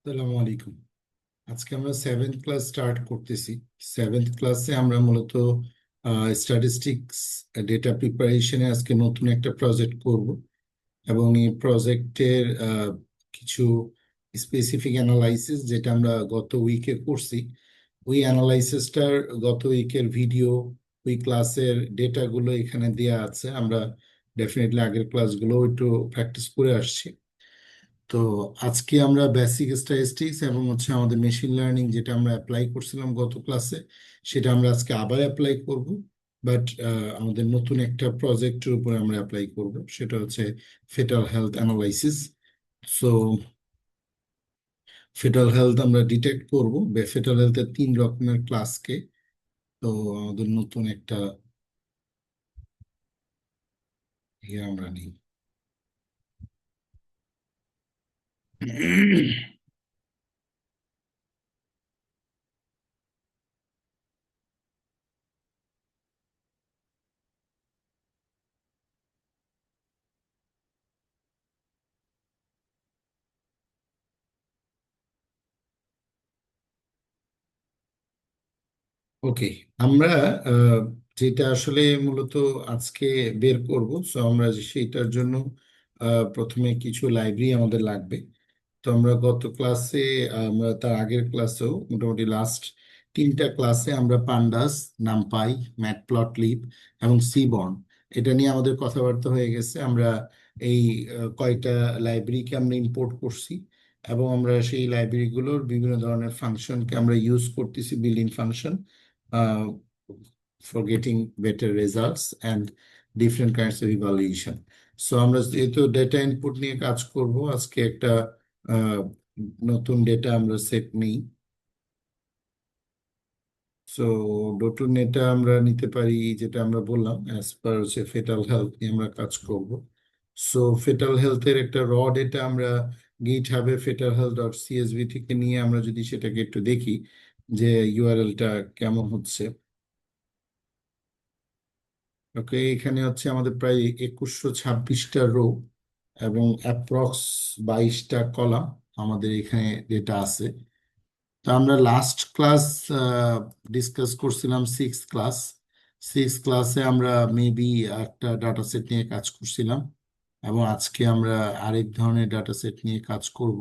আসসালামু আলাইকুম। আজকে আমরা সেভেন্থ ক্লাস স্টার্ট করতেছি। সেভেন্থ ক্লাসে আমরা মূলত স্ট্যাটিস্টিক্স ডেটা প্রিপারেশনে আজকে নতুন একটা প্রজেক্ট করব, এবং এই প্রজেক্টের কিছু স্পেসিফিক অ্যানালাইসিস যেটা আমরা গত উইকে করছি, ওই অ্যানালাইসিসটার গত উইকের ভিডিও, ওই ক্লাসের ডেটাগুলো এখানে দেয়া আছে। আমরা ডেফিনেটলি আগের ক্লাসগুলো একটু প্র্যাকটিস করে আসছি। তো আজকে আমরা বেসিক স্ট্যাটিস্টিক্স এবং আমাদের মেশিন লার্নিং যেটা আমরা অ্যাপ্লাই করছিলাম গত ক্লাসে, সেটা আমরা আজকে আবার অ্যাপ্লাই করব। বাট আমাদের নতুন একটা প্রজেক্টের উপরে আমরা অ্যাপ্লাই করব, সেটা হচ্ছে fetal health analysis. So fetal health আমরা ডিটেক্ট করব। ফেটাল হেলথের তিন রকমের ক্লাসকে। তো আমাদের নতুন একটা আমরা নিই। ওকে, আমরা আহ, যেটা আসলে মূলত আজকে বের করব, সো আমরা সেইটার জন্য প্রথমে কিছু লাইব্রেরি আমাদের লাগবে। তো আমরা গত ক্লাসে, আমরা তার আগের ক্লাসেও মোটামুটি লাস্ট তিনটা ক্লাসে আমরা পান্ডাস, নামপাই, ম্যাটপ্লটলিব এবং সিবর্ন, এটা নিয়ে আমাদের কথাবার্তা হয়ে গেছে। আমরা এই কয়টা লাইব্রেরিকে আমরা ইম্পোর্ট করছি, এবং আমরা সেই লাইব্রেরিগুলোর বিভিন্ন ধরনের ফাংশনকে আমরা ইউজ করতেছি, building function, for getting better results and different kinds of evaluation. So আমরা যেহেতু ডেটা ইনপুট নিয়ে কাজ করব, আজকে একটা আহ, নতুন ডেটা আমরা সেট নিই। সো নতুন ডেটা আমরা নিতে পারি, যেটা আমরা বললাম অ্যাজ পার হচ্ছে ফেটাল হেলথ নিয়ে আমরা কাজ করব। সো ফেটাল হেলথের একটা র ডেটা আমরা গিট হাবে ফেটাল হেলথ ডট সিএসভি থেকে নিয়ে আমরা যদি সেটাকে একটু দেখি যে ইউআরএলটা কেমন হচ্ছে। ওকে, এখানে আমাদের প্রায় 2126টা রো এবং অ্যাপ্রক্স 22টা কলাম আমাদের এখানে ডেটা আছে। তো আমরা লাস্ট ক্লাস ডিসকাস করছিলাম সিক্স ক্লাসে আমরা মেবি একটা ডাটা সেট নিয়ে কাজ করছিলাম, এবং আজকে আমরা আরেক ধরনের ডাটা সেট নিয়ে কাজ করব,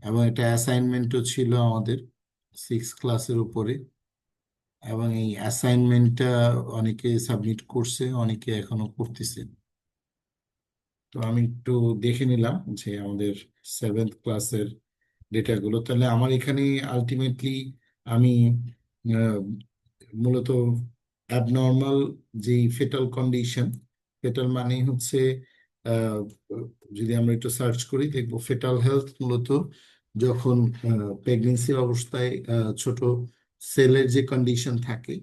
এবং এটা অ্যাসাইনমেন্টও ছিল আমাদের সিক্স ক্লাসের উপরে। এবং এই অ্যাসাইনমেন্টটা অনেকে সাবমিট করছে, অনেকে এখনো করতেছে। তো আমি একটু দেখে নিলাম যে আমাদের সেভেন্থ ক্লাসের ডেটাগুলো। তাহলে আমার এখানে আলটিমেটলি আমি আহ, মূলত অ্যাবনর্মাল যে ফেটাল কন্ডিশন, ফেটাল মানে আহ, যদি আমরা একটু সার্চ করি দেখবো ফেটাল হেলথ মূলত যখন প্রেগনেন্সি অবস্থায় ছোট সেলের যে কন্ডিশন থাকে,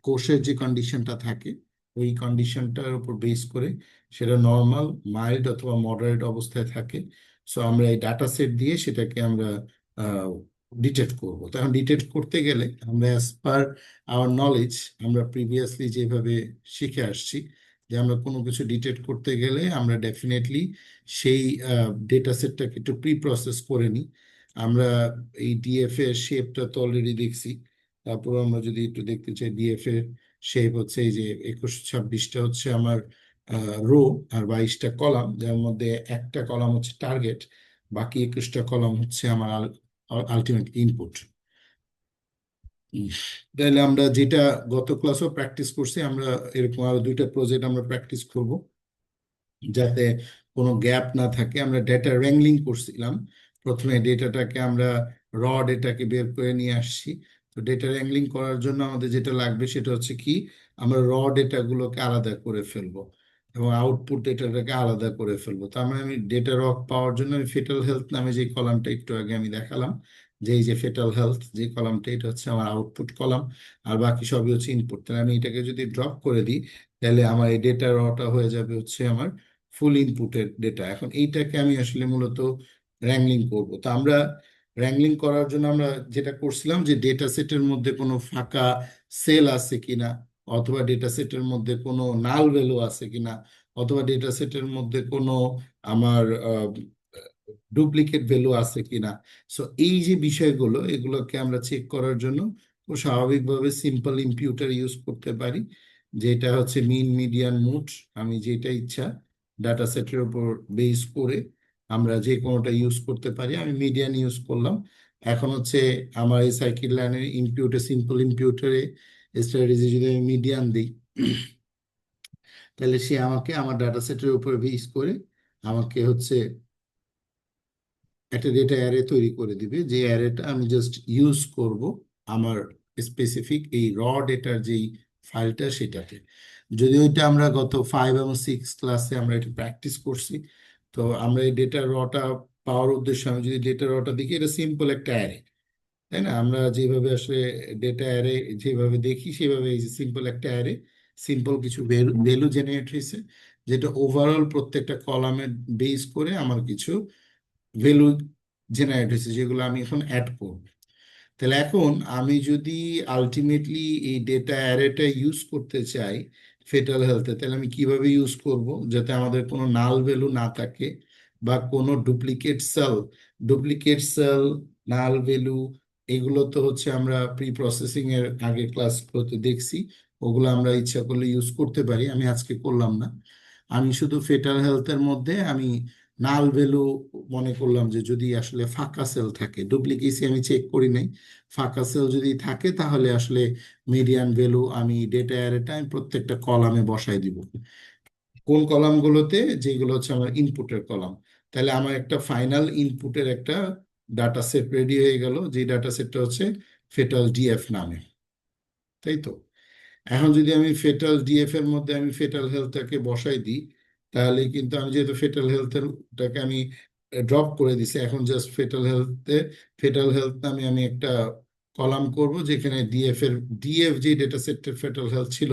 কোষের যে কন্ডিশনটা থাকে, ওই কন্ডিশনটার উপর বেস করে সেটা নর্মাল, মাইল্ড অথবা মডারেট অবস্থায় থাকে। সো আমরা এই ডাটা সেট দিয়ে সেটাকে আমরা ডিটেক্ট করব। তখন ডিটেক্ট করতে গেলে আমরা অ্যাজ পার আওয়ার নলেজ, আমরা প্রিভিয়াসলি যেভাবে শিখে আসছি, যে আমরা কোনো কিছু ডিটেক্ট করতে গেলে আমরা ডেফিনেটলি সেই ডেটা সেটটাকে একটু প্রি প্রসেস করে নিই। আমরা এই ডিএফ এর শেপটা তো অলরেডি দেখছি। তারপর আমরা যদি একটু দেখতে চাই, ডিএফ এর শেপ হচ্ছে এই যে 2126টা আমার রো, আর 22টা কলাম, যার মধ্যে একটা কলাম হচ্ছে টার্গেট, বাকি 21টা কলাম আমার আলটিমেট ইনপুট। তাহলে আমরা যেটা গত ক্লাসও প্র্যাকটিস করছি, আমরা এরকম আরো দুইটা প্রজেক্ট আমরা প্র্যাকটিস করব যাতে কোনো গ্যাপ না থাকে। আমরা ডেটা র্যাংলিং করছিলাম, প্রথমে ডেটাটাকে আমরা র ডেটাকে বের করে নিয়ে আসছি। তো ডেটা র্যাংলিং করার জন্য আমাদের যেটা লাগবে সেটা হচ্ছে কি, আমরা র ডেটাগুলোকে আলাদা করে ফেলবো এবং আউটপুট ডেটাটাকে আলাদা করে ফেলবো। তার মানে আমি ডেটা র পাওয়ার জন্য আমি ফেটাল হেলথ নামে যে কলামটা একটু আগে আমি দেখালাম, যে এই যে ফেটাল হেলথ যে কলামটা, এটা হচ্ছে আমার আউটপুট কলাম, আর বাকি সবই হচ্ছে ইনপুট। তাহলে আমি এটাকে যদি ড্রপ করে দিই, তাহলে আমার এই ডেটা রটা হয়ে যাবে আমার ফুল ইনপুটের ডেটা। এখন এইটাকে আমি আসলে মূলত র্যাংলিং করব। তো আমরা র্যাংলিং করার জন্য আমরা যেটা করছিলাম, যে ডেটা সেটের মধ্যে কোনো ফাঁকা সেল আছে কিনা, অথবা ডেটা সেটের মধ্যে কোনো নাল ভ্যালু আছে কিনা, অথবা ডেটা সেটের মধ্যে কোনো আমার ডুপ্লিকেট ভ্যালু আছে কিনা। সো এই যে বিষয়গুলো, এগুলোকে আমরা চেক করার জন্য খুব স্বাভাবিকভাবে সিম্পল ইম্পিউটার ইউজ করতে পারি, যেটা হচ্ছে মিন মিডিয়ান মুড। আমি যেটা ইচ্ছা ডাটা সেটের উপর বেস করে আমরা যে কোনোটা ইউজ করতে পারি। আমি মিডিয়ান ইউজ করলাম। এখন হচ্ছে আমার এই সার্কিট লাইনের ইম্পিউটার, সিম্পল ইম্পিউটারে স্ট্র্যাটেজি যদি আমি মিডিয়ান দিই, তাহলে সে আমাকে আমার ডাটা সেটের উপর বেস করে আমাকে হচ্ছে একটা ডেটা অ্যারে তৈরি করে দিবে, যে অ্যারেটা আমি জাস্ট ইউজ করব আমার স্পেসিফিক এই ডেটার যেই ফাইলটা সেটাতে। যদি ওইটা আমরা গত 5 এবং 6 ক্লাসে আমরা এটা প্র্যাকটিস করছি, তো আমরা এই ডেটা রটা পাওয়ার উদ্দেশ্যে আমি যদি ডেটা রটা দেখি, এটা সিম্পল একটা অ্যারে, তাই না? আমরা যেভাবে আসলে ডেটা অ্যারে যেভাবে দেখি সেভাবে এই যে সিম্পল একটা অ্যারে, সিম্পল কিছু ভ্যালু জেনারেট হয়েছে, যেটা ওভারঅল প্রত্যেকটা কলামের বেস করে আমার কিছু ভ্যালু জেনারেট হয়েছে, যেগুলো আমি এখন অ্যাড করব। তাহলে এখন আমি যদি আলটিমেটলি এই ডেটা অ্যারেটা ইউজ করতে চাই ফেটাল হেলথে, তাহলে আমি কিভাবে ইউজ করব যাতে আমাদের কোনো নাল ভ্যালু না থাকে বা কোনো ডুপ্লিকেট সেল, নাল ভ্যালু, এগুলো তো হচ্ছে আমরা প্রি প্রসেসিং এর আগে ক্লাসগুলোতে দেখছি, ওগুলো আমরা ইচ্ছা করলে ইউজ করতে পারি। আমি আজকে করলাম না। আমি শুধু ফেটাল হেলথের মধ্যে আমি নাল ভ্যালু মনে করলাম যে যদি আসলে ফাঁকা সেল থাকে, ডুপ্লিকেসি আমি চেক করি নাই, ফাঁকা সেল যদি থাকে তাহলে আসলে মিডিয়ান ভ্যালু আমি ডেটা অ্যারেটা আমি প্রত্যেকটা কলামে বসাই দিব। কোন কলামগুলোতে? যেগুলো হচ্ছে আমার ইনপুটের কলাম। তাহলে আমার একটা ফাইনাল ইনপুটের একটা ডাটা সেট রেডি হয়ে গেল, যে ডাটা সেটটা হচ্ছে ফেটাল ডিএফ নামে, তাই তো? এখন যদি আমি ফেটাল ডিএফ এর মধ্যে আমি ফেটাল হেলথটাকে বসাই দিই, তাহলে কিন্তু আমি যেহেতু ফেটাল হেলথটাকে আমি ড্রপ করে দিছি, এখন জাস্ট ফেটাল হেলথ নামে আমি একটা কলাম করব, যেখানে ডিএফ যে ডেটা সেটটা ফেটাল হেলথ ছিল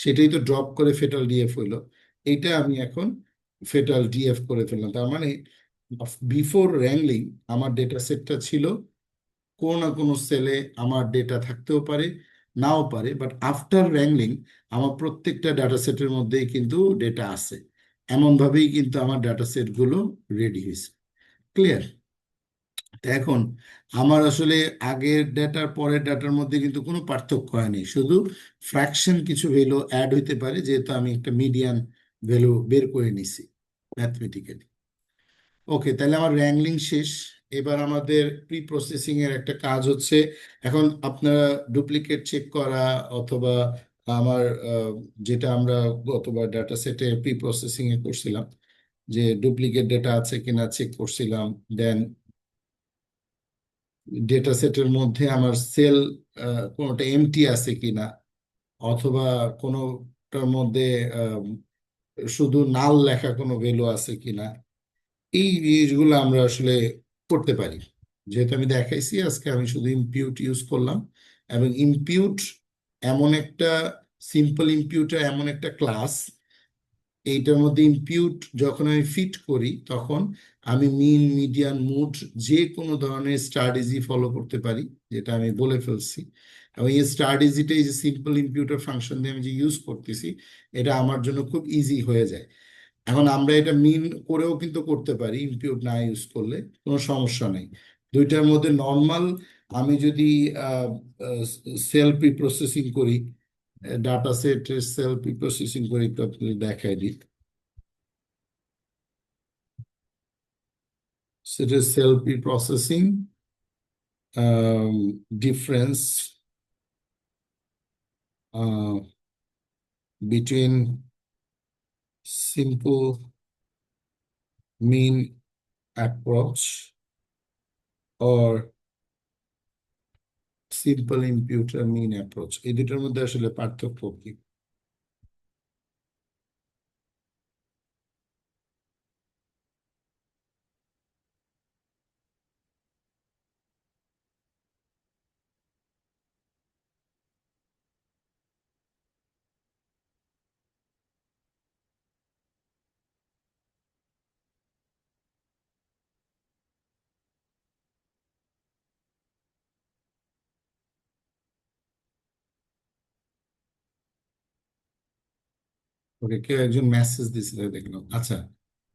সেটাই তো ড্রপ করে ফেটাল ডিএফ হইলো। এইটা আমি এখন ফেটাল ডিএফ করে ফেললাম। তার মানে বিফোর র্যাঙ্গলিং আমার ডেটা সেটটা ছিল কোনো না কোনো সেলে আমার ডেটা থাকতেও পারে, নাও পারে, বাট আফটার র্যাঙ্গলিং আমার প্রত্যেকটা ডাটা সেটের মধ্যেই কিন্তু ডেটা আছে। এমনভাবেই কিন্তু আমার ডাটা সেটগুলো রেডি হয়েছে। ক্লিয়ার? এখন আমার আসলে আগের ডেটার পরের ডাটার মধ্যে কিন্তু কোনো পার্থক্য হয়নি, শুধু ফ্র্যাকশন কিছু ভ্যালু অ্যাড হইতে পারে, যেহেতু আমি একটা মিডিয়ান ভ্যালু বের করে নিছি ম্যাথমেটিক্যালি। ওকে, তাহলে আমার র্যাঙ্গলিং শেষ। এবার আমাদের প্রি প্রসেসিং এর একটা কাজ হচ্ছে, এখন আপনারা ডুপ্লিকেট চেক করা অথবা আমার যেটা আমরা গতবার ডাটা সেটে প্রি প্রসেসিং এ করছিলাম, যে ডুপ্লিকেট ডেটা আছে কিনা চেক করছিলাম, দেন ডেটা সেটের মধ্যে আমার সেল কোনোটা এমটি আছে কিনা, অথবা কোনোটার মধ্যে আহ, শুধু নাল লেখা কোনো ভ্যালু আছে কিনা, এই জিনিসগুলো আমরা আসলে করতে পারি। যেহেতু আমি দেখাইছি, আজকে আমি শুধু ইম্পিউট ইউজ করলাম। এবং ইম্পিউট এমন একটা সিম্পল ইম্পিউটার, এমন একটা ক্লাস, এইটার মধ্যে ইম্পিউট যখন আমি ফিট করি তখন আমি মিন মিডিয়ান মুড যে কোনো ধরনের স্ট্র্যাটেজি ফলো করতে পারি, যেটা আমি বলে ফেলছি। এবং এই স্ট্র্যাটেজিটা, এই যে সিম্পল ইম্পিউটার ফাংশন দিয়ে আমি যে ইউজ করতেছি, এটা আমার জন্য খুব ইজি হয়ে যায়। এখন আমরা এটা মিন করেও কিন্তু করতে পারি, ইম্পিউট না ইউজ করলে কোনো সমস্যা নেই। দুইটার মধ্যে নর্মাল, আমি যদি সেল প্রি প্রসেসিং করি, ডাটা সেটের সেল প্রি প্রসেসিং করি, একটু আপনাদের দেখাই দিই। সেটা cell preprocessing difference between simple mean approach or simple imputer mean approach, এই দুটোর মধ্যে আসলে পার্থক্য কি? ওকে, কেউ একজন মেসেজ দিছিল দেখলাম। আচ্ছা,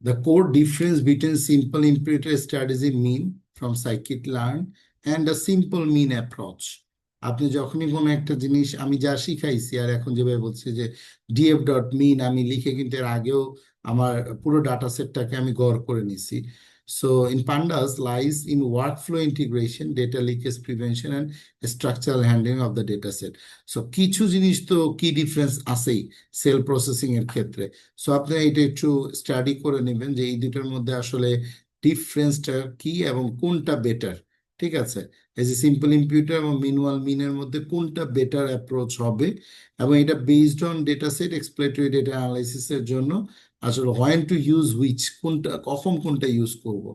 The core difference between simple imperator strategy mean from scikit-learn and a simple mean approach. আপনি যখনই কোনো একটা জিনিস আমি যা শিখাইছি আর এখন যেভাবে বলছি যে ডিএফ ডট মিন আমি লিখে কিন্তু এর আগেও আমার পুরো ডাটা সেটটাকে আমি গড় করে নিছি। So in pandas lies in workflow integration, data leakage prevention and structural handling of the data set. So কিছু জিনিস তো কি ডিফারেন্স আছেই সেল প্রসেসিং এর ক্ষেত্রে। সো আপনি এটা একটু স্টাডি করে নেবেন যে এই দুটোর মধ্যে আসলে ডিফারেন্সটা কি এবং কোনটা বেটার। ঠিক আছে, এই যে সিম্পল ইম্পিউটার এবং মিনুয়াল মিনের মধ্যে কোনটা বেটার অ্যাপ্রোচ হবে, এবং এটা based on data set exploratory data অ্যানালাইসিসের জন্য আসলে হোয়েন টু ইউজ হুইচ, কোনটা কখন কোনটা ইউজ করব।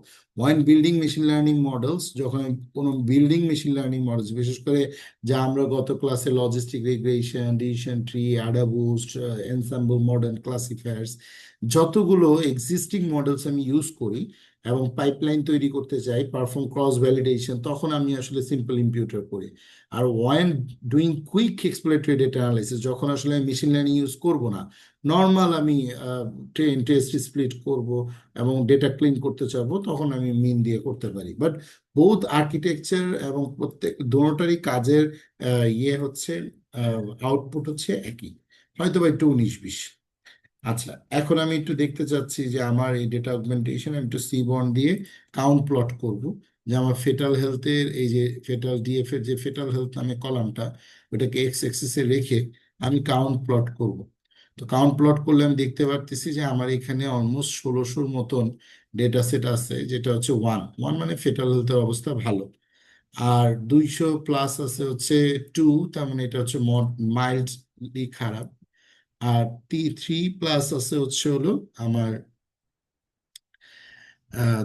When building machine learning models, যখন আমি কোনো বিল্ডিং মেশিন লার্নিং মডেলস বিশেষ করে যা আমরা গত ক্লাসে logistic regression, decision tree, AdaBoost, ensemble, modern classifiers, যতগুলো এক্সিস্টিং মডেলস আমি ইউজ করি এবং পাইপলাইন তৈরি করতে চাই, পারফর্ম ক্রস ভ্যালিডেশন, তখন আমি আসলে সিম্পল ইম্পিউটার করি। আর one doing quick exploratory data analysis, যখন আসলে মেশিন লার্নিং ইউজ করব না, নর্মাল আমি ট্রেন টেস্ট স্প্লিট করব এবং ডেটা ক্লিন করতে চাবো, তখন আমি মিন দিয়ে করতে পারি। বাট বোথ আর্কিটেকচার এবং প্রত্যেক দোনোটারই কাজের ইয়ে হচ্ছে, আউটপুট হচ্ছে একই, হয়তো বা একটু 19-20। আচ্ছা, এখন আমি একটু দেখতে চাচ্ছি যে আমার এই ডেটা অগমেন্টেশন আমি একটু সিবর্ন দিয়ে কাউন্ট প্লট করব, যে আমার ফেটাল হেলথের এই যে ফেটাল ডিএফ এর যে ফেটাল হেলথ নামে কলামটা, ওটাকে এক্স অ্যাক্সিসে রেখে আমি কাউন্ট প্লট করব। তো কাউন্ট প্লট করলে আমি দেখতে পারতেছি যে আমার এখানে অলমোস্ট 1600-র মতন ডেটা সেট আছে, যেটা হচ্ছে ওয়ান ওয়ান মানে ফেটাল হেলথের অবস্থা ভালো। আর 200 প্লাস আছে হচ্ছে টু, তার মানে এটা হচ্ছে মাইল্ডলি খারাপ। আর 3 প্লাস আছে হচ্ছে হলো আমার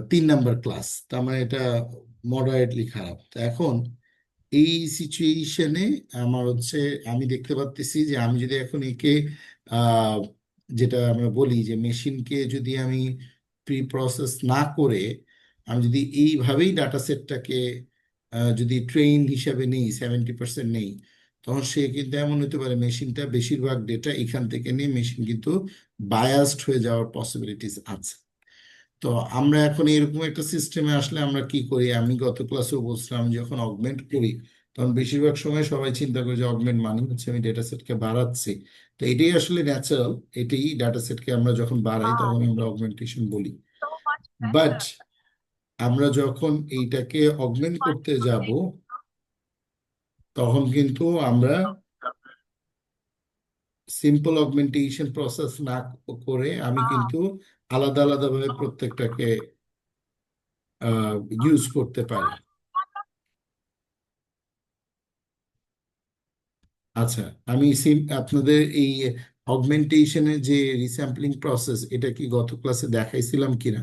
3 নাম্বার ক্লাস, তার মানে এটা মডারেটলি খারাপ। তো এখন এই সিচুয়েশনে আমার হচ্ছে, আমি দেখতে পাচ্ছি যে আমি যদি এখন একে আহ, যেটা আমরা বলি যে মেশিনকে যদি আমি প্রি প্রসেস না করে আমি যদি এইভাবেই ডাটা সেটটাকে যদি ট্রেন হিসাবে নেই, 70% নেই, তখন সে কিন্তু এমন হতে পারে মেশিনটা বেশিরভাগ ডেটা এখান থেকে নিয়ে মেশিন কিন্তু বায়াসড হয়ে যাওয়ার পসিবিলিটিস আছে। তো আমরা এখন এরকম একটা সিস্টেমে আসলে আমরা কি করি, আমি গত ক্লাসেও বলছিলাম, আমি যখন অগমেন্ট করি তখন বেশিরভাগ সময় সবাই চিন্তা করে যে অগমেন্ট মানে হচ্ছে আমি ডেটা সেটকে বাড়াচ্ছি। তো এটাই আসলে ন্যাচারাল, এটাই ডাটা সেটকে আমরা যখন বাড়াই তখন আমরা অগমেন্টেশন বলি। বাট আমরা যখন এইটাকে অগমেন্ট করতে যাব তখন কিন্তু আমরা সিম্পল অগমেন্টেশন প্রসেস না করে আমি কিন্তু আলাদা আলাদাভাবে প্রত্যেকটাকে ইউজ করতে পারি। আচ্ছা, আমি আপনাদের এই অগমেন্টেশনের যে রিস্যাম্পলিং প্রসেস, এটা কি গত ক্লাসে দেখাইছিলাম কিনা?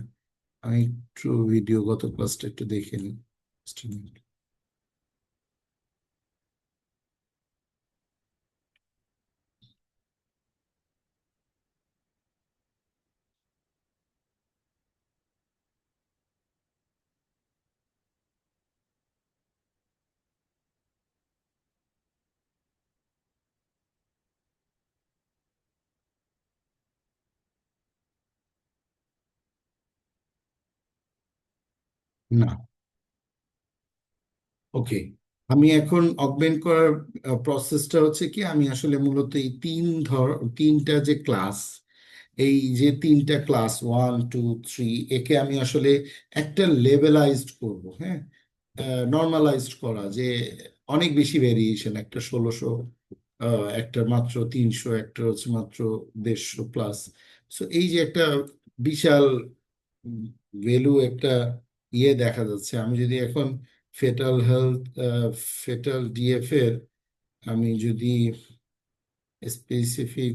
আমি একটু ভিডিও গত ক্লাসটা একটু দেখে নিই। Just a minute. না, ওকে। আমি এখন অগমেন্ট করার প্রসেসটা হচ্ছে কি, আমি আসলে মূলত এই তিনটা যে ক্লাস, এই যে তিনটা ক্লাস 1 2 3, একে আমি আসলে একটা লেভেলাইজড করব। হ্যাঁ, নর্মালাইজড করা, যে অনেক বেশি ভেরিয়েশন, একটা 1600, একটা মাত্র 300, একটা হচ্ছে মাত্র 150 প্লাস। সো এই যে একটা বিশাল ভ্যালু, একটা ইয়ে দেখা যাচ্ছে। আমি যদি এখন ফেটাল হেলথ, ফেটাল ডিএফ এর আমি যদি স্পেসিফিক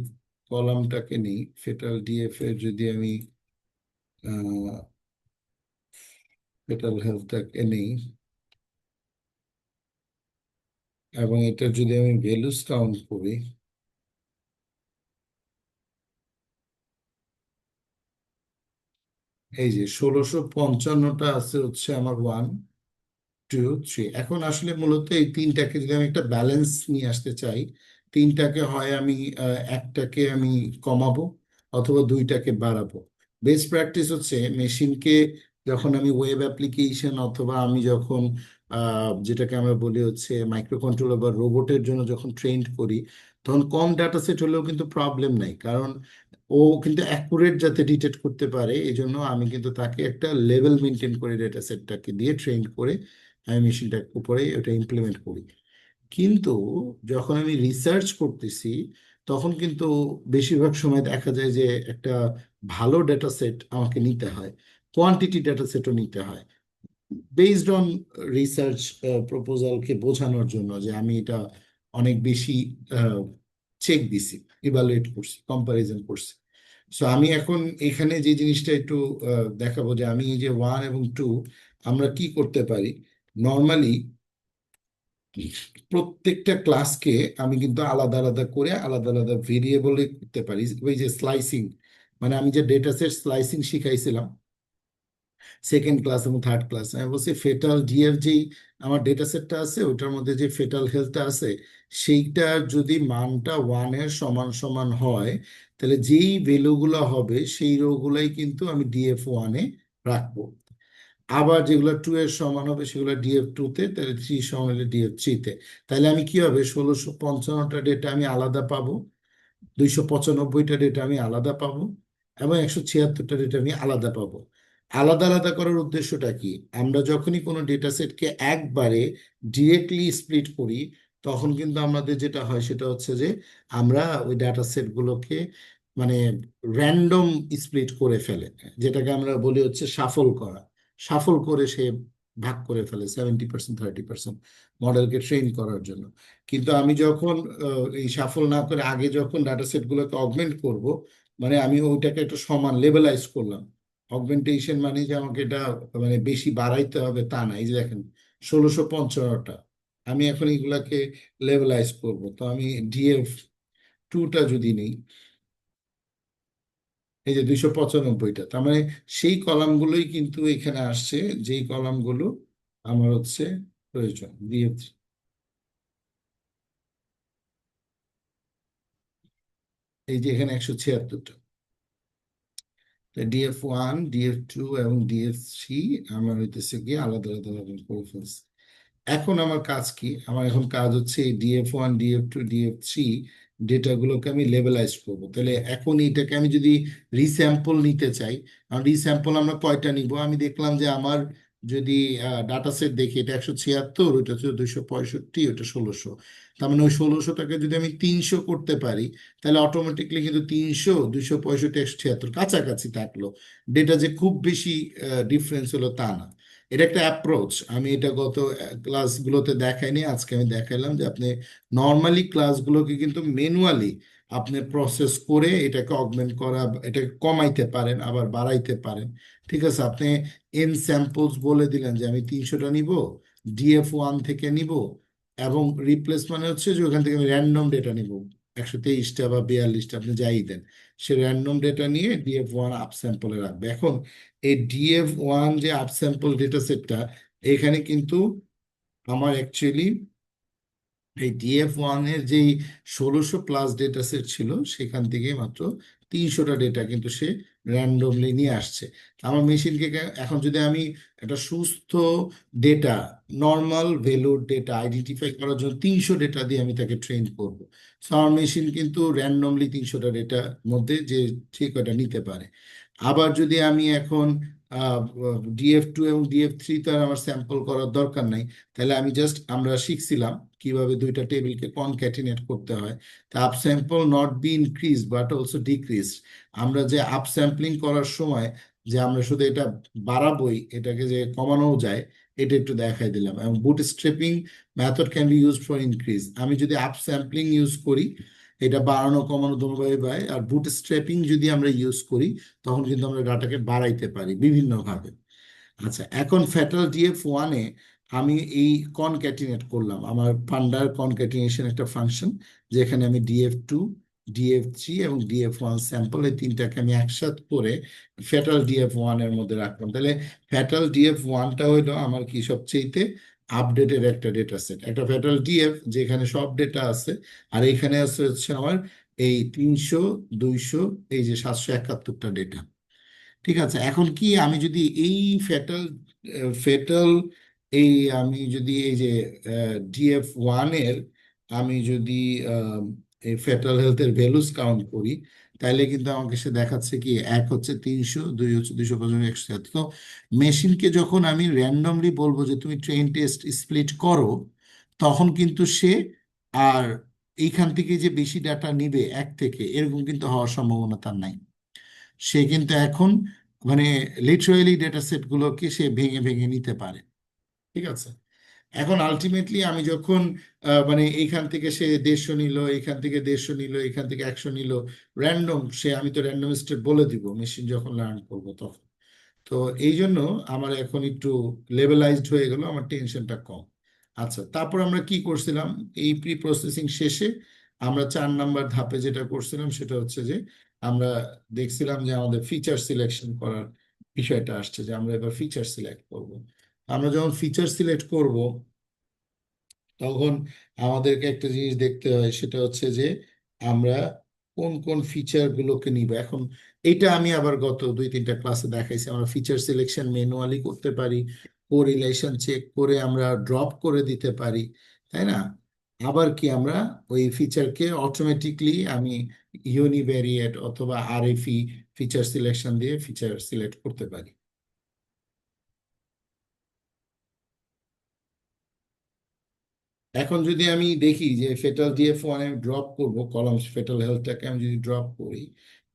কলামটাকে নিই, ফেটাল ডিএফ এর যদি আমি ফেটাল হেলথটাকে নিই এবং এটা যদি আমি ভ্যালুস কাউন্ট করি, এই যে 1655টা আছে হচ্ছে আমার 1 2 3। এখন আসলে মূলত এই তিনটাকে যদি আমি একটা ব্যালেন্স নিয়ে আসতে চাই, তিনটাকে হয় আমি একটাকে আমি কমাবো অথবা দুইটাকে বাড়াবো। বেস্ট প্র্যাকটিস হচ্ছে মেশিনকে যখন আমি ওয়েব অ্যাপ্লিকেশন অথবা আমি যখন যেটাকে আমরা বলি হচ্ছে মাইক্রো কন্ট্রোলার বা রোবটের জন্য যখন ট্রেন্ড করি, তখন কম ডাটা সেট হলেও কিন্তু প্রবলেম নাই, কারণ ও কিন্তু অ্যাকুরেট যাতে ডিটেক্ট করতে পারে এই জন্য আমি কিন্তু তাকে একটা লেভেল মেনটেন করে ডেটা সেটটাকে দিয়ে ট্রেন করে আমি মেশিনটার উপরে ওটা ইমপ্লিমেন্ট করি। কিন্তু যখন আমি রিসার্চ করতেছি তখন কিন্তু বেশিরভাগ সময় দেখা যায় যে একটা ভালো ডেটা সেট আমাকে নিতে হয়, কোয়ান্টিটি ডেটা সেটও নিতে হয়, বেসড অন রিসার্চ প্রপোজালকে বোঝানোর জন্য যে আমি এটা অনেক বেশি চেক দিছি, ইভালুয়েট করছি, কম্পারিজন করছি। সো আমি এখন এখানে যে জিনিসটা একটু দেখাবো যে আমি এই যে 1 এবং 2 আমরা কি করতে পারি। নর্মালি প্রত্যেকটা ক্লাসকে আমি কিন্তু আলাদা আলাদা করে আলাদা আলাদা ভেরিয়েবলে করতে পারি, ওই যে স্লাইসিং, মানে আমি যে ডেটা সেট স্লাইসিং শিখাইছিলাম সেকেন্ড ক্লাস এবং থার্ড ক্লাস, আমি বলছি ফেটাল ডিএফ যেই আমার ডেটা সেটটা আছে ওটার মধ্যে যে ফেটাল হেলথটা আছে সেইটা যদি মানটা 1-এর সমান সমান হয়, তাহলে যেই ভ্যালুগুলো হবে সেই রোগুলাই কিন্তু আমি DF1-এ রাখবো। আবার যেগুলো 2-এর সমান হবে সেগুলো DF2-তে, তাহলে 3 সমান হলে DF3-তে। তাহলে আমি কি হবে, 1655টা ডেটা আমি আলাদা পাবো, 295টা ডেটা আমি আলাদা পাবো, এবং 176টা ডেটা আমি আলাদা পাবো। আলাদা আলাদা করার উদ্দেশ্যটা কি, আমরা যখনই কোনো ডেটা সেটকে একবারে ডিরেক্টলি স্প্লিট করি তখন কিন্তু আমাদের যেটা হয় সেটা হচ্ছে যে আমরা ওই ডাটা সেটগুলোকে মানে র্যান্ডম স্প্লিট করে ফেলে, যেটাকে আমরা বলি হচ্ছে শাফল করা। শাফল করে সে ভাগ করে ফেলে 70% 30% মডেলকে ট্রেন করার জন্য। কিন্তু আমি যখন এই সাফল না করে আগে যখন ডাটা সেট গুলোকে অগমেন্ট করব, মানে আমি ওইটাকে একটু সমান লেভেলাইজ করলাম। অগমেন্টেশন মানে যে আমাকে এটা মানে বেশি বাড়াইতে হবে তা না, এই যে দেখেন 1655টা, আমি এখন এগুলাকে লেভেলাইজ করব, তো আমি DF2টা যদি নেই, এই যে 295টা, তার মানে সেই কলামগুলোই কিন্তু এখানে আসছে, যেই কলামগুলো আমার হচ্ছে প্রয়োজন। এই যে এখানে 176টা, DF1 DF2 এবং DF3 আমার হইতেছে গিয়ে আলাদা আলাদা ভাবে করে ফেলছি। এখন আমার কাজ কি, আমার এখন কাজ হচ্ছে এই DF1 DF2 DF3 ডেটাগুলোকে আমি লেভেলাইজ করব। তাহলে এখন এটাকে আমি যদি রিস্যাম্পল নিতে চাই, আর রিস্যাম্পল আমরা কয়টা নিব, আমি দেখলাম যে আমার যদি ডাটা সেট দেখি এটা 176, ওটা হচ্ছে 265, ওটা 1600, তার মানে ওই 1600টাকে যদি আমি 300 করতে পারি তাহলে অটোমেটিকলি কিন্তু 300 265 176 কাছাকাছি থাকলো। ডেটা যে খুব বেশি ডিফারেন্স হলো তা না, এটা একটা অ্যাপ্রোচ। আমি এটা গত ক্লাসগুলোতে দেখাইনি, আজকে আমি দেখাইলাম যে আপনি নর্মালি ক্লাসগুলোকে কিন্তু ম্যানুয়ালি আপনি প্রসেস করে এটাকে অগমেন্ট করা, এটাকে কমাইতে পারেন আবার বাড়াইতে পারেন। ঠিক আছে, আপনি এন স্যাম্পলস বলে দিলেন যে আমি 300টা নিব, DF1 থেকে নিব, এবং রিপ্লেস মানে হচ্ছে যে ওখান থেকে আমি র্যান্ডম ডেটা নিব, 123টা বা 42টা আপনি যাই দেন, সে র্যান্ডম ডেটা নিয়ে DF1 আপ স্যাম্পলে রাখবে। এখন এই DF1 যে আপ স্যাম্পল ডেটা সেটটা, এখানে কিন্তু আমার অ্যাকচুয়ালি এই DF1 এর যেই 1600+ ডেটা সেট ছিল সেখান থেকে মাত্র 300টা ডেটা কিন্তু সে র্যান্ডমলি নিয়ে আসছে। আমার মেশিনকে এখন যদি আমি একটা সুস্থ ডেটা, নর্মাল ভ্যালুর ডেটা আইডেন্টিফাই করার জন্য 300 ডেটা দিয়ে আমি তাকে ট্রেন করব, সো আমার মেশিন কিন্তু র্যান্ডমলি 300টা ডেটার মধ্যে যে ঠিক ওটা নিতে পারে। আবার যদি আমি এখন DF2 এবং DF3 তো আর আমার স্যাম্পল করার দরকার নাই, তাহলে আমি জাস্ট, আমরা শিখছিলাম কিভাবে দুইটা টেবিলকে কনক্যাটিনেট করতে হয়। তা up sample not be increase but also decrease, আমরা যে আপ স্যাম্পলিং করার সময় যে আমরা শুধু এটা বাড়াবোই, এটাকে যে কমানোও যায়, এটা একটু দেখাই দিলাম। এবং bootstrapping method can be used for increase, আমি যদি আপ স্যাম্পলিং ইউজ করি এটা বাড়ানো কমানো দুটোভাবে পাই, আর বুট স্ট্র্যাপিং যদি আমরা ইউজ করি তখন কিন্তু আমরা ডাটাকে বাড়াইতে পারি বিভিন্নভাবে। আচ্ছা, এখন ফ্যাটাল DF1-এ আমি এই কনক্যাটিনেট করলাম, আমার পান্ডার কনক্যাটিনেশন একটা ফাংশন, যেখানে আমি DF2 DF3 এবং DF1 স্যাম্পল এই তিনটাকে আমি একসাথে করে ফ্যাটাল DF1 এর মধ্যে রাখলাম। তাহলে ফ্যাটাল DF1টা হইলো আমার কি সবচেয়ে আপডেটেড একটা ডেটা সেট, একটা ফ্যাটাল DF যেখানে সব ডেটা আছে, আর এখানে আছে হচ্ছে আমার এই 300 200 এই যে 771টা ডেটা। ঠিক আছে, এখন কি আমি যদি এই ফেটাল ফেটাল এই আমি যদি এই যে DF1 এর আমি যদি আহ, এই ফেটাল হেলথের ভ্যালুস কাউন্ট করি, তাহলে কিন্তু আমাকে সে দেখাচ্ছে কি এক হচ্ছে 300, দুই হচ্ছে 255, 176। তো মেশিনকে যখন আমি র্যান্ডমলি বলবো যে তুমি ট্রেন টেস্ট স্প্লিট করো, তখন কিন্তু সে আর এইখান থেকে যে বেশি ডাটা নিবে এক থেকে, এরকম কিন্তু হওয়ার সম্ভাবনা তার নাই। সে কিন্তু এখন মানে লিটারেলি ডেটা সেট গুলোকে সে ভেঙে ভেঙে নিতে পারে। ঠিক আছে, এখন আলটিমেটলি আমি যখন মানে এইখান থেকে সে 150 নিল, এখান থেকে 150 নিল, এখান থেকে 100 নিল, র্যান্ডম, সে আমি তো র্যান্ডম স্টেট বলে দিব মেশিন যখন লার্ন করবো তখন। তো এই জন্য আমার এখন একটু লেভেলাইজড হয়ে গেল, আমার টেনশনটা কম। আচ্ছা, তারপর আমরা কি করছিলাম? এই প্রি প্রসেসিং শেষে আমরা 4 নাম্বার ধাপে যেটা করছিলাম সেটা হচ্ছে যে আমরা দেখছিলাম যে আমাদের ফিচার সিলেকশন করার বিষয়টা আসছে, যে আমরা এবার ফিচার সিলেক্ট করব। আমরা যখন ফিচার সিলেক্ট করব, তখন আমাদেরকে একটা জিনিস দেখতে হয়, সেটা হচ্ছে যে আমরা কোন কোন ফিচার গুলোকে নিব। এখন এটা আমি আবার গত 2-3টা ক্লাসে দেখাইছি, আমরা ফিচার সিলেকশন ম্যানুয়ালি করতে পারি, কোরিলেশন চেক করে আমরা ড্রপ করে দিতে পারি, তাই না? আবার কি আমরা ওই ফিচারকে অটোমেটিকলি আমি ইউনিভ্যারিয়েট অথবা আরএফই ফিচার সিলেকশন দিয়ে ফিচার সিলেক্ট করতে পারি। এখন যদি আমি দেখি যে ফেটাল DF1 আমি ড্রপ করব, কলাম ফেটাল হেলথটাকে আমি যদি ড্রপ করি,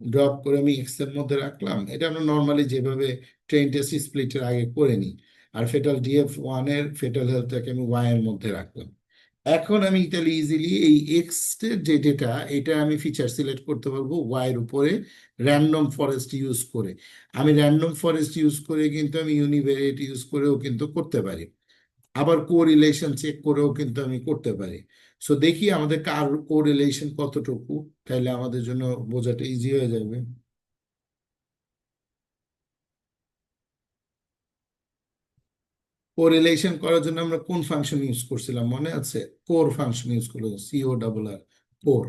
ড্রপ করে আমি এক্স এর মধ্যে রাখলাম, এটা আমরা নর্মালি যেভাবে ট্রেন টেস্ট স্প্লিটের আগে করে নিই। আর ফেটাল DF1 এর ফেটাল হেলথটাকে আমি ওয়াই এর মধ্যে রাখলাম। এখন আমি তাহলে ইজিলি এই এক্স এর যে ডেটা, এটা আমি ফিচার সিলেক্ট করতে পারবো ওয়াই এর উপরে র্যান্ডম ফরেস্ট ইউজ করে। আমি র্যান্ডম ফরেস্ট ইউজ করে কিন্তু আমি ইউনিভেরিয়েট ইউজ করেও কিন্তু করতে পারি, আবার কোরিলেশন চেক করেও কিন্তু আমি করতে পারি। সো দেখি আমাদের কার কোরিলেশন কতটুকু, তাহলে আমাদের জন্য বোঝাটা ইজি হয়ে যাবে। কোরিলেশন করার জন্য আমরা কোন ফাংশন ইউজ করছিলাম মনে আছে? কোর ফাংশন ইউজ করলাম, CORR, কোর।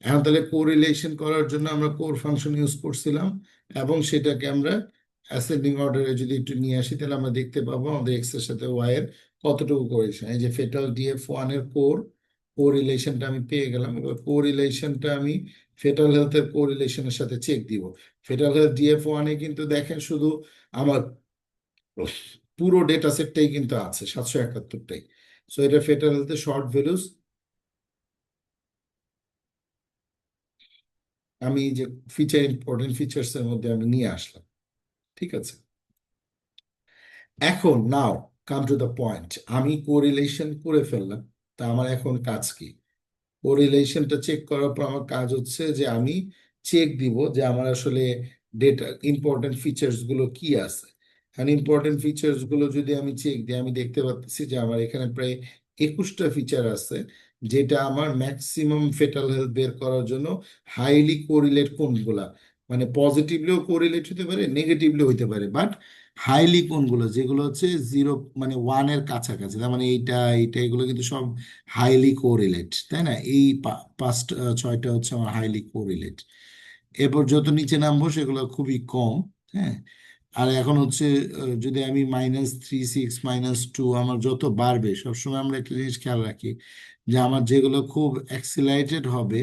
এখন তাহলে কোরিলেশন করার জন্য আমরা কোর ফাংশন ইউজ করছিলাম, এবং সেটাকে আমরা অ্যাসেন্ডিং অর্ডারে যদি একটু নিয়ে আসি, তাহলে আমরা দেখতে পাবো আমাদের এক্স এর সাথে ওয়াই এর কতটুকু কোরিলেশন। এই যে ফেটাল DF1 এর কোরিলেশনটা আমি পেয়ে গেলাম। এবার কোরিলেশনটা আমি ফেটাল হেলথের কোরিলেশনের সাথে চেক দিব। ফেটাল হেলথ DF1 এ কিন্তু দেখেন শুধু আমার পুরো ডেটা সেটটাই কিন্তু আছে, 771টাই। সো এটা ফেটাল হেলথের শর্ট ভ্যালুস আমি যে ফিচার ইম্পর্টেন্ট ফিচার্স এর মধ্যে আমি নিয়ে আসলাম। ঠিক আছে, এখন নাও কাম টু দ্য পয়েন্ট, আমি কোরিলেশন করে ফেললাম। তা আমার এখন কাজ কি? কোরিলেশনটা চেক করার পর আমার কাজ হচ্ছে যে আমি চেক দিব যে আমার আসলে ডেটা ইম্পর্টেন্ট ফিচার্স গুলো কি আছে। কারণ ইম্পর্টেন্ট ফিচার্স গুলো যদি আমি চেক দিই, আমি দেখতে পাচ্ছি যে আমার এখানে প্রায় 21টা ফিচার আছে, যেটা আমার ম্যাক্সিমাম ফেটাল হেলথ বের করার জন্য হাইলি কোরিলেট কোনগুলা, মানে পজিটিভলিও কোরিলেট হতে পারে, নেগেটিভলিও হতে পারে, বাট হাইলি কোনগুলো যেগুলো হচ্ছে 0 মানে 1-এর কাছাকাছি, তার মানে এইটা এইটা এগুলো কিন্তু সব হাইলি কোরিলেট, তাই না? এই পাঁচটা 6টা হচ্ছে আমার হাইলি কোরিলেট। এরপর যত নিচে নামবো সেগুলো খুবই কম। হ্যাঁ, আর এখন হচ্ছে যদি আমি -3, 6, -2 আমার যত বাড়বে, সবসময় আমরা একটা জিনিস খেয়াল রাখি যে আমার যেগুলো খুব অ্যাক্সিলারেটেড হবে,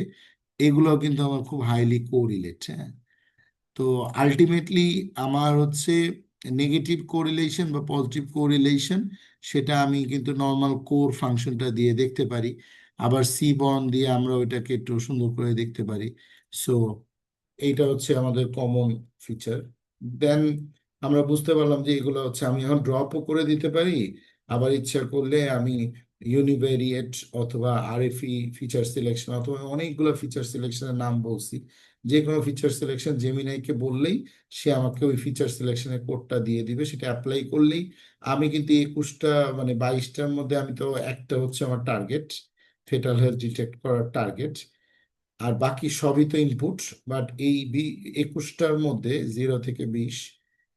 এগুলো কিন্তু আমার খুব হাইলি কোরিলেট। হ্যাঁ, তো আলটিমেটলি আমার হচ্ছে নেগেটিভ কোরিলেশন বা পজিটিভ কোরিলেশন, সেটা আমি কিন্তু নর্মাল কোর ফাংশনটা দিয়ে দেখতে পারি। আবার সি বন্ড দিয়ে আমরা ওইটাকে একটু সুন্দর করে দেখতে পারি। সো এইটা হচ্ছে আমাদের কমন ফিচার। দেন আমরা বুঝতে পারলাম যে এগুলো হচ্ছে আমি এখন ড্রপও করে দিতে পারি, আবার ইচ্ছা করলে আমি ইউনিভেরিয়েট অথবা আরএফই ফিচার সিলেকশন, অথবা অনেকগুলো ফিচার সিলেকশনের নাম বলছি, যে কোনো ফিচার সিলেকশন জেমিনাইকে বললেই সে আমাকে ওই ফিচার সিলেকশনের কোডটা দিয়ে দিবে। সেটা অ্যাপ্লাই করলেই আমি কিন্তু 21টা মানে 22টার মধ্যে আমি তো একটা হচ্ছে আমার টার্গেট, ফেটাল হেলথ ডিটেক্ট করার টার্গেট, আর বাকি সবই তো ইনপুট। বাট এই 21টার মধ্যে 0 থেকে 20,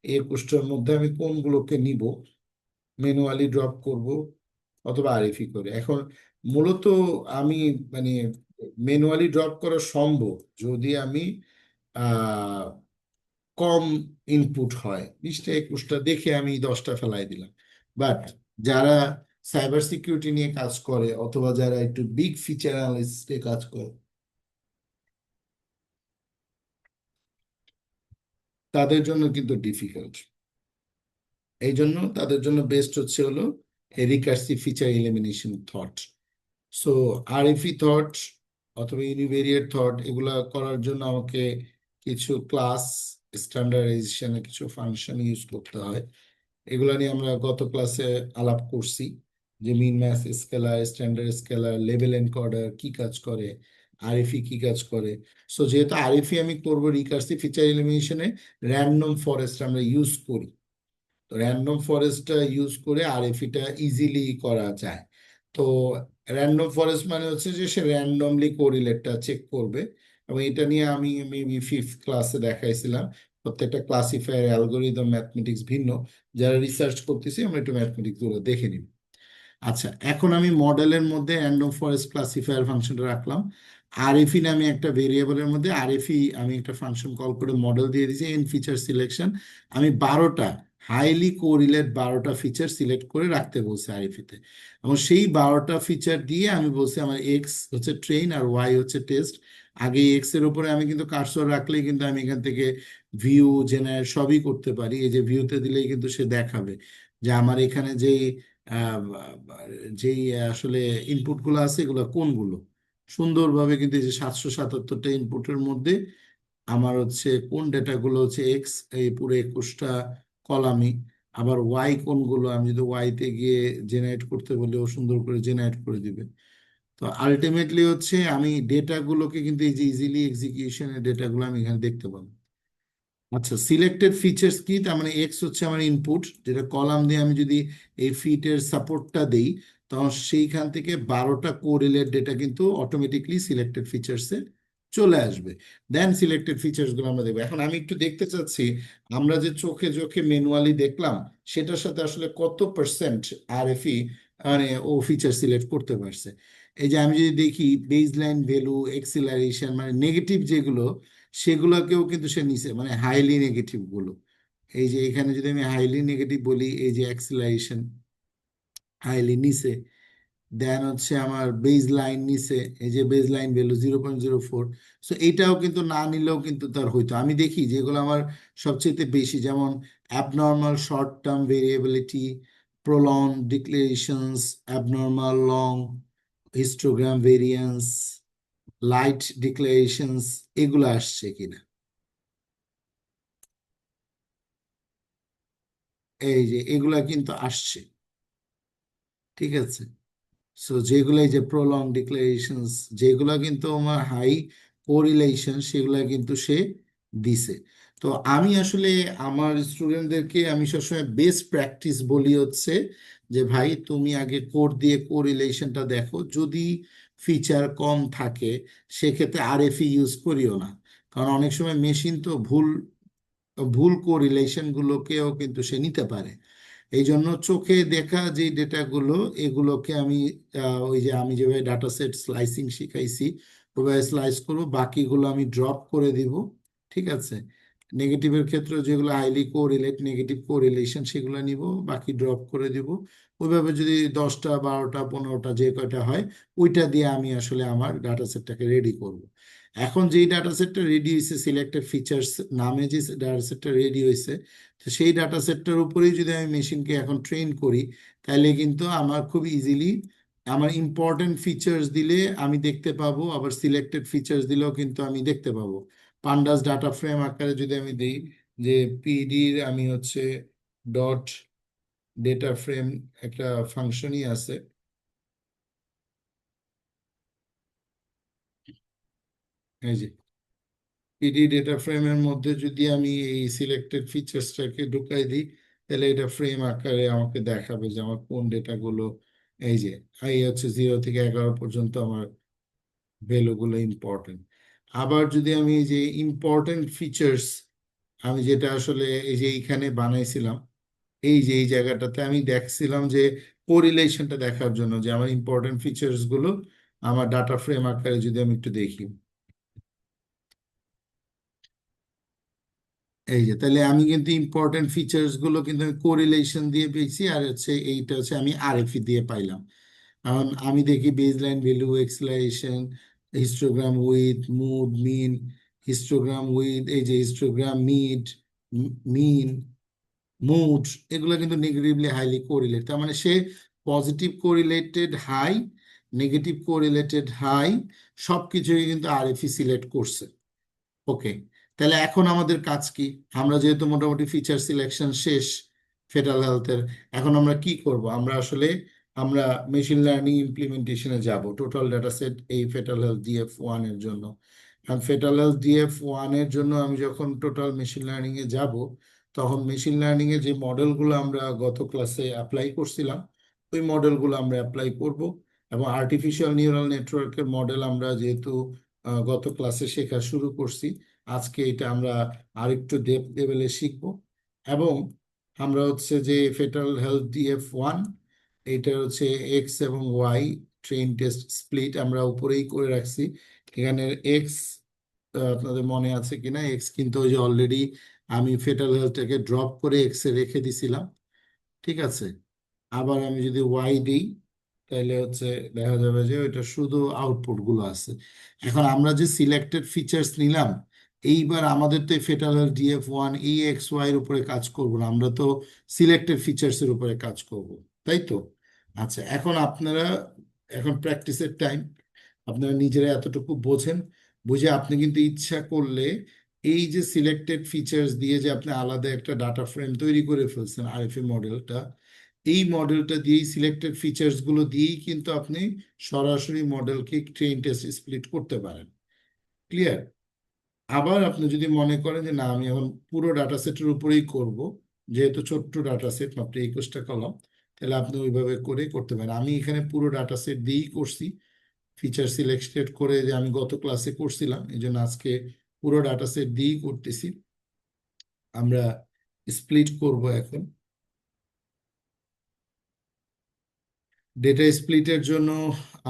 21টার মধ্যে আমি কোনগুলোকে নিব, ম্যানুয়ালি ড্রপ করব অথবা আরএফই করে। এখন মূলত আমি মানে ম্যানুয়ালি ড্রপ করা সম্ভব যদি আমি কম ইনপুট হয়, 20টা 21টা দেখে আমি 10টা ফেলাই দিলাম। বাট যারা সাইবার সিকিউরিটি নিয়ে কাজ করে অথবা যারা একটু বিগ ফিচার অ্যানালিস্টে কাজ করে, তাদের জন্য কিন্তু ডিফিকাল্ট। এই জন্য তাদের জন্য বেস্ট হচ্ছে হলো recursive feature elimination thought. So RFE thought অথবা ইউনিভেরিয়েট থট এগুলা করার জন্য আমাকে কিছু ক্লাস স্ট্যান্ডার্ডাইজেশনের কিছু ফাংশন ইউজ করতে হয়। এগুলা নিয়ে আমরা গত ক্লাসে আলাপ করছি, যে মিন max scalar, standard scalar, level encoder কি কাজ করে, আরএফই কি কাজ করে। সো যেহেতু আরএফই আমি করবো রিকার্সিভ ফিচার এলিমিনেশনে, র্যান্ডম ফরেস্ট আমরা ইউজ করি। তো র্যান্ডম ফরেস্টটা ইউজ করে আরএফইটা ইজিলি করা যায়। তো র্যান্ডম ফরেস্ট মানে হচ্ছে যে সে র্যান্ডমলি কোরিলেটটা চেক করবে। এবং এটা নিয়ে আমি মেবি 5th ক্লাসে দেখাইছিলাম। প্রত্যেকটা ক্লাসিফায়ার অ্যালগোরিদম ম্যাথমেটিক্স ভিন্ন। যারা রিসার্চ করতেছি আমরা একটু ম্যাথমেটিক্স গুলো দেখে নিব। আচ্ছা, এখন আমি মডেলের মধ্যে র্যান্ডম ফরেস্ট ক্লাসিফায়ার ফাংশনটা রাখলাম। আরএফই নামে একটা ভেরিয়েবলের মধ্যে আরএফই আমি একটা ফাংশন কল করে মডেল দিয়ে দিয়েছি এন ফিচার সিলেকশন। আমি 12টা হাইলি কোরিলেট 12টা ফিচার সিলেক্ট করে রাখতে বলছি আরএফইতে। এবং সেই 12টা ফিচার দিয়ে আমি বলছি আমার এক্স হচ্ছে ট্রেন আর ওয়াই হচ্ছে টেস্ট। আগে এক্স এর উপরে আমি কিন্তু কার্সর রাখলেই কিন্তু আমি এখান থেকে ভিউ জেনারেট সবই করতে পারি। এই যে ভিউতে দিলেই কিন্তু সে দেখাবে যে আমার এখানে যে আহ, যেই আসলে ইনপুটগুলো আছে এগুলো কোনগুলো। সুন্দরভাবে কিন্তু এই যে 777টা ইনপুটের মধ্যে আমার হচ্ছে কোন ডেটাগুলো হচ্ছে এক্স, এই পুরো 21টা কলামই। আবার ওয়াই কোনগুলো, আমি যদি ওয়াইতে গিয়ে জেনারেট করতে বলি ও সুন্দর করে জেনারেট করে দিবে। তো আলটিমেটলি হচ্ছে আমি ডেটাগুলোকে কিন্তু এই যে ইজিলি এক্সিকিউশনের ডেটাগুলো আমি এখানে দেখতে পাবো। আচ্ছা, সিলেক্টেড ফিচার্স কি? তার মানে এক্স হচ্ছে আমার ইনপুট, যেটা কলাম দিয়ে আমি যদি এই ফিটের সাপোর্টটা দেই, তখন সেইখান থেকে 12টা কোরিলেট ডেটা কিন্তু অটোমেটিকলি সিলেক্টেড ফিচার্সে চলে আসবে। দেন সিলেক্টেড ফিচার্স গুলো আমরা দেখবো। এখন আমি একটু দেখতে চাচ্ছি আমরা যে চোখে চোখে ম্যানুয়ালি দেখলাম সেটার সাথে আসলে কত পার্সেন্ট আরএফই মানে ও ফিচার সিলেক্ট করতে পারছে। এই যে আমি যদি দেখি বেজ লাইন ভ্যালু, এক্সিলারেশন মানে নেগেটিভ যেগুলো, সেগুলোকেও কিন্তু সে নিছে, মানে হাইলি নেগেটিভ গুলো। এই যে এখানে যদি আমি হাইলি নেগেটিভ বলি, এই যে অ্যাক্সিলারেশন হাইলি নিছে। দেন হচ্ছে আমার বেজ লাইন নিছে, এই যে বেজ লাইন ভ্যালু 0.04। সো এইটাও কিন্তু না নিলেও কিন্তু তার হইতো। আমি দেখি যেগুলো আমার সবচেয়ে বেশি, যেমন abnormal short term variability, prolong decelerations, abnormal long histogram variance, light decelerations, এগুলো আসছে কিনা। এই যে এগুলা কিন্তু আসছে, ঠিক আছে। সো যেগুলো এই যে প্রলং ডিক্লারেশনস, যেগুলো কিন্তু আমার হাই কোরিলেশন, সেগুলো কিন্তু সে দিছে। তো আমি আসলে আমার স্টুডেন্টদেরকে আমি সবসময় বেস্ট প্র্যাকটিস বলি হচ্ছে যে ভাই তুমি আগে কোড দিয়ে কোরিলেশনটা দেখো, যদি ফিচার কম থাকে সেক্ষেত্রে আরএফই ইউজ করিও না। কারণ অনেক সময় মেশিন তো ভুল ভুল কোরিলেশন গুলোকেও কিন্তু সে নিতে পারে। এই জন্য চোখে দেখা যে ডেটাগুলো, এগুলোকে আমি ওই যে আমি যেভাবে ডাটা সেট স্লাইসিং শিখাইছি ওইভাবে স্লাইস করবো, বাকিগুলো আমি ড্রপ করে দিব। ঠিক আছে, নেগেটিভের ক্ষেত্রে যেগুলো হাইলি কোরিলেট নেগেটিভ কোরিলেশন সেগুলো নিব, বাকি ড্রপ করে দিব। ওইভাবে যদি 10টা 12টা 15টা যে কয়টা হয়, ওইটা দিয়ে আমি আসলে আমার ডাটা সেটটাকে রেডি করব। এখন যেই ডাটা সেটটা রেডি হয়েছে সিলেক্টেড ফিচার্স নামে, যে ডাটা সেটটা রেডি হয়েছে, তো সেই ডাটা সেটটার উপরেই যদি আমি মেশিনকে এখন ট্রেন করি, তাহলে কিন্তু আমার খুব ইজিলি আমার ইম্পর্টেন্ট ফিচার্স দিলে আমি দেখতে পাবো, আবার সিলেক্টেড ফিচার্স দিলেও কিন্তু আমি দেখতে পাবো। পান্ডাস ডাটা ফ্রেম আকারে যদি আমি দিই যে পিডির আমি হচ্ছে ডট ডেটা ফ্রেম, একটা ফাংশনই আছে। এই যে পিডি ডেটা ফ্রেমের মধ্যে যদি আমি এই সিলেক্টেড ফিচার্সটাকে ঢুকাই দিই, তাহলে এটা ফ্রেম আকারে আমাকে দেখাবে যে আমার কোন ডেটাগুলো। এই যে এই হচ্ছে 0 থেকে 11 পর্যন্ত আমার ভ্যালুগুলো ইম্পর্টেন্ট। আবার যদি আমি এই যে ইম্পর্টেন্ট ফিচার্স, আমি যেটা আসলে এই যে এইখানে বানাইছিলাম, এই যে এই জায়গাটাতে আমি দেখছিলাম যে কোরিলেশনটা দেখার জন্য যে আমার ইম্পর্টেন্ট ফিচার্স গুলো আমার ডাটা ফ্রেম আকারে যদি আমি একটু দেখি। এই যে তাহলে আমি কিন্তু ইম্পর্টেন্ট ফিচার্স গুলো কিন্তু আমি কোরিলেশন দিয়ে পেয়েছি, আর হচ্ছে এইটা হচ্ছে আমি আরএফই দিয়ে পাইলাম। কারণ আমি দেখি baseline value, acceleration, histogram with, mood mean, histogram with, এই যে হিস্টোগ্রাম মিড, মিন, মুড, এগুলো কিন্তু নেগেটিভলি হাইলি কোরিলেট। তার মানে সে positive correlated high, negative correlated high, সবকিছুই কিন্তু আরএফই সিলেক্ট করছে। ওকে, তাহলে এখন আমাদের কাজ কি? আমরা যেহেতু মোটামুটি ফিচার সিলেকশন শেষ ফেডারেল হেলথের, এখন আমরা কি করব? আমরা আসলে আমরা মেশিন লার্নিং ইমপ্লিমেন্টেশনে যাব টোটাল ডাটা সেট এই ফেডারেল হেলথ ডিএফ 1 এর জন্য। কারণ ফেডারেল হেলথ ডিএফ 1 এর জন্য আমি যখন টোটাল মেশিন লার্নিং এ যাব, তখন মেশিন লার্নিং এর যে মডেলগুলো আমরা গত ক্লাসে অ্যাপ্লাই করছিলাম, ওই মডেলগুলো আমরা অ্যাপ্লাই করব। এবং আর্টিফিশিয়াল নিউরাল নেটওয়ার্কের মডেল আমরা যেহেতু গত ক্লাসে শেখা শুরু করছি, আজকে এটা আমরা আরেকটু ডেপথ লেভেলে শিখব। এবং আমরা হচ্ছে যে ফেটাল হেলথ ডিএফ 1, এটা হচ্ছে এক্স এবং ওয়াই ট্রেন টেস্ট স্প্লিট আমরা উপরেই করে রাখছি। এখানে এক্স, আপনাদের মনে আছে কিনা, এক্স কিন্তু ওই যে অলরেডি আমি ফেটাল হেলথটাকে ড্রপ করে এক্স এ রেখে দিছিলাম। ঠিক আছে, আবার আমি যদি ওয়াই দিই, তাহলে হচ্ছে দেখা যাবে যে ওইটা শুধু আউটপুট গুলো আছে। এখন আমরা যে সিলেক্টেড ফিচার্স নিলাম, এইবার আমাদের তো ফেটাল ডিএফ 1 এই এক্স ওয়াই এর উপরে কাজ করব না, আমরা তো সিলেক্টেড ফিচার্স এর উপরে কাজ করব, তাই তো? আচ্ছা, এখন আপনারা, এখন প্র্যাকটিসের টাইম, আপনারা নিজেরা এতটুকু বোঝেন, বুঝে আপনি কিন্তু ইচ্ছা করলে এই যে সিলেক্টেড ফিচার্স দিয়ে যে আপনি আলাদা একটা ডাটা ফ্রেম তৈরি করে ফেলছেন আরএফএ মডেলটা, এই মডেলটা দিয়েই সিলেক্টেড ফিচার্স গুলো দিয়েই কিন্তু আপনি সরাসরি মডেলকে ট্রেন টেস্ট স্প্লিট করতে পারেন। ক্লিয়ার? আবার আপনি যদি মনে করেন যে না, আমি এখন পুরো ডাটা সেটের উপরেই করব, যেহেতু ছোট্ট ডাটা সেট মাত্র 21টা কলাম, তাহলে আপনি ওইভাবে করে করতে পারেন। আমি এখানে পুরো ডাটা সেট দিয়েই করছি, ফিচার সিলেক্টেড করে যে আমি গত ক্লাসে করছিলাম, এই জন্য আজকে পুরো ডাটা সেট দিয়েই করতেছি। আমরা স্প্লিট করব এখন। ডেটা স্প্লিটের জন্য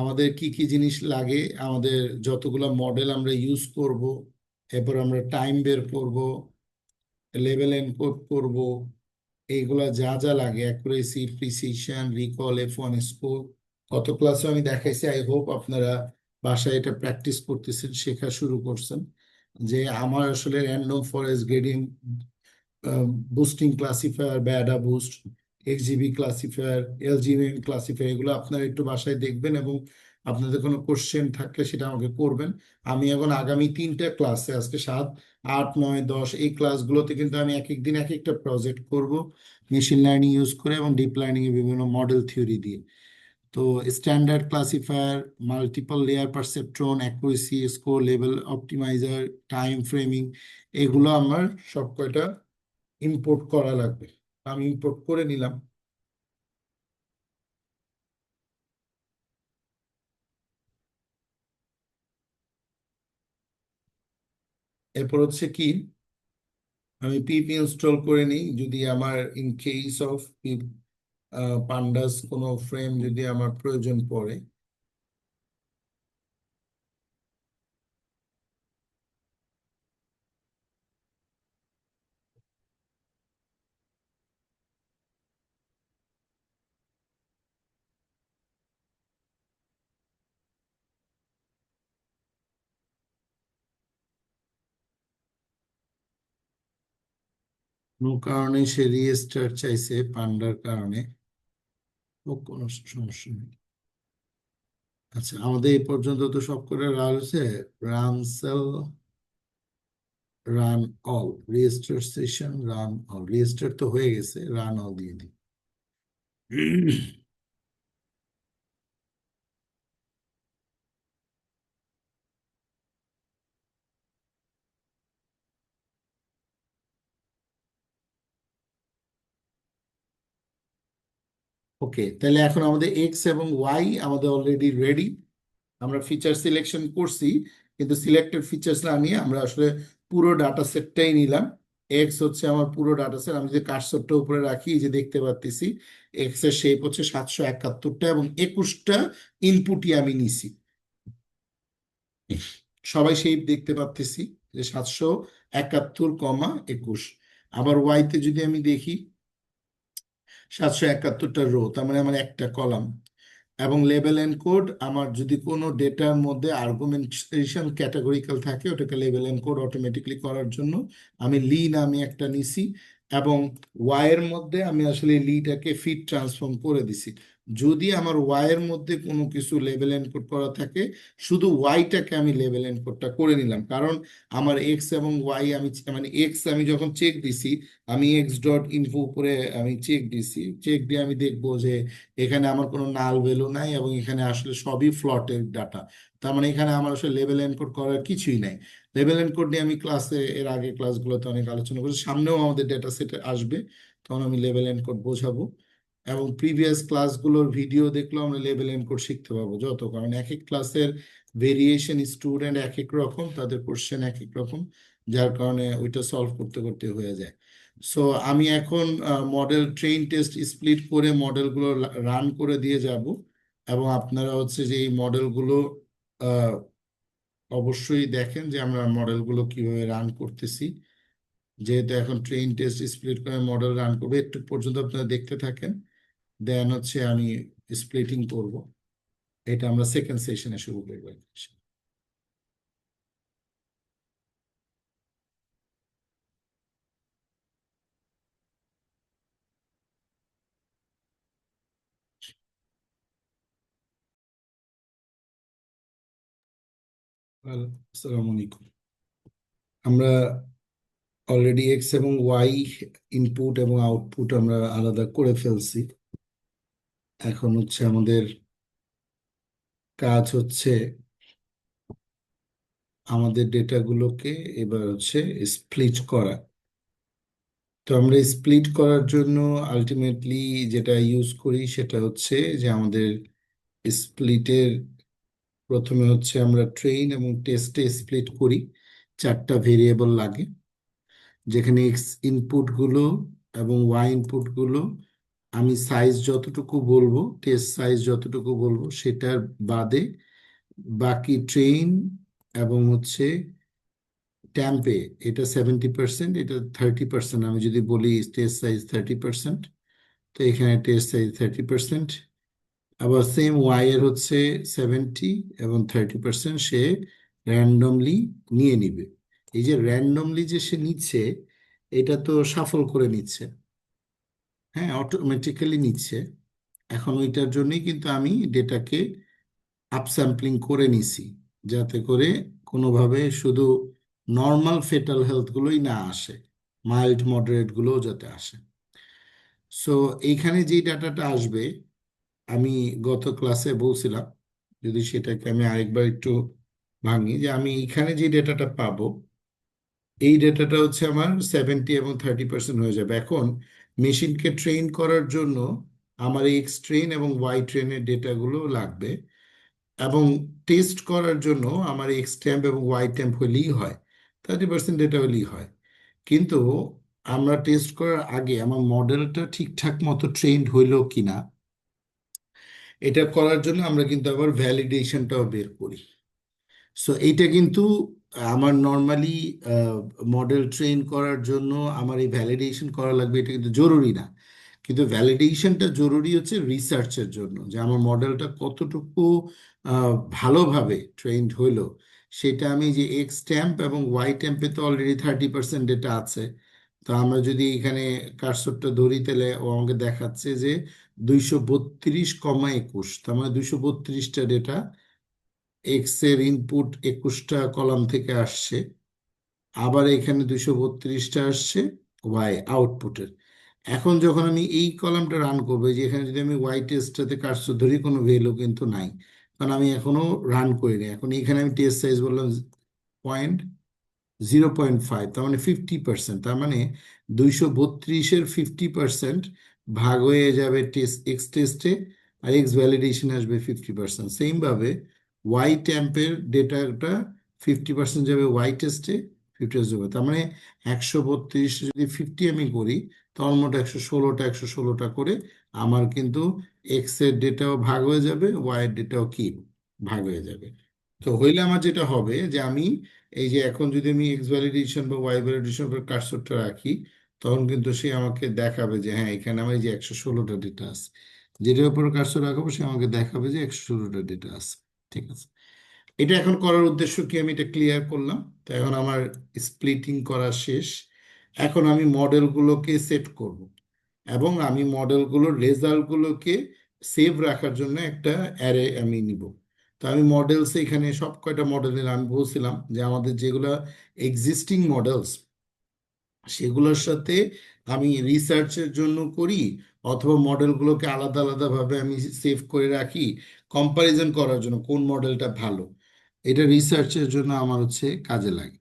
আমাদের কি কি জিনিস লাগে? আমাদের যতগুলো মডেল আমরা ইউজ করব, এরপর আমরা টাইম বের করব, লেভেল এনকোড করব, এইগুলা যা যা লাগে, accuracy, precision, recall, F1 score, গত ক্লাসে আমি দেখাইছি। আই হোপ আপনারা বাসায় এটা প্র্যাকটিস করতেছেন, শেখা শুরু করছেন যে আমার আসলে random forest grading, boosting classifier, AdaBoost, XGB classifier, LGM classifier, এগুলো আপনারা একটু বাসায় দেখবেন এবং আপনাদের কোনো কোশ্চেন থাকলে সেটা আমাকে করবেন। আমি এখন আগামী 3টা ক্লাসে, আজকে 7, 8, 9, 10, এই ক্লাসগুলোতে কিন্তু আমি এক এক দিন এক একটা প্রজেক্ট করব মেশিন লার্নিং ইউজ করে এবং ডিপ লার্নিং এর বিভিন্ন মডেল থিওরি দিয়ে। তো standard classifier, multiple layer perceptron, accuracy score, level optimizer, time framing, এগুলো আমার সব কয়টা ইম্পোর্ট করা লাগবে। আমি ইম্পোর্ট করে নিলাম। এরপর হচ্ছে কি, আমি পিপ ইনস্টল করে নিই যদি আমার ইন কেস অফ পিপ পান্ডাস কোনো ফ্রেম যদি আমার প্রয়োজন পড়ে। কোনো কারণে সে রিস্টার্ট চাইছে পান্ডার কারণে, ও কোনো সমস্যা নেই। আচ্ছা, আমাদের এই পর্যন্ত তো সব করে রান হয়েছে। Run cell, run all, restart session, run all, restart তো হয়ে গেছে, রান অল দিয়ে দিই। ওকে, তাহলে এখন আমাদের এক্স এবং ওয়াই আমাদের অলরেডি রেডি। আমরা ফিচার সিলেকশন করছি, কিন্তু সিলেক্টেড ফিচার্স না নিয়ে আমরা আসলে পুরো ডাটা সেটটাই নিলাম। এক্স হচ্ছে আমার পুরো ডাটা সেট, আমি যদি কার্সরটা উপরে রাখি, এই যে দেখতে পাচ্ছি এক্স এর শেপ হচ্ছে 771টা এবং 21টা ইনপুটই আমি নিছি। সবাই শেপ দেখতে পাচ্ছি যে 71,21। আবার ওয়াইতে যদি আমি দেখি 771টা রো, তার মানে আমার একটা কলাম। এবং লেবেল এন্ড কোড, আমার যদি কোনো ডেটার মধ্যে আর্গুমেন্টেশন ক্যাটাগরিক্যাল থাকে, ওটাকে লেবেল এন্ড কোড অটোমেটিকলি করার জন্য আমি নামে একটা নিছি। এবং ওয়াই এর মধ্যে আমি আসলে লিটাকে ফিট ট্রান্সফর্ম করে দিছি। যদি আমার ওয়াই এর মধ্যে কোনো কিছু লেবেল এন্ড কোড করা থাকে, শুধু ওয়াইটাকে আমি লেবেল এন্ড কোডটা করে নিলাম। কারণ আমার এক্স এবং ওয়াই আমি মানে এক্স আমি যখন চেক দিছি, আমি এক্স ডট ইনফো উপরে আমি চেক দিছি, চেক দিয়ে আমি দেখবো যে এখানে আমার কোনো নাল ভ্যালু নাই এবং এখানে আসলে সবই ফ্লটের ডাটা। তার মানে এখানে আমার আসলে লেভেল এনকোড করার কিছুই নাই। লেভেল এনকোড নিয়ে আমি ক্লাসে এর আগে ক্লাসগুলোতে অনেক আলোচনা করেছি, সামনেও আমাদের ডেটা সেটে আসবে, তখন আমি লেভেল এনকোড বোঝাবো। এবং প্রিভিয়াস ক্লাসগুলোর ভিডিও দেখলেও আমরা লেভেল এনকোড শিখতে পারবো যত, কারণ এক এক ক্লাসের ভেরিয়েশন, স্টুডেন্ট এক এক রকম, তাদের কোশ্চেন এক এক রকম, যার কারণে ওইটা সলভ করতে করতে হয়ে যায়। সো আমি এখন মডেল ট্রেন টেস্ট স্প্লিট করে মডেলগুলো রান করে দিয়ে যাব। এবং আপনারা হচ্ছে যে এই মডেলগুলো অবশ্যই দেখেন যে আমরা মডেলগুলো কিভাবে রান করতেছি। যেহেতু এখন ট্রেন টেস্ট স্প্লিট করে মডেল রান করবে, একটু পর্যন্ত আপনারা দেখতে থাকেন, দেন হচ্ছে আমি স্প্লিটিং করব। এটা আমরা সেকেন্ড সেশনে শুরু করবো। আসসালামু আলাইকুম। আমরা অলরেডি এক্স এবং ওয়াই ইনপুট এবং আউটপুট আমরা আলাদা করে ফেলছি। এখন হচ্ছে আমাদের কাজ হচ্ছে আমাদের ডেটাগুলোকে এবার হচ্ছে স্প্লিট করা। তো আমরা স্প্লিট করার জন্য আলটিমেটলি যেটা ইউজ করি সেটা হচ্ছে যে আমাদের স্প্লিটের প্রথমে হচ্ছে আমরা ট্রেন এবং টেস্টে স্প্লিট করি। 4টা ভেরিয়েবল লাগে, যেখানে এক্স ইনপুটগুলো এবং ওয়াই ইনপুটগুলো আমি সাইজ যতটুকু বলবো, টেস্ট সাইজ যতটুকু বলবো সেটার বাদে বাকি ট্রেন এবং হচ্ছে ট্যাম্পে এটা 70%, এটা 30%। আমি যদি বলি টেস্ট সাইজ 30%, তো এখানে টেস্ট সাইজ 30%। আবার সেম ওয়াই এর হচ্ছে 70 এবং 30% সে র্যান্ডমলি নিয়ে নিবে। এই যে র্যান্ডমলি যে সে নিচ্ছে, এটা তো সাফল করে নিচ্ছে, হ্যাঁ, অটোমেটিক্যালি নিচ্ছে। এখন ওইটার জন্যই কিন্তু আমি ডেটাকে আপস্যাম্পলিং করে নিছি, যাতে করে কোনোভাবে শুধু নর্মাল ফেটাল হেলথগুলোই না আসে, মাইল্ড মডারেট গুলোও যাতে আসে। সো এইখানে যেই ডাটাটা আসবে, আমি গত ক্লাসে বলছিলাম, যদি সেটাকে আমি আরেকবার একটু ভাঙি, যে আমি এখানে যে ডেটাটা পাবো, এই ডেটাটা হচ্ছে আমার 70 এবং 30% হয়ে যাবে। এখন মেশিনকে ট্রেন করার জন্য আমার এক্স ট্রেন এবং ওয়াই ট্রেনের ডেটাগুলো লাগবে, এবং টেস্ট করার জন্য আমার এক্স ট্যাম্প এবং ওয়াই ট্যাম্প হলেই হয়, 30% ডেটা হলেই হয়। কিন্তু আমরা টেস্ট করার আগে আমার মডেলটা ঠিকঠাক মতো ট্রেন্ড হইলো কিনা, এটা করার জন্য আমরা কিন্তু আবার ভ্যালিডেশনটাও বের করি। সো এইটা কিন্তু আমার নর্মালি মডেল ট্রেন করার জন্য আমার এই ভ্যালিডেশন করা লাগবে, এটা কিন্তু জরুরি না। কিন্তু ভ্যালিডেশনটা জরুরি হচ্ছে রিসার্চের জন্য, যে আমার মডেলটা কতটুকু ভালোভাবে ট্রেন্ড হইলো। সেটা আমি যে এক্স ট্যাম্প এবং ওয়াই ট্যাম্পে তো অলরেডি 30% ডেটা আছে। তো আমরা যদি এখানে কার্সরটা ধরি, তাহলে ও আমাকে দেখাচ্ছে যে 232,21, তার মানে 232টা ডেটা এক্স এর ইনপুট 21টা কলাম থেকে আসছে। আবার এখানে 232টা আসছে ওয়াই আউটপুটের। এখন যখন আমি এই কলামটা রান করবো, যে এখানে যদি আমি ওয়াই টেস্টটাতে কাটছো ধরি, কোনো ভ্যালু কিন্তু নাই, কারণ আমি এখনো রান করিনি। এখন এখানে আমি টেস্ট সাইজ বললাম 0.5, তার মানে 50%। তার মানে 232-এর 50% ভাগ হয়ে যাবে টেস্ট এক্স টেস্টে, আর এক্স ভ্যালিডেশন আসবে 50%। সেম ভাবে ওয়াই ট্যাম্পের ডেটাটা 50% যাবে ওয়াই টেস্টে, 50% যাবে। তার মানে 132 যদি 50 আমি করি, তখন মোট 116টা করে আমার কিন্তু এক্স এর ডেটাও ভাগ হয়ে যাবে, ওয়াই এর ডেটাও কি ভাগ হয়ে যাবে। তো হইলে আমার যেটা হবে যে আমি এই যে এখন যদি আমি এক্স ভ্যালিডেশন বা ওয়াই ভ্যালিডেশন উপর কার্সরটা রাখি, তখন কিন্তু সে আমাকে দেখাবে যে হ্যাঁ এখানে আমার এই যে 116টা ডেটা আছে। যেটার উপর কার্সর রাখাবো সে আমাকে দেখাবে যে 116টা ডেটা আছে। ঠিক আছে, এটা এখন করার উদ্দেশ্য কি আমি এটা ক্লিয়ার করলাম। তো এখন আমার স্প্লিটিং করা শেষ। এখন আমি মডেলগুলোকে সেট করব এবং আমি মডেলগুলোর রেজাল্টগুলোকে সেভ রাখার জন্য একটা অ্যারে আমি নিব। তো আমি মডেলস এখানে সব কয়টা মডেলের আমি বলছিলাম যে আমাদের যেগুলো এক্সিস্টিং মডেলস সেগুলোর সাথে আমি রিসার্চের জন্য করি, অথবা মডেলগুলোকে আলাদা আলাদাভাবে আমি সেভ করে রাখি কম্পারিজন করার জন্য কোন মডেলটা ভালো। এটা রিসার্চের জন্য আমার হচ্ছে কাজে লাগে।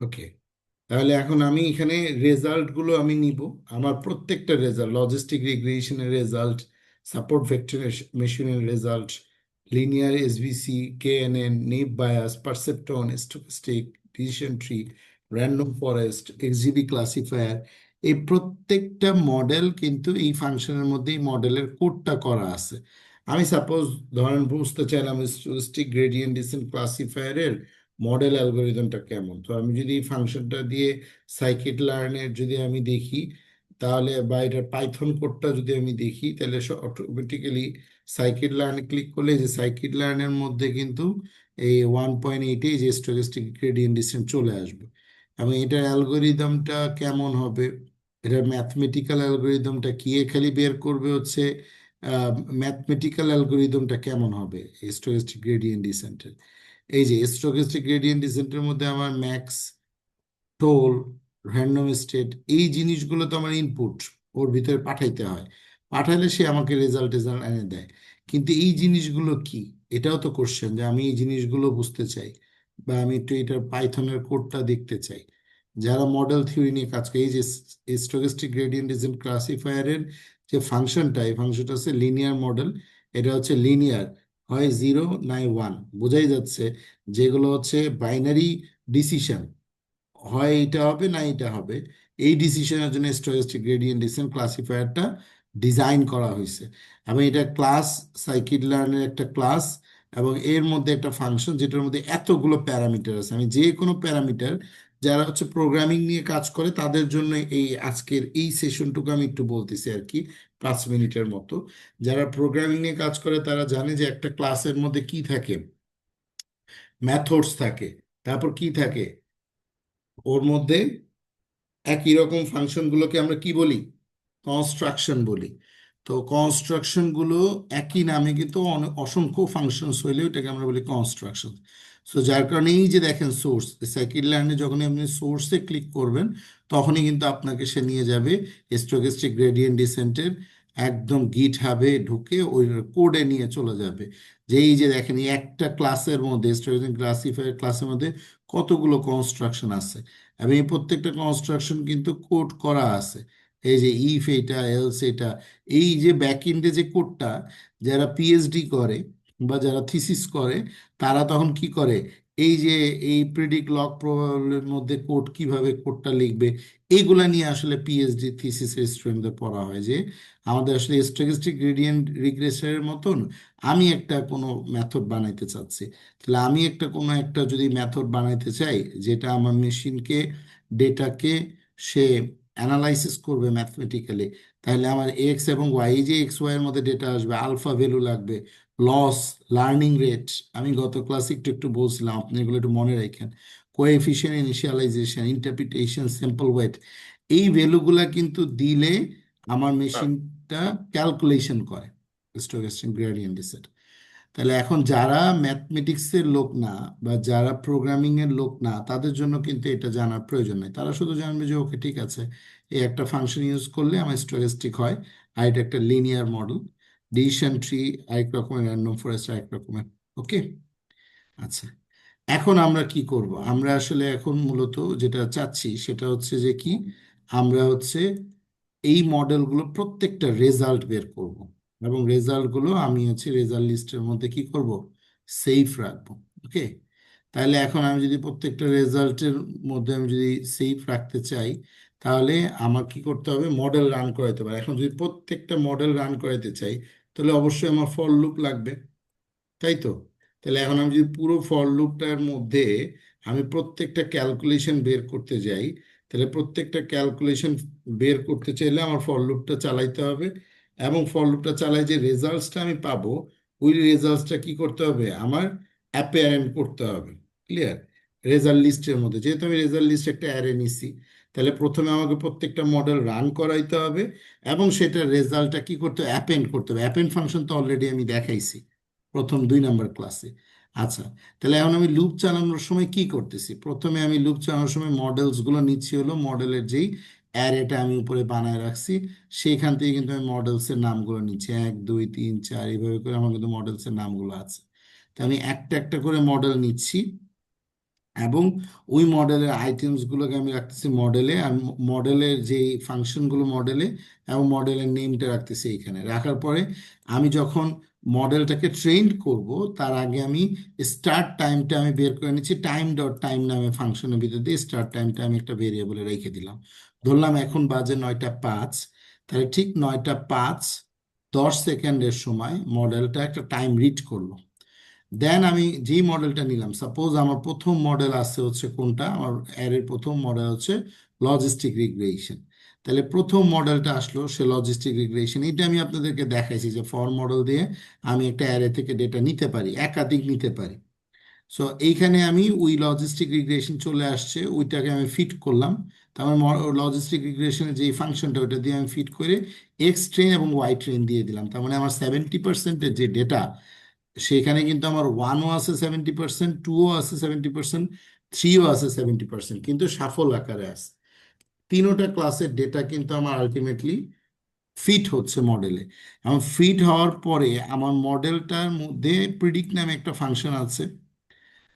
ওকে, তাহলে এখন আমি এখানে রেজাল্টগুলো আমি নিব। আমার প্রত্যেকটা রেজাল্ট, লজিস্টিক রিগ্রেশনের রেজাল্ট, সাপোর্ট ভেক্টর মেশিনের result, linear SVC, KNN, naive Bayes, perceptron, stochastic, decision tree, random forest, XGB classifier, এই প্রত্যেকটা মডেল কিন্তু এই ফাংশনের মধ্যেই মডেলের কোডটা করা আছে। আমি সাপোজ ধরেন বুঝতে চাইলাম স্ট্যাটিস্টিক গ্রেডিয়েন্ট ডিসেন্ট ক্লাসিফায়ারের মডেল অ্যালগোরিদমটা কেমন। তো আমি যদি এই ফাংশনটা দিয়ে সাইকিট লার্নের যদি আমি দেখি, তাহলে বা এটার পাইথন কোডটা যদি আমি দেখি, তাহলে অটোমেটিক্যালি সাইকিট লার্নে ক্লিক করলে যে সাইকিট লার্নের মধ্যে কিন্তু এই 1.8 যে স্ট্যাটিস্টিক গ্রেডিয়েন্ট ডিসেন্ট চলে আসবে। এবং এটার অ্যালগোরিদমটা কেমন হবে, এটার ম্যাথমেটিক্যাল অ্যালগোরিদমটা কি, এ খালি বের করবে হচ্ছে ম্যাথমেটিক্যাল অ্যালগোরিদমটা কেমন হবে স্ট্যাটিস্টিক গ্রেডিয়েন্ট ডিসেন্টের। এই যে স্ট্যাটিস্টিক গ্রেডিয়েন্ট ডিসেন্টের মধ্যে আমার ম্যাক্স, টোল, র্যান্ডম স্টেট, এই জিনিসগুলো তো আমার ইনপুট ওর ভিতরে পাঠাইতে হয়। পাঠালে সে আমাকে রেজাল্ট টেজাল্ট এনে দেয়। কিন্তু এই জিনিসগুলো কি, এটাও তো কোশ্চেন যে আমি এই জিনিসগুলো বুঝতে চাই, বা আমি একটু এটার পাইথনের কোডটা দেখতে চাই। যারা মডেল থিওরি নিয়ে কাজ করে, এই যে স্ট্যাটিস্টিক গ্রেডিয়েন্ট ডিসেন্ট ক্লাসিফায়ারের যে ফাংশনটা, এই ফাংশনটা হচ্ছে লিনিয়ার মডেল। এটা হচ্ছে লিনিয়ার, হয় জিরো নাই ওয়ান, বোঝাই যাচ্ছে। যেগুলো হচ্ছে বাইনারি ডিসিশন, হয় এটা হবে না এটা হবে, এই ডিসিশনের জন্য স্ট্যাটিস্টিক গ্রেডিয়েন্ট ডিসেন্ট ক্লাসিফায়ারটা ডিজাইন করা হয়েছে। এবং এটা ক্লাস, সাইকিট লার্নের একটা ক্লাস, এবং এর মধ্যে একটা ফাংশন যেটার মধ্যে এতগুলো প্যারামিটার আছে। আমি যে কোনো প্যারামিটার, যারা হচ্ছে প্রোগ্রামিং নিয়ে কাজ করে তাদের জন্য এই আজকের এই সেশনটুকু আমি একটু বলতেছি আর কি, 5 মিনিটের মতো। যারা প্রোগ্রামিং নিয়ে কাজ করে তারা জানে যে একটা ক্লাসের মধ্যে কি থাকে, ম্যাথডস থাকে, তারপর কি থাকে ওর মধ্যে, একই রকম ফাংশনগুলোকে আমরা কি বলি, কনস্ট্রাকশন বলি। তো কনস্ট্রাকশনগুলো একই নামে কিন্তু অনেক অসংখ্য ফাংশনস হইলেও এটাকে আমরা বলি কনস্ট্রাকশন। সো যার কারণে এই যে দেখেন সোর্স, সাইকিট লার্নে যখনই আপনি সোর্সে ক্লিক করবেন তখনই কিন্তু আপনাকে সে নিয়ে যাবে স্ট্যাটিস্টিক গ্রেডিয়েন্ট ডিসেন্টের একদম গিট হাবে ঢুকে ওই কোডে নিয়ে চলে যাবে। যে এই যে দেখেন এই একটা ক্লাসের মধ্যে, স্ট্যাটিস্টিক ক্লাসিফায়ার ক্লাসের মধ্যে কতগুলো কনস্ট্রাকশন আছে, এবং এই প্রত্যেকটা কনস্ট্রাকশন কিন্তু কোড করা আছে। এই যে ইফ এটা, এলস এটা, এই যে ব্যাক এন্ডে যে কোডটা, যারা পিএইচডি করে বা যারা থিসিস করে তারা তখন কি করে, এই যে এই প্রিডিক্ট লগ প্রবাবলের মধ্যে কোড কিভাবে কোডটা লিখবে, এইগুলা নিয়ে আসলে পিএইচডি থিসিসের স্টুডেন্টদের পড়া হয়। যে আমাদের আসলে স্ট্যাটিস্টিক গ্রেডিয়েন্ট রিগ্রেশনের মতন আমি একটা কোনো মেথড বানাইতে চাচ্ছি। তাহলে আমি একটা কোনো একটা যদি মেথড বানাইতে চাই যেটা আমার মেশিনকে, ডেটাকে সে অ্যানালাইসিস করবে ম্যাথমেটিক্যালি, তাহলে আমার এক্স এবং ওয়াই, এই যে এক্স ওয়াই এর মধ্যে ডেটা আসবে, আলফা ভ্যালু লাগবে, লস, লার্নিং রেট, আমি গত ক্লাসে একটু একটু বলছিলাম, আপনি এগুলো একটু মনে রাখেন, coefficient, initialization, interpretation, sample weight, এই ভ্যালুগুলা কিন্তু দিলে আমার মেশিনটা ক্যালকুলেশন করে স্ট্যাটিস্টিক গ্রেডিয়েন্ট ডিসেন্ট। তাহলে এখন যারা ম্যাথমেটিক্সের লোক না বা যারা প্রোগ্রামিং এর লোক না তাদের জন্য কিন্তু এটা জানার প্রয়োজন নেই। তারা শুধু জানবে যে ওকে ঠিক আছে, এই একটা ফাংশন ইউজ করলে আমার স্ট্যাটিস্টিক হয়, আর এটা একটা লিনিয়ার মডেল, ডিসিশন ট্রি আরেক রকমের, র্যান্ডম ফরেস্ট আরেক রকমের। ওকে, আচ্ছা। এখন আমরা কি করব, আমরা আসলে এখন মূলত যেটা চাচ্ছি সেটা হচ্ছে যে কি, আমরা হচ্ছে এই মডেলগুলো প্রত্যেকটা রেজাল্ট বের করব। এবং রেজাল্টগুলো আমি হচ্ছে রেজাল্ট লিস্টের মধ্যে কি করব, সেভ রাখবো। ওকে, তাহলে এখন আমি যদি প্রত্যেকটা রেজাল্টের মধ্যে আমি যদি সেভ রাখতে চাই, তাহলে আমার কি করতে হবে, মডেল রান করাইতে হবে। এখন যদি প্রত্যেকটা মডেল রান করাইতে চাই, তাহলে অবশ্যই আমার ফর লুপ লাগবে, তাই তো? তাহলে এখন আমি যদি পুরো ফর লুপটার মধ্যে আমি প্রত্যেকটা ক্যালকুলেশন বের করতে যাই, তাহলে প্রত্যেকটা ক্যালকুলেশন বের করতে চাইলে আমার ফর লুপটা চালাইতে হবে, এবং ফর লুপটা চালাই যে রেজাল্টসটা আমি পাবো, ওই রেজাল্টসটা কি করতে হবে, আমার অ্যাপেয়ারেন্ট করতে হবে। ক্লিয়ার? রেজাল্ট লিস্টের মধ্যে যেহেতু আমি রেজাল্ট লিস্ট একটা অ্যারে নিছি, তাহলে প্রথমে আমাকে প্রত্যেকটা মডেল রান করাইতে হবে, এবং সেটার রেজাল্টটা কি করতে হবে, অ্যাপেন্ড করতে হবে। অ্যাপেন্ড ফাংশন তো অলরেডি আমি দেখাইছি প্রথম 2 নম্বর ক্লাসে। আচ্ছা, তাহলে এখন আমি লুপ চালানোর সময় কি করতেছি, প্রথমে আমি লুপ চালানোর সময় মডেলস গুলো নিচ্ছি, হলো মডেলের যেই অ্যারেটা আমি উপরে বানায় রাখছি, সেইখান থেকে কিন্তু আমি মডেলসের নামগুলো নিচ্ছি, 1 2 3 4 এইভাবে করে আমার কিন্তু মডেলসের নামগুলো আছে। তো আমি একটা একটা করে মডেল নিচ্ছি, এবং ওই মডেলের আইটেমসগুলোকে আমি রাখতেছি মডেলে, আর মডেলের যে ফাংশনগুলো মডেলে, এবং মডেলের নেমটা রাখতেছি এইখানে। রাখার পরে আমি যখন মডেলটাকে ট্রেন করব, তার আগে আমি স্টার্ট টাইমটা আমি বের করে নিচ্ছি, টাইম ডট টাইম নামে ফাংশনের ভিতর দিয়ে স্টার্ট টাইমটা আমি একটা ভেরিয়েবলে রেখে দিলাম। ধরলাম এখন বাজে 9টা 5, তাহলে ঠিক 9টা 5 10 সেকেন্ডের সময় মডেলটা একটা টাইম রিড করলো। দেন আমি যেই মডেলটা নিলাম, সাপোজ আমার প্রথম মডেল আছে হচ্ছে কোনটা, আমার অ্যারের প্রথম মডেল হচ্ছে লজিস্টিক রিগ্রেশন। তাহলে প্রথম মডেলটা আসলো সে লজিস্টিক রিগ্রেশন। এটা আমি আপনাদেরকে দেখাইছি যে ফর মডেল দিয়ে আমি একটা অ্যারে থেকে ডেটা নিতে পারি, একাধিক নিতে পারি। সো এইখানে আমি ওই লজিস্টিক রিগ্রেশন চলে আসছে, ওইটাকে আমি ফিট করলাম। তার মানে লজিস্টিক রিগ্রেশনের যে ফাংশনটা, ওইটা দিয়ে আমি ফিট করে এক্স ট্রেন এবং ওয়াই ট্রেন দিয়ে দিলাম। তার মানে আমার 70%-এর যে ডেটা, সেখানে কিন্তু আমার ওয়ানও আছে 70%, টুও আছে 70%, থ্রিও আছে 70%, কিন্তু সাফল আকারে আছে। তিনোটা ক্লাসের ডেটা কিন্তু আমার আলটিমেটলি ফিট হচ্ছে মডেলে। এবং ফিট হওয়ার পরে আমার মডেলটার মধ্যে প্রিডিক্ট নামে একটা ফাংশন আছে,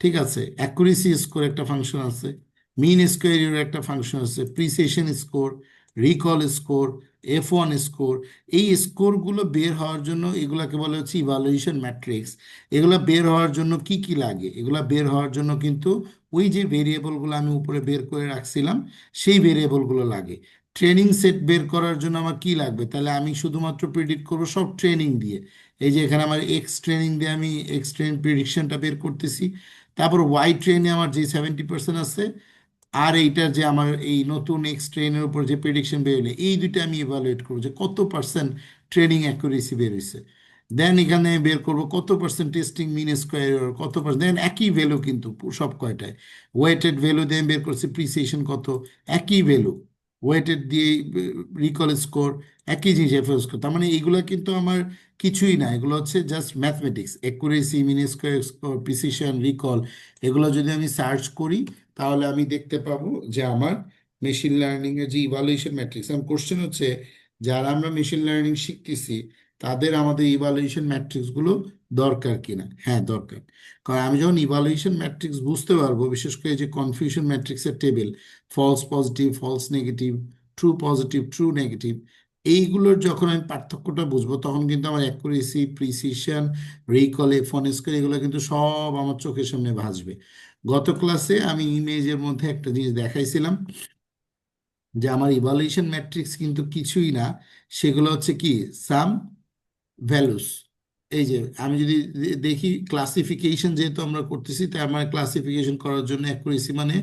ঠিক আছে, অ্যাকুরেসি স্কোর একটা ফাংশন আছে, মিন স্কোয়ারের একটা ফাংশন আছে, precision score, recall score, F1 score. এই স্কোরগুলো বের হওয়ার জন্য, এগুলাকে বলা হচ্ছে ইভালুয়েশন ম্যাট্রিক্স। এগুলো বের হওয়ার জন্য কি কি লাগে, এগুলো বের হওয়ার জন্য কিন্তু ওই যে ভেরিয়েবলগুলো আমি উপরে বের করে রাখছিলাম, সেই ভেরিয়েবলগুলো লাগে। ট্রেনিং সেট বের করার জন্য আমার কি লাগবে, তাহলে আমি শুধুমাত্র প্রিডিক্ট করবো সব ট্রেনিং দিয়ে। এই যে এখানে আমার এক্স ট্রেনিং দিয়ে আমি এক্স ট্রেন প্রিডিকশনটা বের করতেছি। তারপর ওয়াই ট্রেনে আমার যে 70% আছে, আর এইটার যে আমার এই নতুন এক্স ট্রেনের উপর যে প্রেডিকশন বেরোলে, এই দুইটা আমি ইভালুয়েট করবো যে কত পার্সেন্ট ট্রেনিং অ্যাকুরেসি বের হয়েছে। দেন এখানে বের করবো কত পার্সেন্ট টেস্টিং মিন স্কোয়ার, কত পার্সেন্ট, দেন একই ভ্যালু কিন্তু সব কয়টায়। ওয়েটেড ভ্যালু দিয়ে বের করছি প্রিসিশন কত, একই ভ্যালু। ওয়েটেড দিয়ে রিকল স্কোর, একই জিনিস এফএল স্কোর। তার মানে এইগুলো কিন্তু আমার কিছুই না, এগুলো হচ্ছে just mathematics. Accuracy, mean square score, precision, recall, এগুলো যদি আমি সার্চ করি, তাহলে আমি দেখতে পাবো যে আমার মেশিন লার্নিং এর যে ইভালুয়েশন ম্যাট্রিক্স। আমার কোশ্চেন হচ্ছে, যারা আমরা মেশিন লার্নিং শিখতেছি, তাদের আমাদের ইভালুয়েশন ম্যাট্রিক্স গুলো দরকার কিনা? হ্যাঁ, দরকার। কারণ আমি যখন ইভালুয়েশন ম্যাট্রিক্স বুঝতে পারবো, বিশেষ করে যে কনফিউশন ম্যাট্রিক্সের table, false positive, false negative, true positive, true negative, এইগুলোর যখন আমি পার্থক্যটা বুঝবো, তখন কিন্তু আমার accuracy, precision, recall, F1 score, এগুলো কিন্তু সব আমার চোখের সামনে ভাসবে। গত ক্লাসে আমি ইমেজের মধ্যে একটা জিনিস দেখাইছিলাম, যে আমার ইভালুয়েশন ম্যাট্রিক্স কিন্তু কিছুই না, সেগুলো হচ্ছে কি, সাম ভ্যালুস। এই যে আমি যদি দেখি ক্লাসিফিকেশন যেহেতু আমরা করতেছি, তাই আমার ক্লাসিফিকেশন করার জন্য অ্যাকুরেসি মানে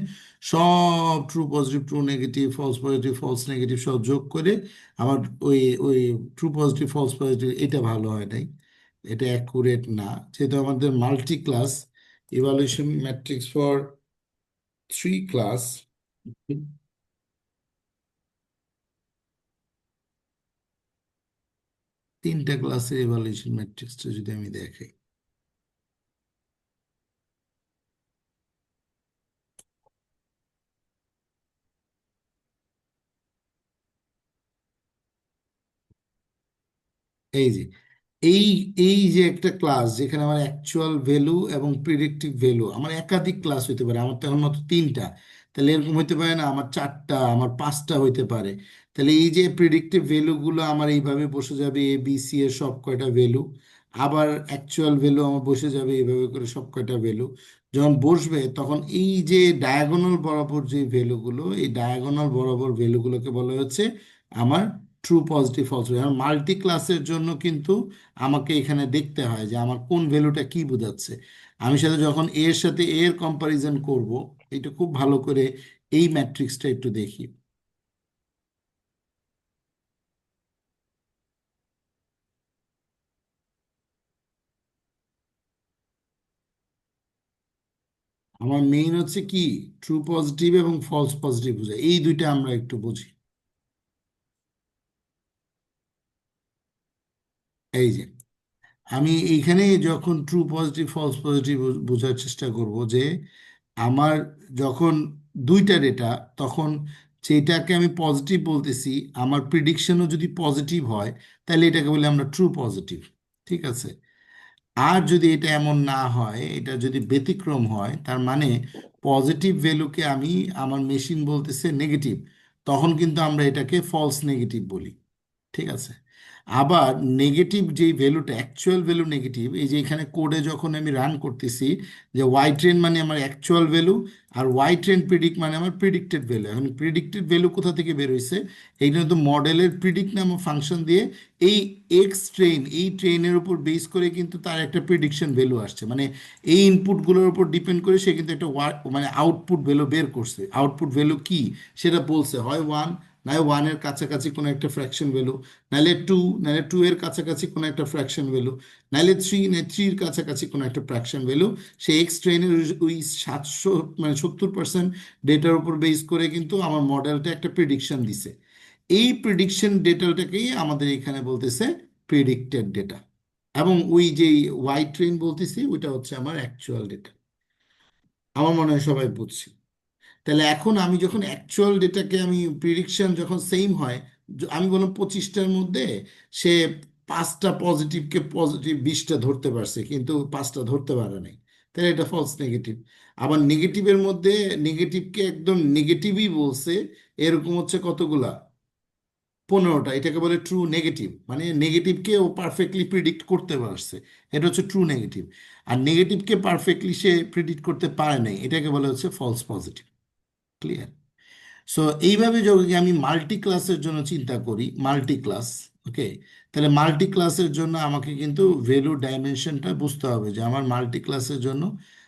সব true positive, true negative, false positive, false negative সব যোগ করে আমার ওই ওই ট্রু পজিটিভ, ফলস পজিটিভ, এটা ভালো হয় নাই, এটা অ্যাকুরেট না। যেহেতু আমাদের multi class evaluation matrix for 3 class, 3টা ক্লাসের ইভালুয়েশন ম্যাট্রিক্সটা যদি আমি দেখাই, এই যে এই এই যে একটা ক্লাস যেখানে আমার অ্যাকচুয়াল ভ্যালু এবং প্রিডিক্টিভ ভ্যালু, আমার একাধিক ক্লাস হতে পারে, আমার তো এখন মাত্র 3টা। তাহলে এরকম হইতে পারে না আমার চারটা, আমার পাঁচটা হইতে পারে। তাহলে এই যে প্রিডিক্টিভ ভ্যালুগুলো আমার এইভাবে বসে যাবে, এ বি সি এর সব কয়টা ভ্যালু, আবার অ্যাকচুয়াল ভ্যালু আমার বসে যাবে এইভাবে করে সব কয়টা ভ্যালু। যখন বসবে তখন এই যে ডায়াগোনাল বরাবর যে ভ্যালুগুলো, এই ডায়াগোনাল বরাবর ভ্যালুগুলোকে বলা হচ্ছে আমার ট্রু পজিটিভ ফলস। আর মাল্টি ক্লাসের জন্য কিন্তু আমাকে এখানে দেখতে হয় যে আমার কোন ভ্যালুটা কি বোঝাচ্ছে। আমি সাথে যখন এর সাথে এর কম্পারিজন করব, এটা খুব ভালো করে এই ম্যাট্রিক্সটা একটু দেখি। আমার মেইন হচ্ছে কি, ট্রু পজিটিভ এবং ফলস পজিটিভ বোঝায়, এই দুইটা আমরা একটু বুঝি। এই যে আমি এইখানে যখন ট্রু পজিটিভ ফলস পজিটিভ বোঝার চেষ্টা করব যে আমার যখন দুইটা ডেটা, তখন যেটাকে আমি পজিটিভ বলতেছি আমার প্রিডিকশনও যদি পজিটিভ হয়, তাহলে এটাকে বলি আমরা ট্রু পজিটিভ। ঠিক আছে। আর যদি এটা এমন না হয়, এটা যদি ব্যতিক্রম হয়, তার মানে পজিটিভ ভ্যালুকে আমি, আমার মেশিন বলতেছে নেগেটিভ, তখন কিন্তু আমরা এটাকে ফলস নেগেটিভ বলি। ঠিক আছে। আবার নেগেটিভ যেই ভ্যালুটা, অ্যাকচুয়াল ভ্যালু নেগেটিভ, এই যে এখানে কোডে যখন আমি রান করতেছি যে ওয়াই ট্রেন মানে আমার অ্যাকচুয়াল ভ্যালু, আর ওয়াই ট্রেন প্রিডিক্ট মানে আমার প্রিডিক্টেড ভ্যালু। এখন প্রিডিক্টেড ভ্যালু কোথা থেকে বের হয়েছে? এইটা তো মডেলের প্রিডিক্ট নামক ফাংশন দিয়ে এই এক্স ট্রেন, এই ট্রেনের উপর বেস করে কিন্তু তার একটা প্রিডিকশন ভ্যালু আসছে, মানে এই ইনপুটগুলোর উপর ডিপেন্ড করে সে কিন্তু একটা মানে আউটপুট ভ্যালু বের করছে। আউটপুট ভ্যালু কি সেটা বলছে, হয় ওয়ান, নয় ওয়ানের কাছাকাছি কোনো একটা ফ্র্যাকশন ভ্যালু, নাহলে টু, নাহলে টু এর কাছাকাছি কোনো একটা ফ্র্যাকশন ভ্যালু, নাহলে থ্রি, না থ্রির কাছাকাছি কোনো একটা ফ্র্যাকশন ভ্যালু। সেই এক্স ট্রেনের ওই 700 মানে 70% ডেটার উপর বেস করে কিন্তু আমার মডেলটা একটা প্রিডিকশন দিছে। এই প্রিডিকশন ডেটাটাকেই আমাদের এখানে বলতেছে প্রিডিক্টেড ডেটা। এবং ওই যে ওয়াই ট্রেন বলতেছি ওইটা হচ্ছে আমার অ্যাকচুয়াল ডেটা। আমার মনে হয় সবাই বুঝছি। তাহলে এখন আমি যখন অ্যাকচুয়াল ডেটাকে আমি প্রিডিকশন যখন সেম হয়, আমি বললাম 25টার মধ্যে সে পাঁচটা পজিটিভকে পজিটিভ 20টা ধরতে পারছে, কিন্তু পাঁচটা ধরতে পারে নাই, তাহলে এটা ফলস নেগেটিভ। আবার নেগেটিভের মধ্যে নেগেটিভকে একদম নেগেটিভই বলছে, এরকম হচ্ছে কতগুলা, 15টা, এটাকে বলে ট্রু নেগেটিভ। মানে নেগেটিভকে ও পারফেক্টলি প্রিডিক্ট করতে পারছে, এটা হচ্ছে ট্রু নেগেটিভ। আর নেগেটিভকে পারফেক্টলি সে প্রিডিক্ট করতে পারে নাই, এটাকে বলে হচ্ছে ফলস পজিটিভ। ক্লিয়ার? সো এইভাবে যদি আমি মাল্টি ক্লাসের জন্য চিন্তা করি, মাল্টি ক্লাস, ওকে, তাহলে মাল্টি ক্লাসের জন্য আমাকে কিন্তু ভ্যালু ডাইমেনশনটা বুঝতে হবে যে আমার মাল্টি ক্লাসের জন্য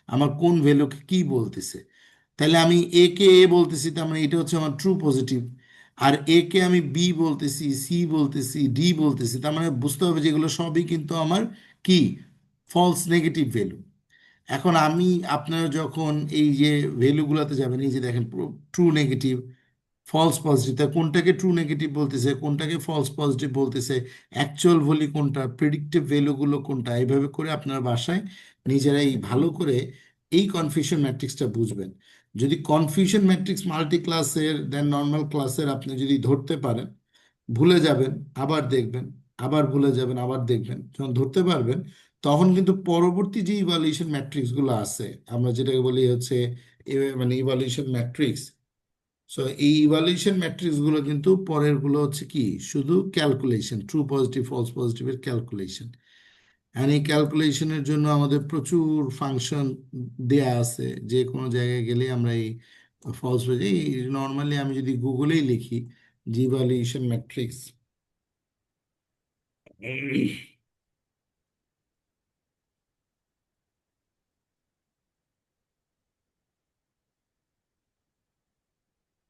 আমার কোন ভ্যালুকে কি বলতেছে। তাহলে আমি এ কে এ বলতেছি, তার মানে এটা হচ্ছে আমার ট্রু পজিটিভ। আর এ কে আমি বি বলতেছি, সি বলতেছি, ডি বলতেছি, তার মানে বুঝতে হবে যেগুলো সবই কিন্তু আমার কি, ফলস নেগেটিভ ভ্যালু। এখন আমি, আপনারা যখন এই যে ভ্যালুগুলোতে যাবেন, এই যে দেখেন ট্রু নেগেটিভ, ফলস পজিটিভ, তা কোনটাকে ট্রু নেগেটিভ বলতেছে, কোনটাকে ফলস পজিটিভ বলতেছে, অ্যাকচুয়াল ভ্যালু কোনটা, প্রেডিক্টিভ ভ্যালুগুলো কোনটা, এইভাবে করে আপনার বাসায় নিজেরাই ভালো করে এই কনফিউশন ম্যাট্রিক্সটা বুঝবেন। যদি কনফিউশন ম্যাট্রিক্স মাল্টি ক্লাসের দেন নর্মাল ক্লাসের আপনি যদি ধরতে পারেন, ভুলে যাবেন, আবার দেখবেন, আবার ভুলে যাবেন, আবার দেখবেন, যখন ধরতে পারবেন, তখন কিন্তু পরবর্তী যে ইভালুয়েশন ম্যাট্রিক্সগুলো আছে, আমরা যেটাকে বলি হচ্ছে মানে ইভালুয়েশন ম্যাট্রিক্স। সো এই ইভালুয়েশন ম্যাট্রিক্স গুলো কিন্তু পরের গুলো হচ্ছে কি, শুধু ক্যালকুলেশন, ট্রু পজিটিভ ফলস পজিটিভের ক্যালকুলেশন। আর এই ক্যালকুলেশনের জন্য আমাদের প্রচুর ফাংশন দেয়া আছে, যে কোনো জায়গায় গেলে আমরা এই ফলস, এই নর্মালি আমি যদি গুগলেই লিখি যে ইভালুয়েশন ম্যাট্রিক্স,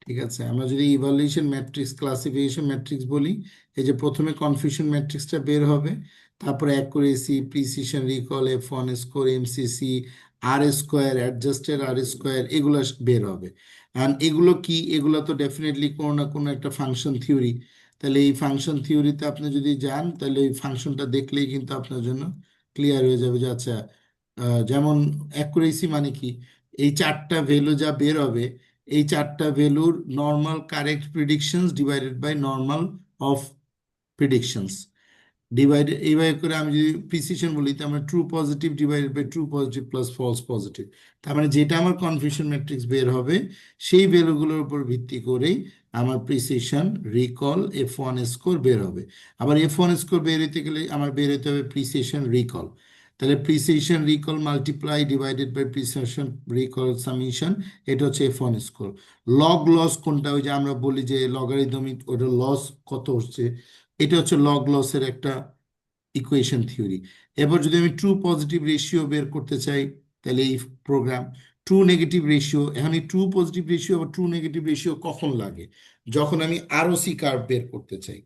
ঠিক আছে, আমরা যদি ইভালুয়েশন ম্যাট্রিক্স, ক্লাসিফিকেশন ম্যাট্রিক্স বলি, এই যে প্রথমে কনফিউশন ম্যাট্রিক্সটা বের হবে, তারপরে accuracy, precision, recall, F1 score, MCC, R square, adjusted R square, এগুলো বের হবে। অ্যান্ড এগুলো কি, এগুলো তো ডেফিনেটলি কোনো না কোনো একটা ফাংশন থিওরি। তাহলে এই ফাংশন থিওরিতে আপনি যদি যান, তাহলে এই ফাংশনটা দেখলেই কিন্তু আপনার জন্য ক্লিয়ার হয়ে যাবে যে আচ্ছা, যেমন অ্যাকুরেসি মানে কি, এই চারটা ভ্যালু যা বের হবে, এই চারটা ভ্যালুর normal correct predictions divided by normal of predictions, divided এইভাবে করে আমি যদি প্রিসিশন বলি, তার মানে true positive divided by true positive plus false positive. তার মানে যেটা আমার কনফিউশন ম্যাট্রিক্স বের হবে, সেই ভ্যালুগুলোর উপর ভিত্তি করেই আমার প্রিসিশন, রিকল, F1 স্কোর বের হবে। আবার F1 স্কোর বের হতে গেলে আমার বের হতে হবে প্রিসিশন, রিকল। তাহলে precision recall multiply divided by precision recall summation, এটা হচ্ছে F1 স্কোর। লগ লস কোনটা? ওই যে আমরা বলি যে লগারিদমিক, ওটা লস কত হচ্ছে, এটা হচ্ছে লগ লসের একটা ইকুয়েশন থিওরি। এবার যদি আমি ট্রু পজিটিভ রেশিও বের করতে চাই, তাহলে এই প্রোগ্রাম ট্রু নেগেটিভ রেশিও, এখন এই ট্রু পজিটিভ রেশিও বা ট্রু নেগেটিভ রেশিও কখন লাগে? যখন আমি আরওসি কার্ভ বের করতে চাই।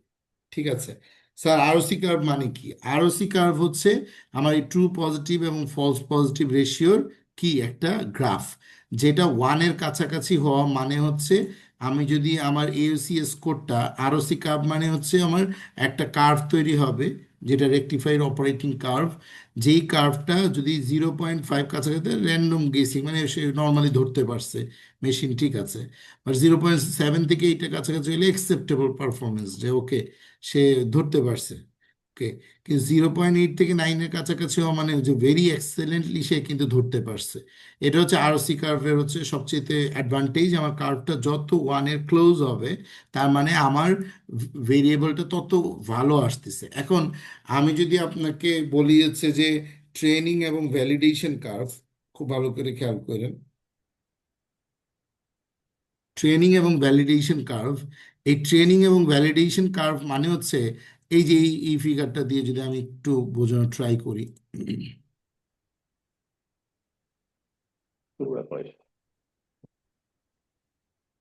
ঠিক আছে স্যার, আরওসি কার্ভ মানে কি? আরওসি কার্ভ হচ্ছে আমার এই ট্রু পজিটিভ এবং ফলস পজিটিভ রেশিওর কি একটা গ্রাফ, যেটা ওয়ানের কাছাকাছি হওয়া মানে হচ্ছে, আমি যদি আমার এওসি স্কোরটা, আরওসি কার্ভ মানে হচ্ছে আমার একটা কার্ভ তৈরি হবে, যেটা রেকটিফাইড অপারেটিং কার্ভ। যেই কার্ভটা যদি 0.5 কাছাকাছি, র্যান্ডম গেসিং মানে সে নর্মালি ধরতে পারছে মেশিন, ঠিক আছে, আর 0.7 থেকে এইটা কাছাকাছি হলে অ্যাকসেপ্টেবল পারফরমেন্স, যে ওকে সে ধরতে পারছে, ওকে। কিন্তু 0.8 থেকে 9-এর কাছাকাছি হওয়া মানে যে ভেরি এক্সেলেন্টলি সে কিন্তু ধরতে পারছে। এটা হচ্ছে আরওসি কার্ভের হচ্ছে সবচেয়ে অ্যাডভান্টেজ। আমার কার্ভটা যত ওয়ানের ক্লোজ হবে, তার মানে আমার ভেরিয়েবলটা তত ভালো আসতেছে। এখন আমি যদি আপনাকে বলি হচ্ছে যে ট্রেনিং এবং ভ্যালিডেশন কার্ভ, খুব ভালো করে খেয়াল করেন, ট্রেনিং এবং ভ্যালিডেশন কার্ভ। এই ট্রেনিং এবং ভ্যালিডেশন কার্ভ মানে হচ্ছে এই যে এই ফিগারটা দিয়ে যদি আমি একটু বোঝানোর ট্রাই করি।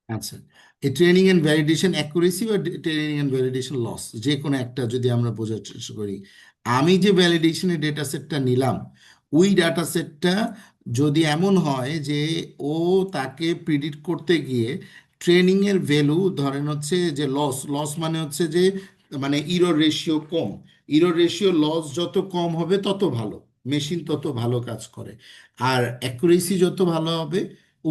আচ্ছা, এই ট্রেনিং এন্ড ভ্যালিডেশন অ্যাকুরেসি বা ট্রেনিং এন্ড ভ্যালিডেশন লস, যে কোনো একটা যদি আমরা বোঝার চেষ্টা করি, আমি যে ভ্যালিডেশনের ডেটা সেটটা নিলাম, ওই ডাটা সেটটা যদি এমন হয় যে ও তাকে প্রিডিক্ট করতে গিয়ে ট্রেনিং এর ভ্যালু ধরেন হচ্ছে যে লস, লস মানে হচ্ছে যে মানে ইরর রেশিও কম, ইরর রেশিও লস যত কম হবে তত ভালো, মেশিন তত ভালো কাজ করে। আর অ্যাকুরেসি যত ভালো হবে,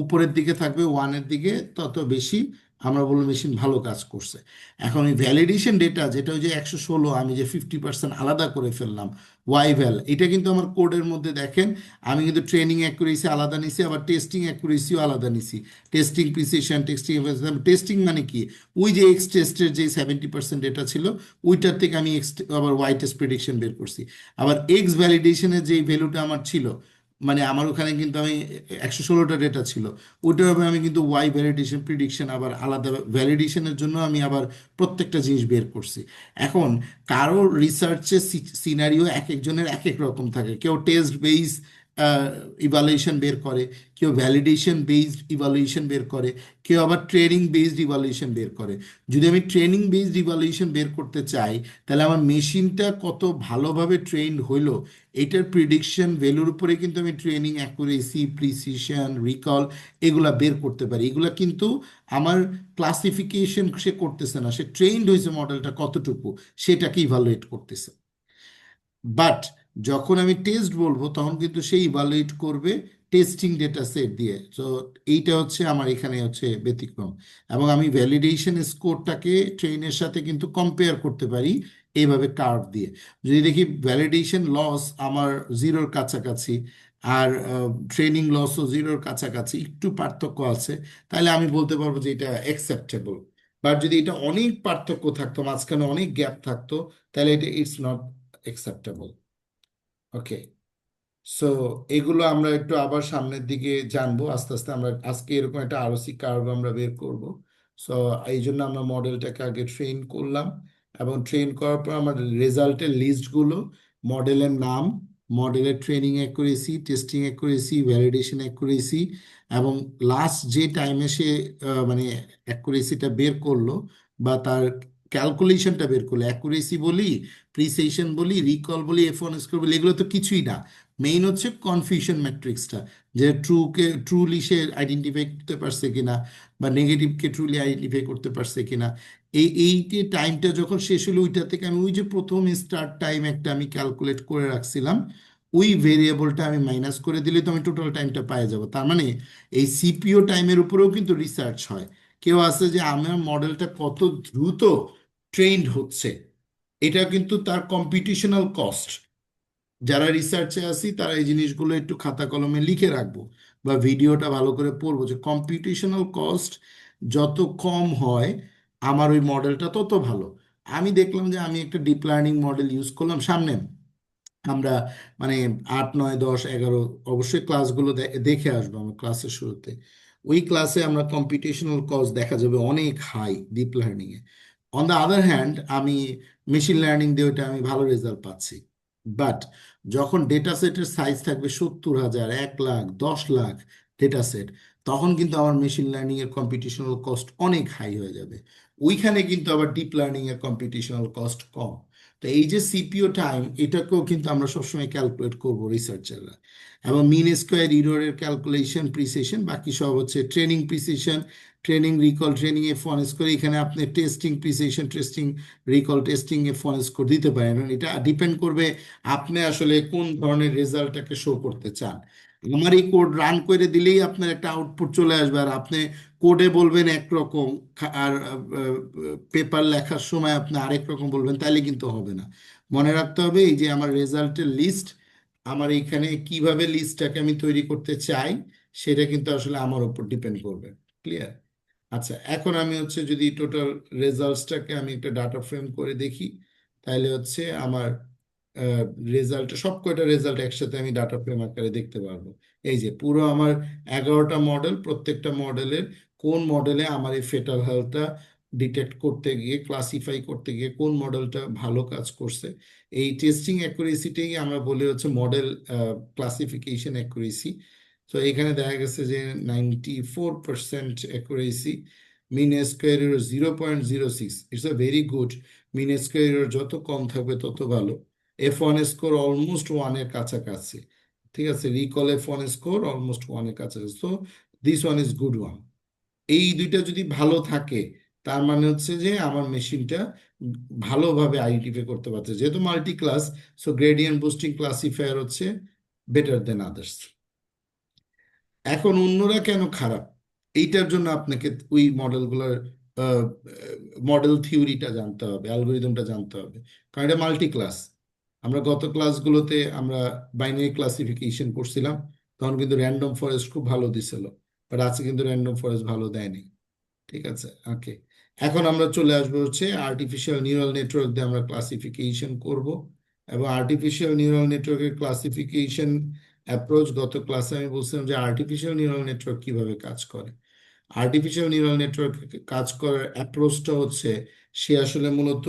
উপরের দিকে থাকবে ওয়ানের দিকে, তত বেশি আমরা বলবো মেশিন ভালো কাজ করছে। এখন এই ভ্যালিডেশন ডেটা যেটা ওই যে 116, আমি যে 50% আলাদা করে ফেললাম, ওয়াই ভ্যাল, এটা কিন্তু আমার কোডের মধ্যে দেখেন, আমি কিন্তু ট্রেনিং অ্যাকুরেসি আলাদা নিছি, আবার টেস্টিং অ্যাকুরেসিও আলাদা নিছি। টেস্টিং প্রিসিশন, টেস্টিং মানে কি, ওই যে এক্স টেস্টের যে 70% ডেটা ছিল, ওইটার থেকে আমি এক্স আবার ওয়াই টেস্ট প্রেডিকশন বের করছি। আবার এক্স ভ্যালিডেশনের যে ভ্যালুটা আমার ছিল, মানে আমার ওখানে কিন্তু আমি 116টা ডেটা ছিল, ওইটার উপরে আমি কিন্তু ওয়াই ভ্যালিডেশন প্রিডিকশন আবার আলাদা ভ্যালিডেশনের জন্য আমি আবার প্রত্যেকটা জিনিস বের করছি। এখন কারো রিসার্চের সিনারিও এক একজনের এক এক রকম থাকে, কেউ টেস্ট বেস ইভালুয়েশন বের করে, কেউ ভ্যালিডেশন বেসড ইভালুয়েশন বের করে, কেউ আবার ট্রেনিং বেসড ইভালুয়েশন বের করে। যদি আমি ট্রেনিং বেসড ইভালুয়েশন বের করতে চাই, তাহলে আমার মেশিনটা কত ভালোভাবে ট্রেন্ড হইলো, এটার প্রিডিকশন ভ্যালুর উপরে কিন্তু আমি ট্রেনিং অ্যাকুরেসি, প্রিসিশন, রিকল এগুলা বের করতে পারি। এগুলা কিন্তু আমার ক্লাসিফিকেশন সে করতেছে না, সে ট্রেন্ড হয়েছে মডেলটা কতটুকু, সেটাকে ইভালুয়েট করতেছে। বাট যখন আমি টেস্ট বলবো, তখন কিন্তু সে ইভালুয়েট করবে টেস্টিং ডেটা সেট দিয়ে। তো এইটা হচ্ছে আমার এখানে হচ্ছে ব্যতিক্রম। এবং আমি ভ্যালিডেশন স্কোরটাকে ট্রেনের সাথে কিন্তু কম্পেয়ার করতে পারি এইভাবে কার্ভ দিয়ে। যদি দেখি ভ্যালিডেশন লস আমার জিরোর কাছাকাছি, আর ট্রেনিং লসও জিরোর কাছাকাছি, একটু পার্থক্য আছে, তাহলে আমি বলতে পারবো যে এটা অ্যাকসেপ্টেবল। বাট যদি এটা অনেক পার্থক্য থাকতো, মাঝখানে অনেক গ্যাপ থাকতো, তাহলে এটা it's not acceptable. Okay, so এগুলো আমরা একটু আবার সামনের দিকে জানবো আস্তে আস্তে। আমরা আজকে এরকম একটা আরওসি কার্ভ আমরা বের করব। সো এই জন্য আমরা মডেলটাকে আগে ট্রেন করলাম, এবং ট্রেন করার পর আমার রেজাল্টের লিস্টগুলো, মডেলের নাম, মডেলের training accuracy, testing accuracy, validation accuracy, এবং লাস্ট যে টাইমে সে মানে অ্যাকুরেসিটা বের করলো বা তার ক্যালকুলেশনটা বের করলো, অ্যাকুরেসি বলি, প্রিসিশন বলি, রিকল বলি, F1 স্কোর বলি, এগুলো তো কিছুই না। মেইন হচ্ছে কনফিউশন ম্যাট্রিক্সটা, যে ট্রুলি সে আইডেন্টিফাই করতে পারছে কিনা, বা নেগেটিভকে ট্রুলি আইডেন্টিফাই করতে পারছে কিনা। এই যে টাইমটা যখন শেষ হলো, ওইটা থেকে আমি ওই যে প্রথম স্টার্ট টাইম একটা আমি ক্যালকুলেট করে রাখছিলাম, ওই ভেরিয়েবলটা আমি মাইনাস করে দিলে তো আমি টোটাল টাইমটা পেয়ে যাব। তার মানে এই সিপিও টাইমের উপরেও কিন্তু রিসার্চ হয়। কেউ আছে যে আমার মডেলটা কত দ্রুত ট্রেন্ড হচ্ছে, এটা কিন্তু তার কম্পিটিশনাল কস্ট। যারা রিসার্চে আছি তারা এই জিনিসগুলো একটু খাতা কলমে লিখে রাখবো, বা ভিডিওটা ভালো করে পড়বো, যে কম্পিটিশনাল কস্ট যত কম হয় আমার ওই মডেলটা তত ভালো। আমি দেখলাম যে আমি একটা ডিপ লার্নিং মডেল ইউজ করলাম। সামনে আমরা মানে 8, 9, 10, 11 অবশ্যই ক্লাসগুলো দেখে আসবো আমরা ক্লাসের শুরুতে। ওই ক্লাসে আমরা কম্পিটিশনাল কস্ট দেখা যাবে অনেক হাই ডিপ লার্নিং এ। অন দ্য আদার হ্যান্ড আমি মেশিন লার্নিং দিয়ে ওইটা আমি ভালো রেজাল্ট পাচ্ছি। বাট যখন ডেটা সেটের সাইজ থাকবে 70,000, 1 লাখ, 10 লাখ ডেটা সেট, তখন কিন্তু আমার মেশিন লার্নিং এর কম্পিটিশনাল কস্ট অনেক হাই হয়ে যাবে। ওইখানে কিন্তু আবার ডিপ লার্নিং এর কম্পিটিশনাল কস্ট কম। তো এই যে সিপিইউ টাইম, এটাকেও কিন্তু আমরা সবসময় ক্যালকুলেট করব রিসার্চাররা। এবং মিন স্কোয়ার ইররের ক্যালকুলেশন, প্রিসিশন, বাকি সব হচ্ছে training precision, training recall, training F1 score. এখানে আপনি testing precision, testing recall, testing F1 score দিতে পারেন। এবং এটা ডিপেন্ড করবে আপনি আসলে কোন ধরনের রেজাল্টটাকে শো করতে চান। আমার এই কোড রান করে দিলেই আপনার একটা আউটপুট চলে আসবে, আর আপনি কোডে বলবেন একরকম, আর পেপার লেখার সময় আপনি আরেক রকম বলবেন, তাইলে কিন্তু হবে না। মনে রাখতে হবে এই যে আমার রেজাল্টের লিস্ট, আমার এইখানে কিভাবে লিস্টটাকে আমি তৈরি করতে চাই সেটা কিন্তু আসলে আমার উপর ডিপেন্ড করবে। ক্লিয়ার? আচ্ছা, এখন আমি হচ্ছে যদি টোটাল রেজাল্টসটাকে আমি একটা ডাটা ফ্রেম করে দেখি, তাহলে হচ্ছে আমার রেজাল্ট, সব কয়টা রেজাল্ট একসাথে আমি ডাটা ফ্রেম আকারে দেখতে পারবো। এই যে পুরো আমার 11টা মডেল, প্রত্যেকটা মডেলের কোন মডেলে আমার এই ফেটাল হেলথটা ডিটেক্ট করতে গিয়ে, ক্লাসিফাই করতে গিয়ে কোন মডেলটা ভালো কাজ করছে। এই টেস্টিং অ্যাকুরেসিটাই আমরা বলি হচ্ছে মডেল ক্লাসিফিকেশন অ্যাকুরেসি। তো এখানে দেখা গেছে যে 94% অ্যাকুরেসি। মিন স্কোয়ার এর 0.06, it's a very good. Mean square এর যত কম থাকবে তত ভালো। F1 স্কোর অলমোস্ট ওয়ানের কাছাকাছি। ঠিক আছে, রিকল F1 স্কোর অলমোস্ট ওয়ানের কাছাকাছি। তো this one is good one. এই দুইটা যদি ভালো থাকে, তার মানে হচ্ছে যে আমার মেশিনটা ভালোভাবে আইডেন্টিফাই করতে পারছে, যেহেতু multi class. So gradient boosting classifier হচ্ছে বেটার দেন আদার্স। এখন অন্যরা কেন খারাপ, এইটার জন্য আপনাকে ওই মডেলগুলোর মডেল থিওরিটা জানতে হবে, অ্যালগোরিদমটা জানতে হবে। কারণ এটা মাল্টি ক্লাস। আমরা গত ক্লাসগুলোতে আমরা বাইনারি ক্লাসিফিকেশন করছিলাম, তখন কিন্তু র্যান্ডম ফরেস্ট খুব ভালো দিছিল, বাট আজকে কিন্তু র্যান্ডম ফরেস্ট ভালো দেয়নি। ঠিক আছে, ওকে। এখন আমরা চলে আসবো হচ্ছে আর্টিফিশিয়াল নিউরাল নেটওয়ার্ক দিয়ে আমরা ক্লাসিফিকেশন করব। এবং আর্টিফিশিয়াল নিউরাল নেটওয়ার্কের ক্লাসিফিকেশন অ্যাপ্রোচ, গত ক্লাসে আমি বলছিলাম যে আর্টিফিশিয়াল নিউরাল নেটওয়ার্ক কিভাবে কাজ করে। আর্টিফিশিয়াল নিউরাল নেটওয়ার্ক কাজ করার অ্যাপ্রোচটা হচ্ছে, সে আসলে মূলত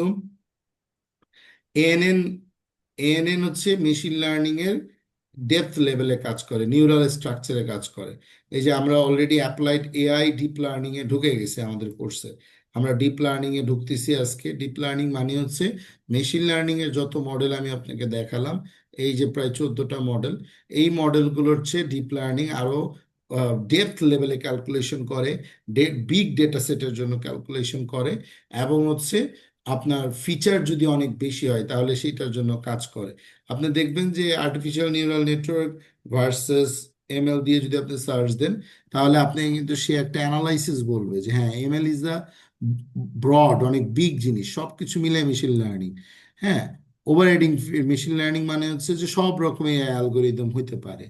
এএনএন এএনএন হচ্ছে মেশিন লার্নিং এর ডেপথ লেভেলে কাজ করে, নিউরাল স্ট্রাকচারে কাজ করে। এই যে আমরা already applied AI deep learning এ ঢুকে গেছে আমাদের কোর্সে। আমরা ডিপ লার্নিং এ ঢুকতেছি আজকে। ডিপ লার্নিং মানে হচ্ছে মেশিন লার্নিং এর যত মডেল আমি আপনাকে দেখালাম, এই যে প্রায় 14টা মডেল, এই মডেলগুলোর চেয়ে ডিপ লার্নিং আরো ডেপথ লেভেলে ক্যালকুলেশন করে, বিগ ডেটা সেটের জন্য ক্যালকুলেশন করে, এবং হচ্ছে আপনার ফিচার যদি অনেক বেশি হয় তাহলে সেটার জন্য কাজ করে। আপনি দেখবেন যে artificial neural network versus ML দিয়ে যদি আপনি সার্চ দেন, তাহলে আপনি কিন্তু সে একটা অ্যানালাইসিস বলবে যে হ্যাঁ, এমএল ইজ দা ব্রড, অনেক বিগ জিনিস, সব কিছু মিলে মেশিন লার্নিং। হ্যাঁ, ওভার রাইডিং মেশিন লার্নিং মানে হচ্ছে যে সব রকমের অ্যালগোরিদম হইতে পারে।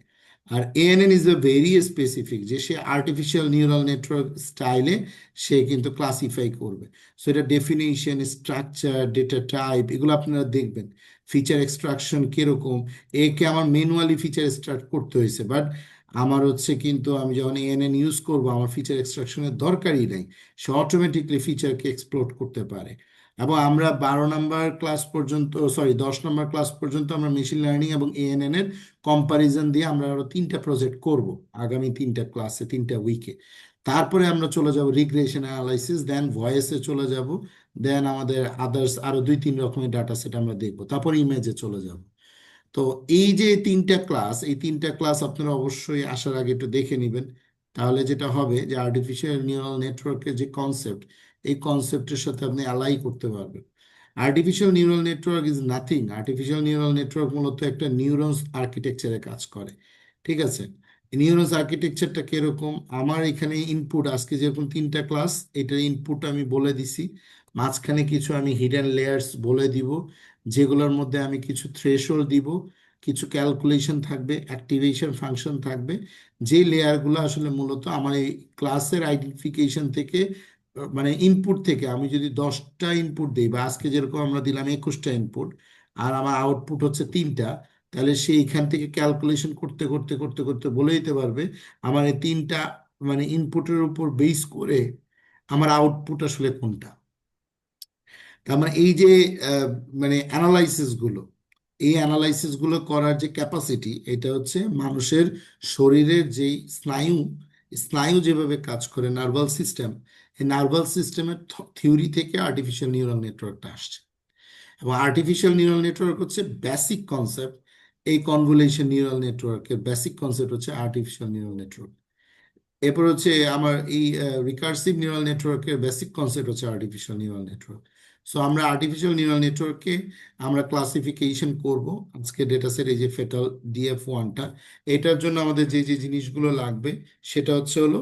আর ANN is a very specific, যে সে আর্টিফিশিয়াল নিউরাল নেটওয়ার্ক স্টাইলে সে কিন্তু ক্লাসিফাই করবে। সো এটা ডেফিনিশন, স্ট্রাকচার, ডেটা টাইপ, এগুলো আপনারা দেখবেন। ফিচার এক্সট্রাকশন কিরকম, একে আমার ম্যানুয়ালি ফিচার এক্সট্রাক্ট করতে হয়েছে, বাট আমার হচ্ছে কিন্তু আমি যখন এএনএন ইউজ করব আমার ফিচার এক্সট্রাকশনের দরকারই নেই। সে অটোমেটিকলি ফিচারকে এক্সপ্লোর করতে পারে। এবং আমরা 12 নম্বর ক্লাস পর্যন্ত, সরি 10 নম্বর ক্লাস পর্যন্ত আমরা মেশিন লার্নিং এবং এএনএন এর কম্পারিজন দিয়ে আমরা আরো 3টা প্রজেক্ট করব আগামী 3টা ক্লাসে, 3টা উইকে। তারপরে আমরা চলে যাব রিগ্রেশন অ্যানালাইসিস, দেন ভয়েসে চলে যাব, দেন আমাদের আদার্স আরো 2-3 রকমের ডাটা সেট আমরা দেখবো, তারপর ইমেজে চলে যাব। তো এই যে 3টা ক্লাস, এই 3টা ক্লাস আপনারা অবশ্যই আসার আগে একটু দেখে নেবেন। তাহলে যেটা হবে যে আর্টিফিশিয়াল নিউরাল নেটওয়ার্কের যে কনসেপ্ট, এই কনসেপ্টের সাথে আপনি অ্যালাই করতে পারবেন। Artificial neural network is nothing. Artificial neural network মূলত একটা নিউরনস আর্কিটেকচারে কাজ করে। ঠিক আছে, নিউরোস আর্কিটেকচারটা কিরকম? আমার এখানে ইনপুট আজকে যেরকম 3টা ক্লাস, এটার ইনপুট আমি বলে দিছি। মাঝখানে কিছু আমি হিডেন লেয়ার্স বলে দিব, যেগুলোর মধ্যে আমি কিছু থ্রেশহোল্ড দিব, কিছু ক্যালকুলেশন থাকবে, অ্যাক্টিভেশন ফাংশন থাকবে। যে লেয়ারগুলো আসলে মূলত আমার এই ক্লাসের আইডেন্টিফিকেশন থেকে মানে ইনপুট থেকে আমি যদি 10টা ইনপুট দিই, বা আজকে যেরকম আমরা দিলাম 21টা ইনপুট, আর আমার আউটপুট হচ্ছে 3টা, তাহলে সে এখান থেকে ক্যালকুলেশন করতে করতে করতে করতে বলে দিতে পারবে আমার এই 3টা মানে ইনপুটের উপর বেস করে আমার আউটপুট আসলে কোনটা। তার মানে এই যে আহ, মানে অ্যানালাইসিস গুলো, এই অ্যানালাইসিস গুলো করার যে ক্যাপাসিটি, এটা হচ্ছে মানুষের শরীরের যেই স্নায়ু, স্নায়ু যেভাবে কাজ করে, নার্ভাল সিস্টেম, এই নার্ভাল সিস্টেমের থিওরি থেকে আর্টিফিশিয়াল নিউরাল নেটওয়ার্কটা আসছে। এবং আর্টিফিশিয়াল নিউরাল নেটওয়ার্ক হচ্ছে বেসিক কনসেপ্ট। এই কনভলিউশন নিউরাল নেটওয়ার্কের বেসিক কনসেপ্ট হচ্ছে আর্টিফিশিয়াল নিউরাল নেটওয়ার্ক। এরপর হচ্ছে আমার এই রিকার্সিভ নিউরাল নেটওয়ার্কের বেসিক কনসেপ্ট হচ্ছে আর্টিফিশিয়াল নিউরাল নেটওয়ার্ক। সো আমরা আর্টিফিশিয়াল নিউরাল নেটওয়ার্ককে আমরা ক্লাসিফিকেশন করব আজকে ডেটাসেট, এই যে ফেটাল DF1টা। এটার জন্য আমাদের যে যে জিনিসগুলো লাগবে সেটা হচ্ছে হলো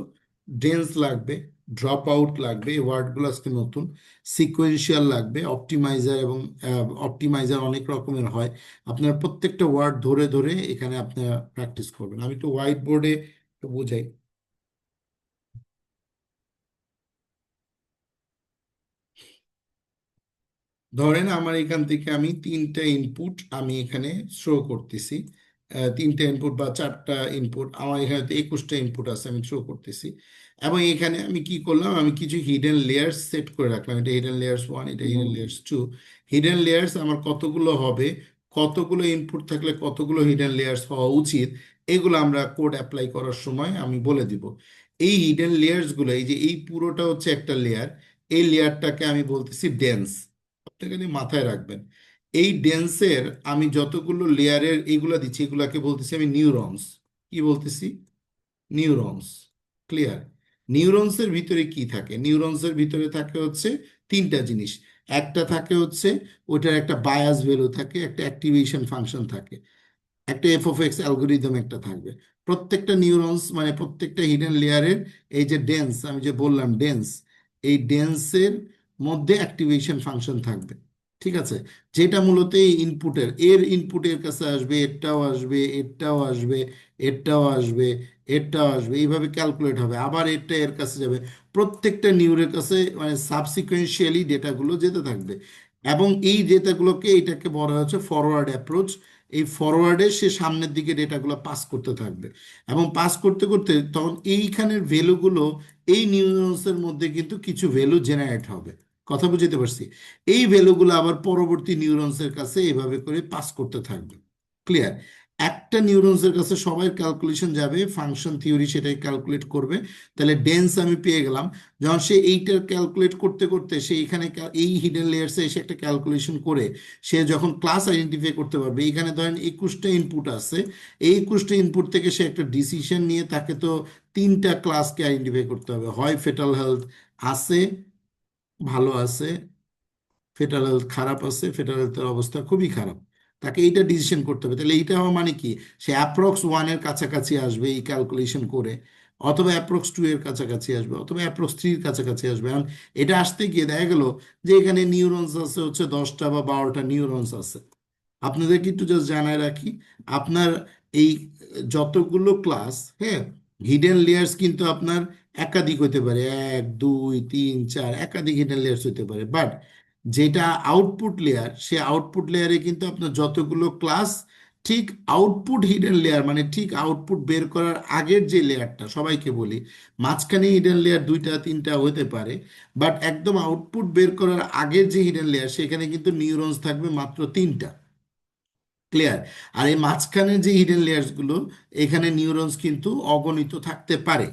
ডেন্স লাগবে, ড্রপ আউট লাগবে, এই ওয়ার্ডগুলো আজকে নতুন, সিকোয়েন্সিয়াল লাগবে, অপটিমাইজার, এবং অপটিমাইজার অনেক রকমের হয়। আপনার প্রত্যেকটা ওয়ার্ড ধরে ধরে এখানে আপনারা প্র্যাকটিস করবেন। আমি একটু হোয়াইট বোর্ডে বোঝাই। ধরেন আমার এখান থেকে আমি 3টা ইনপুট আমি এখানে শো করতেছি, 3টা ইনপুট বা 4টা ইনপুট, আমার এখানে তো 21টা ইনপুট আছে, আমি শো করতেছি। এবং এখানে আমি কি করলাম, আমি কিছু হিডেন লেয়ার্স সেট করে রাখলাম। এটা হিডেন লেয়ার্স 1, এটা হিডেন লেয়ার্স 2। হিডেন লেয়ার্স আমার কতগুলো হবে, কতগুলো ইনপুট থাকলে কতগুলো হিডেন লেয়ার্স হওয়া উচিত, এগুলো আমরা কোড অ্যাপ্লাই করার সময় আমি বলে দিব। এই হিডেন লেয়ার্সগুলো, এই যে এই পুরোটা হচ্ছে একটা লেয়ার, এই লেয়ারটাকে আমি বলতেছি ডেন্স। আপনি খালি মাথায় রাখবেন, এই ডেন্সের আমি যতগুলো লেয়ারের এইগুলা দিচ্ছি, এগুলাকে বলতেছি আমি নিউরনস। কি বলতেছি? নিউরনস। ক্লিয়ার? নিউরনসের ভিতরে কি থাকে? নিউরনসের ভিতরে থাকে হচ্ছে 3টা জিনিস। একটা থাকে হচ্ছে ওইটার একটা বায়াস ভ্যালু থাকে, একটা অ্যাক্টিভেশন ফাংশন থাকে, একটা f(x) অ্যালগোরিদম একটা থাকবে। প্রত্যেকটা নিউরনস মানে প্রত্যেকটা হিডেন লেয়ারের এই যে ডেন্স, আমি যে বললাম ডেন্স, এই ডেন্সের মধ্যে অ্যাক্টিভেশন ফাংশন থাকবে। ঠিক আছে? যেটা মূলত এই ইনপুটের, এর ইনপুটের কাছে আসবে, এরটাও আসবে, এরটাও আসবে, এরটাও আসবে, এরটাও আসবে, এইভাবে ক্যালকুলেট হবে, আবার এরটা এর কাছে যাবে। প্রত্যেকটা নিউরের কাছে মানে সাবসিকুয়েন্সিয়ালি ডেটাগুলো যেতে থাকবে। এবং এই ডেটাগুলোকে, এটাকে বলা হচ্ছে ফরওয়ার্ড অ্যাপ্রোচ। এই ফরওয়ার্ডে সে সামনের দিকে ডেটাগুলো পাস করতে থাকবে, এবং পাস করতে করতে তখন এইখানের ভ্যালুগুলো এই নিউরনসের মধ্যে কিন্তু কিছু ভ্যালু জেনারেট হবে। কথা বুঝতে পারছি? এই ভ্যালুগুলো আবার পরবর্তী নিউরনসের কাছে এভাবে করে পাস করতে থাকবে। ক্লিয়ার? একটা নিউরনসের কাছে সবাই ক্যালকুলেশন যাবে, ফাংশন থিওরি সেটাই ক্যালকুলেট করবে। তাহলে ডেন্স আমি পেয়ে গেলাম। যখন সে এইটার ক্যালকুলেট করতে করতে সে এখানে এই হিডেন লেয়ার্সে এসে একটা ক্যালকুলেশন করে সে যখন ক্লাস আইডেন্টিফাই করতে পারবে, এখানে ধরেন 21টা ইনপুট আছে, এই 21টা ইনপুট থেকে সে একটা ডিসিশন নিয়ে তাকে তো 3টা ক্লাসকে আইডেন্টিফাই করতে হবে। হয় ফেটাল হেলথ আছে, ভালো আছে, ফেটাল হেলথ খারাপ আছে, ফেটাল হেলথের অবস্থা খুবই খারাপ, তাকে এইটা ডিসিশন করতে হবে। তাহলে এইটা হওয়া মানে কি, সে অ্যাপ্রক্স 1 এর কাছাকাছি আসবে এই ক্যালকুলেশন করে, অথবা অ্যাপ্রক্স 2 এর কাছাকাছি আসবে, অথবা অ্যাপ্রক্স 3 এর কাছাকাছি আসবে। এখন এটা আসতে গিয়ে দেখা গেল যে এখানে নিউরনস আছে হচ্ছে 10টা বা 12টা নিউরনস আছে। আপনাদেরকে একটু জাস্ট জানায় রাখি, আপনার এই যতগুলো ক্লাস, হ্যাঁ, হিডেন লেয়ার্স কিন্তু আপনার একাধিক হতে পারে, 1 2 3 4, একাধিক হিডেন লেয়ার্স হতে পারে। বাট যেটা আউটপুট লেয়ার, সে আউটপুট লেয়ারে কিন্তু আপনার যতগুলো ক্লাস, ঠিক আউটপুট হিডেন লেয়ার মানে ঠিক আউটপুট বের করার আগের যে লেয়ারটা, সবাইকে বলি মাঝখানে হিডেন লেয়ার 2টা 3টা হতে পারে, বাট একদম আউটপুট বের করার আগের যে হিডেন লেয়ার, সেখানে কিন্তু নিউরনস থাকবে মাত্র 3টা। ক্লিয়ার? আর এই মাঝখানের যে হিডেন লেয়ার্স গুলো, এখানে নিউরনস কিন্তু অগণিত থাকতে পারে।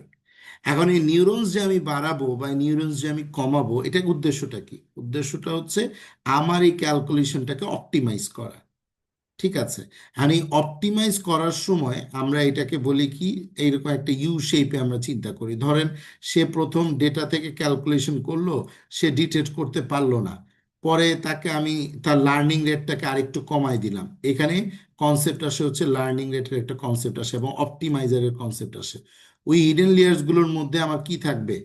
এখন এই নিউরনস যে আমি বাড়াবো বা নিউরনস যে আমি কমাবো, এটার উদ্দেশ্যটা কি? উদ্দেশ্যটা হচ্ছে আমার এই ক্যালকুলেশনটাকে অপটিমাইজ করা। ঠিক আছে? আর এই অপটিমাইজ করার সময় আমরা এটাকে বলি কি, এইরকম একটা ইউ শেপে আমরা চিন্তা করি। ধরেন সে প্রথম ডেটা থেকে ক্যালকুলেশন করলো, সে ডিটেক্ট করতে পারলো না, পরে তাকে আমি তার লার্নিং রেটটাকে আরেকটু কমাই দিলাম। এখানে কনসেপ্ট আসে হচ্ছে লার্নিং রেটের একটা কনসেপ্ট আসে এবং অপটিমাইজারের কনসেপ্ট আসে। ওই হিডেন লেয়ার্স গুলোর মধ্যে আমার কি থাকবে?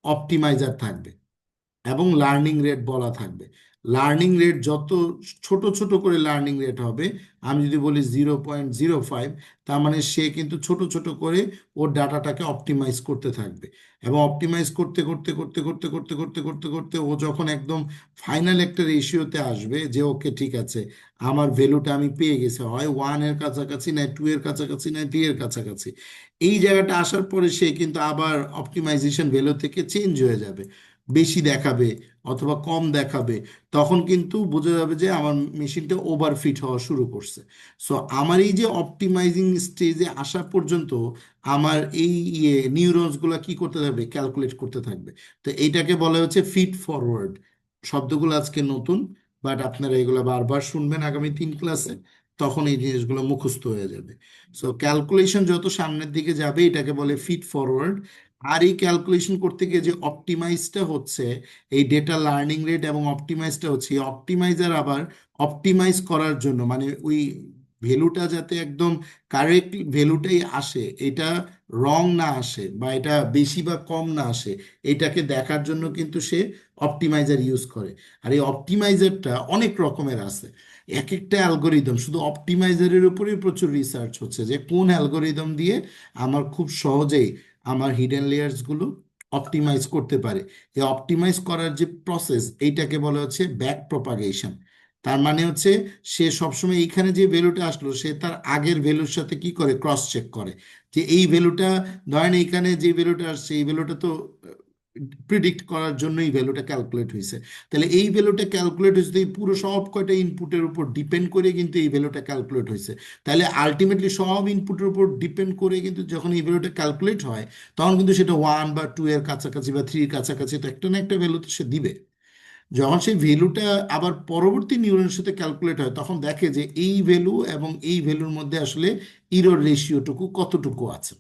অপটিমাইজার থাকবে এবং লার্নিং রেট বলা থাকবে। লার্নিং রেট যত ছোট ছোট করে লার্নিং রেট হবে, আমি যদি বলি 0.05, তার মানে সে কিন্তু ছোট ছোট করে ওর ডাটাটাকে অপটিমাইজ করতে থাকবে। এবং অপটিমাইজ করতে করতে করতে করতে করতে করতে করতে করতে ও যখন একদম ফাইনাল একটা রেশিওতে আসবে যে ওকে ঠিক আছে, আমার ভ্যালুটা আমি পেয়ে গেছি, হয় 1-এর কাছাকাছি, না 2-এর কাছাকাছি, না 3-এর কাছাকাছি, এই জায়গাটা আসার পরে সে কিন্তু আবার অপটিমাইজেশন ভ্যালু থেকে চেঞ্জ হয়ে যাবে, বেশি দেখাবে অথবা কম দেখাবে। তখন কিন্তু বোঝা যাবে যে আমার মেশিনটা ওভারফিট হওয়া শুরু করছে। সো আমার এই যে অপটিমাইজিং স্টেজে আসা পর্যন্ত আমার এই নিউরনসগুলো কি করতে থাকবে? ক্যালকুলেট করতে থাকবে। তো এইটাকে বলা হচ্ছে ফিড ফরওয়ার্ড। শব্দগুলো আজকে নতুন, বাট আপনারা এগুলো বারবার শুনবেন আগামী 3 ক্লাসে, তখন এই জিনিসগুলো মুখস্থ হয়ে যাবে। সো ক্যালকুলেশন যত সামনের দিকে যাবে এটাকে বলে ফিড ফরওয়ার্ড। আর এই ক্যালকুলেশন করতে গিয়ে যে অপটিমাইজটা হচ্ছে, এই ডেটা লার্নিং রেট এবং অপটিমাইজটা হচ্ছে, এই অপটিমাইজার আবার অপটিমাইজ করার জন্য মানে ওই ভ্যালুটা যাতে একদম কারেক্ট ভ্যালুটাই আসে, এটা রং না আসে বা এটা বেশি বা কম না আসে, এটাকে দেখার জন্য কিন্তু সে অপটিমাইজার ইউজ করে। আর এই অপটিমাইজারটা অনেক রকমের আছে। এক একটা অ্যালগোরিদম, শুধু অপটিমাইজারের উপরেই প্রচুর রিসার্চ হচ্ছে যে কোন অ্যালগোরিদম দিয়ে আমার খুব সহজেই আমার হিডেন লেয়ার্সগুলো অপটিমাইজ করতে পারে। এই অপটিমাইজ করার যে প্রসেস, এইটাকে বলা হচ্ছে ব্যাক প্রপাগেশন। তার মানে হচ্ছে সে সবসময় এইখানে যে ভ্যালুটা আসলো সে তার আগের ভ্যালুর সাথে কি করে? ক্রস চেক করে যে এই ভ্যালুটা, ধরেন এইখানে যে ভ্যালুটা আসছে এই ভ্যালুটা তো প্রিডিক্ট করার জন্য এই ভ্যালুটা ক্যালকুলেট হয়েছে। তাহলে এই ভ্যালুটা ক্যালকুলেট হয়েছে তো এই পুরো সব কয়টা ইনপুটের উপর ডিপেন্ড করে কিন্তু এই ভ্যালুটা ক্যালকুলেট হয়েছে। তাহলে আলটিমেটলি সব ইনপুটের উপর ডিপেন্ড করে কিন্তু যখন এই ভ্যালুটা ক্যালকুলেট হয়, তখন কিন্তু সেটা 1 বা 2 এর কাছাকাছি বা 3-এর কাছাকাছি তো একটা না একটা ভ্যালু তো সে দিবে। যখন সেই ভ্যালুটা আবার পরবর্তী নিউরনের সাথে ক্যালকুলেট হয়, তখন দেখে যে এই ভ্যালু এবং এই ভ্যালুর মধ্যে আসলে ইরর রেশিওটুকু কতটুকু আছে।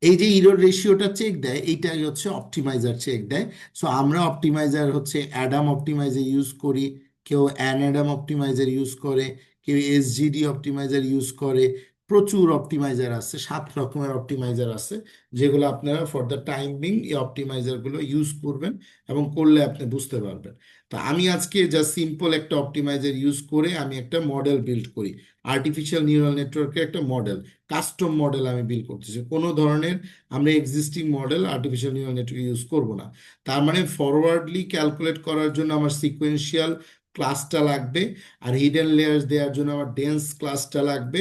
এই যে ইরর রেশিওটা চেক দেয়, এইটাই হচ্ছে অপটিমাইজার চেক দেয়। সো আমরা অপটিমাইজার হচ্ছে অ্যাডাম অপটিমাইজার ইউজ করি, কেউ অ্যানাডাম অপটিমাইজার ইউজ করে, কেউ এসজিডি অপটিমাইজার ইউজ করে। প্রচুর অপটিমাইজার আছে, 7 রকমের অপটিমাইজার আছে, যেগুলো আপনারা ফর দ্য টাইম বিং এই অপটিমাইজারগুলো ইউজ করবেন এবং করলে আপনি বুঝতে পারবেন। তো আমি আজকে জাস্ট সিম্পল একটা অপটিমাইজার ইউজ করে আমি একটা মডেল বিল্ড করি, আর্টিফিশিয়াল নিউরাল নেটওয়ার্কের একটা মডেল, কাস্টম মডেল আমি বিল্ড করতেছি। কোনো ধরনের আমরা existing model artificial neural network use করব না। তার মানে ফরওয়ার্ডলি ক্যালকুলেট করার জন্য আমার সিকোয়েন্সিয়াল ক্লাসটা লাগবে, আর হিডেন লেয়ার্স দেওয়ার জন্য আমার ডেন্স ক্লাসটা লাগবে।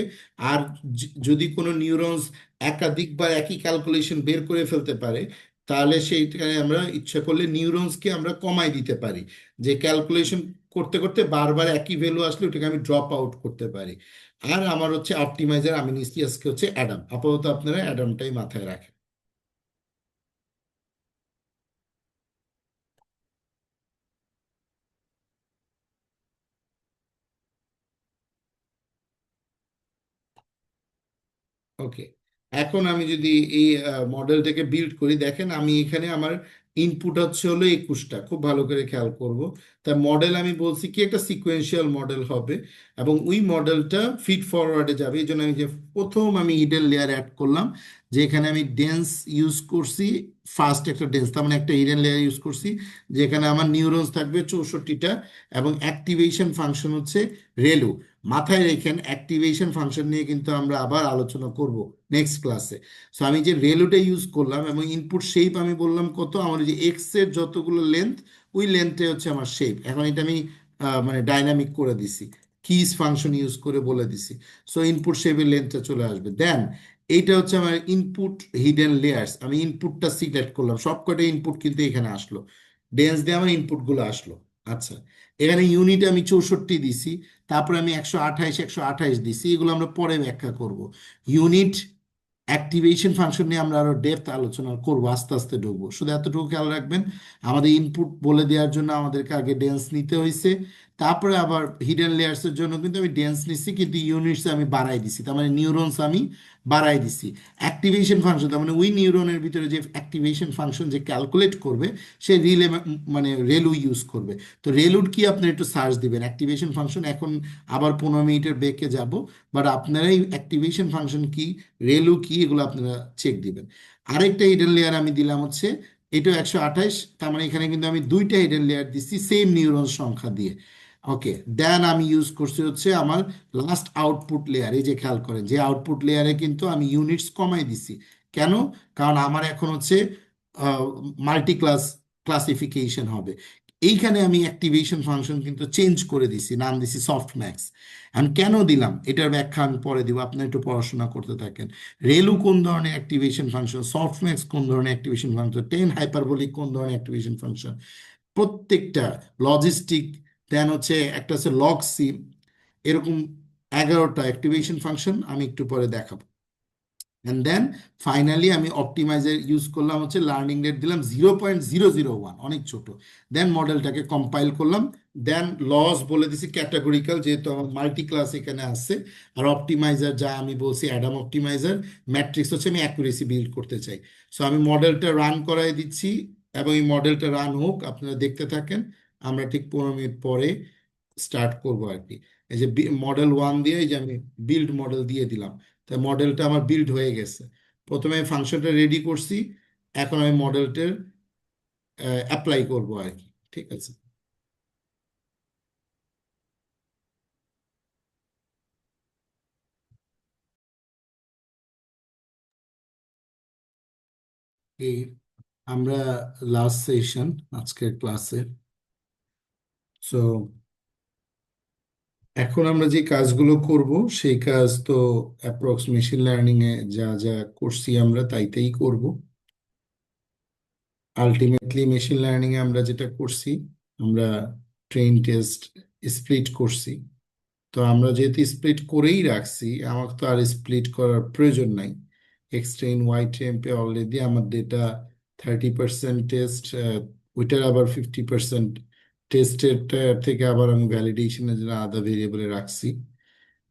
আর যদি কোনো নিউরনস একাধিকবার একই ক্যালকুলেশন বের করে ফেলতে পারে, তাহলে সেইটাকে আমরা ইচ্ছা করলে নিউরনসকে আমরা কমাই দিতে পারি, যে ক্যালকুলেশন করতে করতে বারবার একই ভ্যালু আসলে ওটাকে আমি ড্রপ আউট করতে পারি। আর আমার হচ্ছে অপটিমাইজার, আমি নিচ্ছি আজকে হচ্ছে অ্যাডাম। আপাতত আপনারা অ্যাডামটাই মাথায় রাখেন। ওকে, এখন আমি যদি এই মডেলটাকে বিল্ড করি, দেখেন আমি এখানে আমার ইনপুট হচ্ছে হলো 21টা, খুব ভালো করে খেয়াল করব। তা মডেল আমি বলছি কি একটা সিকোয়েন্সিয়াল মডেল হবে, এবং ওই মডেলটা ফিড ফরওয়ার্ডে যাবে। এই জন্য আমি যে প্রথম আমি হিডেন লেয়ার অ্যাড করলাম, যে এখানে আমি ডেন্স ইউজ করছি, ফার্স্ট একটা ডেন্স, তার মানে একটা হিডেন লেয়ার ইউজ করছি, যেখানে আমার নিউরনস থাকবে 64টা, এবং অ্যাক্টিভেশন ফাংশন হচ্ছে রেলু। মাথায় রেখেন অ্যাক্টিভেশন ফাংশন নিয়ে কিন্তু আমরা আবার আলোচনা করব নেক্সট ক্লাসে। সো আমি যে রেলোটা ইউজ করলাম এবং ইনপুট শেপ আমি বললাম কত, আমার যে এক্স এর যতগুলো লেন্থ, ওই লেন্থে হচ্ছে আমার শেপ। এখন এটা আমি মানে ডাইনামিক করে দিছি, কিস ফাংশন ইউজ করে বলে দিছি। সো ইনপুট শেপের লেন্থটা চলে আসবে। দেন এইটা হচ্ছে আমার ইনপুট হিডেন লেয়ার্স, আমি ইনপুটটা সিলেক্ট করলাম, সবকটা ইনপুট কিন্তু এখানে আসলো, ডেন্স দিয়ে আমার ইনপুটগুলো আসলো। আচ্ছা, এখানে ইউনিট আমি 64 দিছি, তারপরে আমি 128 দিছি, এগুলো আমরা পরে ব্যাখ্যা করব। ইউনিট অ্যাক্টিভেশন ফাংশন নিয়ে আমরা আরো ডেপথ আলোচনা করব, আস্তে আস্তে ঢুকবো। শুধু এতটুকু খেয়াল রাখবেন, আমাদের ইনপুট বলে দেওয়ার জন্য আমাদেরকে আগে ডেন্স নিতে হয়েছে, তারপরে আবার হিডেন লেয়ার্সের জন্য কিন্তু আমি ডেন্স নিচ্ছি, কিন্তু ইউনিটস আমি বাড়াই দিছি, তার মানে নিউরনস আমি বাড়াই দিছি। অ্যাক্টিভেশন ফাংশন, তার মানে ওই নিউরনের ভিতরে যে অ্যাক্টিভেশন ফাংশন যে ক্যালকুলেট করবে, সে রিলে মানে রেলু ইউজ করবে। তো রেলুর কি আপনি একটু সার্চ দিবেন অ্যাক্টিভেশন ফাংশন, এখন আবার 15 মিনিটের ব্রেকে যাব, বাট আপনারা এই অ্যাক্টিভেশন ফাংশন কি, রেলু কি, এগুলো আপনারা চেক দিবেন। আরেকটা হিডেন লেয়ার আমি দিলাম হচ্ছে, এটাও 128, তার মানে এখানে কিন্তু আমি দুইটা হিডেন লেয়ার দিচ্ছি সেম নিউরন সংখ্যা দিয়ে। ওকে, দেন আমি ইউজ করছি হচ্ছে আমার লাস্ট আউটপুট লেয়ার। এই যে খেয়াল করেন যে আউটপুট লেয়ারে কিন্তু আমি ইউনিটস কমাই দিছি। কেন? কারণ আমার এখন হচ্ছে মাল্টি ক্লাস ক্লাসিফিকেশন হবে। এইখানে আমি অ্যাক্টিভেশন ফাংশন কিন্তু চেঞ্জ করে দিছি, নাম দিছি সফট ম্যাক্স। আমি কেন দিলাম এটার ব্যাখ্যা আমি পরে দিব, আপনি একটু পড়াশোনা করতে থাকেন। রেলু কোন ধরনের অ্যাক্টিভেশন ফাংশন, সফট ম্যাক্স কোন ধরনের অ্যাক্টিভেশন ফাংশন, টেন হাইপারবোলিক কোন ধরনের অ্যাক্টিভেশন ফাংশন, প্রত্যেকটা লজিস্টিক, দেন হচ্ছে একটা হচ্ছে লগ সিম, এরকম 11টা অ্যাক্টিভেশন ফাংশন আমি একটু পরে দেখাবো। অ্যান্ড দেন ফাইনালি আমি অপটিমাইজার ইউজ করলাম হচ্ছে, লার্নিং রেট দিলাম 0.001, অনেক ছোট। দেন মডেলটাকে কম্পাইল করলাম। দেন লস বলে দিছি ক্যাটাগরিক্যাল, যেহেতু আমার মাল্টি ক্লাস এখানে আসছে। আর অপটিমাইজার যা আমি বলছি অ্যাডাম অপটিমাইজার, ম্যাট্রিক্স হচ্ছে আমি অ্যাকুরেসি বিল্ড করতে চাই। সো আমি মডেলটা রান করাই দিচ্ছি, এবং এই মডেলটা রান হোক, আপনারা দেখতে থাকেন। আমরা ঠিক 15 মিনিট পরে স্টার্ট করবো আর কি। এই যে মডেল 1 দিয়ে এই যে আমি বিল্ড মডেল দিয়ে দিলাম, তাই মডেলটা আমার বিল্ড হয়ে গেছে। প্রথমে আমি ফাংশনটা রেডি করছি, এখন আমি মডেলটার অ্যাপ্লাই করবো আর কি। ঠিক আছে, এই আমরা লাস্ট সেশন আজকের ক্লাসের। সো এখন আমরা যে কাজগুলো করব সেই কাজ তো অ্যাপ্রক্স মেশিন লার্নিং এ যা যা করছি আমরা তাইতেই করব। আলটিমেটলি মেশিন লার্নিং এ আমরা যেটা করছি, আমরা ট্রেন টেস্ট স্প্লিট করছি। তো আমরা যেহেতু স্প্লিট করেই রাখছি, আমার তো আর স্প্লিট করার প্রয়োজন নাই। এক্স ট্রেন ওয়াই ট্রেন পে অলরেডি আমার ডেটা 30% টেস্ট, ওইটার আবার 50% টেস্টের থেকে আবার আমি ভ্যালিডেশনের জন্য আলাদা ভেরিয়েবলে রাখছি।